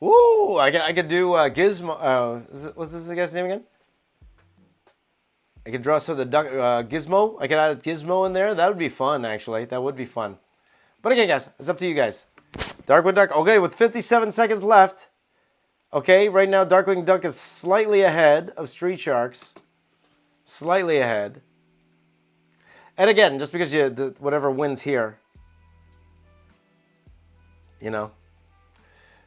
Woo! I could do Gizmo. What's this guy's name again? I could draw some of the duck, Gizmo. I could add Gizmo in there. That would be fun, actually. That would be fun. But again, guys, it's up to you guys. Darkwing Duck. Okay, with 57 seconds left. Okay, right now Darkwing Duck is slightly ahead of Street Sharks. Slightly ahead. And again, just because whatever wins here, you know.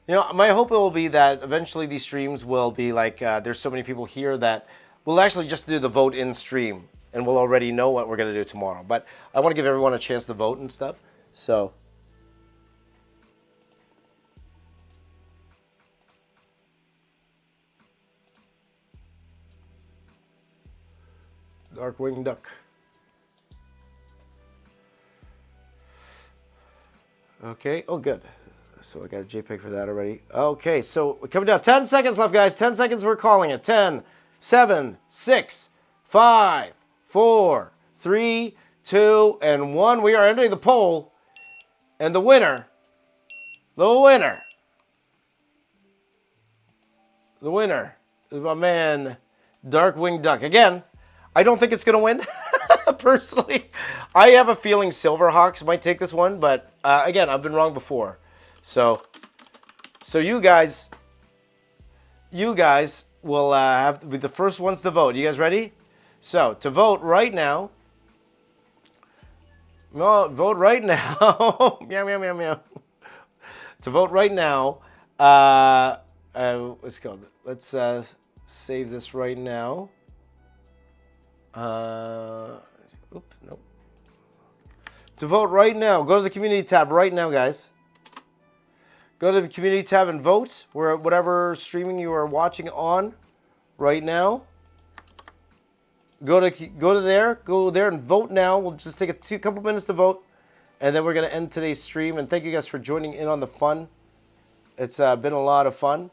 You know, my hope will be that eventually these streams will be like, there's so many people here that we'll actually just do the vote in stream and we'll already know what we're going to do tomorrow. But I want to give everyone a chance to vote and stuff. So. Darkwing Duck. Okay. Oh, good. So I got a JPEG for that already. Okay, so we're coming down. 10 seconds left, guys. 10 seconds, we're calling it. 10, 7, 6, 5, 4, 3, 2, and 1. We are entering the poll. And the winner is my man, Darkwing Duck. Again, I don't think it's going to win, personally. I have a feeling Silverhawks might take this one, but again, I've been wrong before. So you guys will have to be the first ones to vote. You guys ready? So to vote right now. No, vote right now. Meow, meow, meow, meow. To vote right now, let's go. Let's save this right now. Nope. To vote right now, go to the community tab right now, guys. Go to the community tab and vote where whatever streaming you are watching on right now. Go there and vote now. We'll just take a couple minutes to vote, and then we're gonna end today's stream. And thank you guys for joining in on the fun. It's been a lot of fun.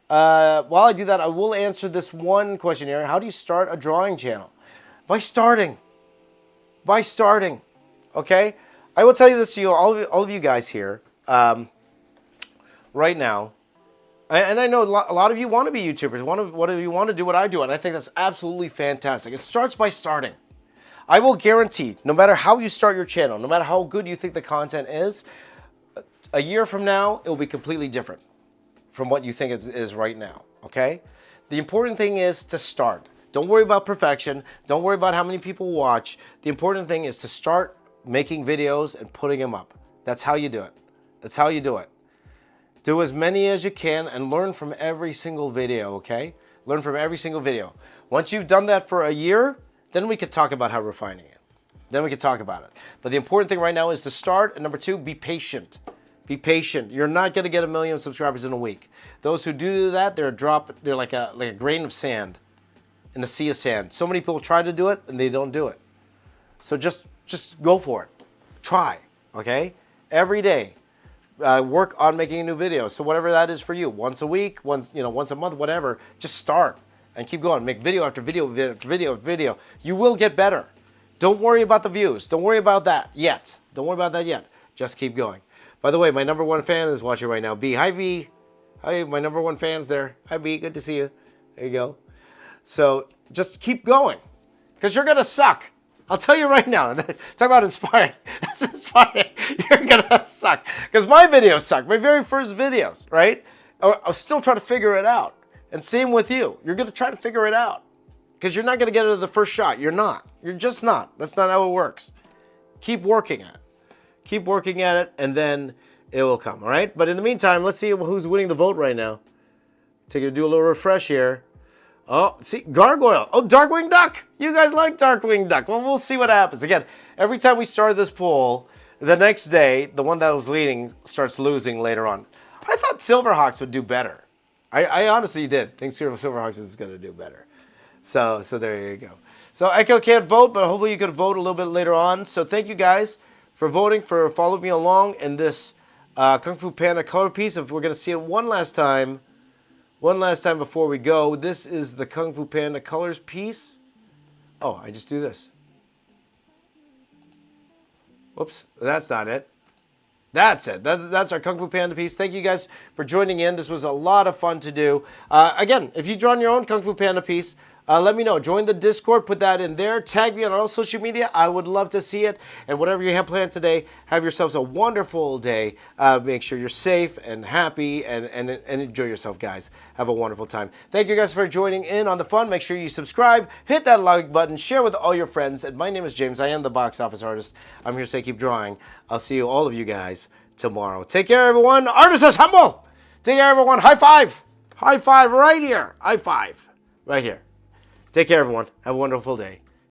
While I do that, I will answer this one question here. How do you start a drawing channel? By starting. Okay? I will tell you this to you, all of you guys here, right now. And I know a lot of you want to be YouTubers. One of you want to do what I do, and I think that's absolutely fantastic. It starts by starting. I will guarantee, no matter how you start your channel, no matter how good you think the content is, a year from now, it will be completely different from what you think it is right now, okay? The important thing is to start. Don't worry about perfection. Don't worry about how many people watch. The important thing is to start making videos and putting them up. That's how you do it. Do as many as you can and learn from every single video, okay? Learn from every single video. Once you've done that for a year, then we could talk about how refining it. Then we could talk about it. But the important thing right now is to start. And number two, be patient. Be patient. You're not going to get 1 million subscribers in a week. Those who do that, they're like a grain of sand in a sea of sand. So many people try to do it and they don't do it. So just go for it. Try, okay? Every day. Work on making a new video. So whatever that is for you, once a week, once a month, whatever, just start and keep going. Make video after video after video after video. You will get better. Don't worry about the views. Don't worry about that yet. Just keep going. By the way, my #1 fan is watching right now. B. Hi, V. Hi, my #1 fan's there. Hi, B. Good to see you. There you go. So just keep going, because you're gonna suck. I'll tell you right now. Talk about inspiring. That's inspiring. You're gonna suck. Because my videos suck. My very first videos, right? I was still trying to figure it out. And same with you. You're gonna try to figure it out. Because you're not gonna get it at the first shot. You're not. You're just not. That's not how it works. Keep working at it. Keep working at it, and then it will come, all right? But in the meantime, let's see who's winning the vote right now. Do a little refresh here. Oh, see, Gargoyle. Oh, Darkwing Duck. You guys like Darkwing Duck. Well, we'll see what happens. Again, every time we start this poll, the next day, the one that was leading starts losing later on. I thought Silverhawks would do better. I honestly did think Silverhawks is going to do better. So there you go. So Echo can't vote, but hopefully you could vote a little bit later on. So thank you guys for voting, for following me along in this Kung Fu Panda color piece. If we're going to see it one last time before we go, this is the Kung Fu Panda colors piece. Oh, I just do this. Whoops, that's not it. That's it. That's our Kung Fu Panda piece. Thank you guys for joining in. This was a lot of fun to do. Again, if you've drawn your own Kung Fu Panda piece, let me know. Join the Discord. Put that in there. Tag me on all social media. I would love to see it. And whatever you have planned today, have yourselves a wonderful day. Make sure you're safe and happy and enjoy yourself, guys. Have a wonderful time. Thank you guys for joining in on the fun. Make sure you subscribe. Hit that like button. Share with all your friends. And my name is James. I am the box office artist. I'm here to say keep drawing. I'll see all of you guys tomorrow. Take care, everyone. Artist is humble. Take care, everyone. High five. High five right here. High five right here. Take care, everyone. Have a wonderful day.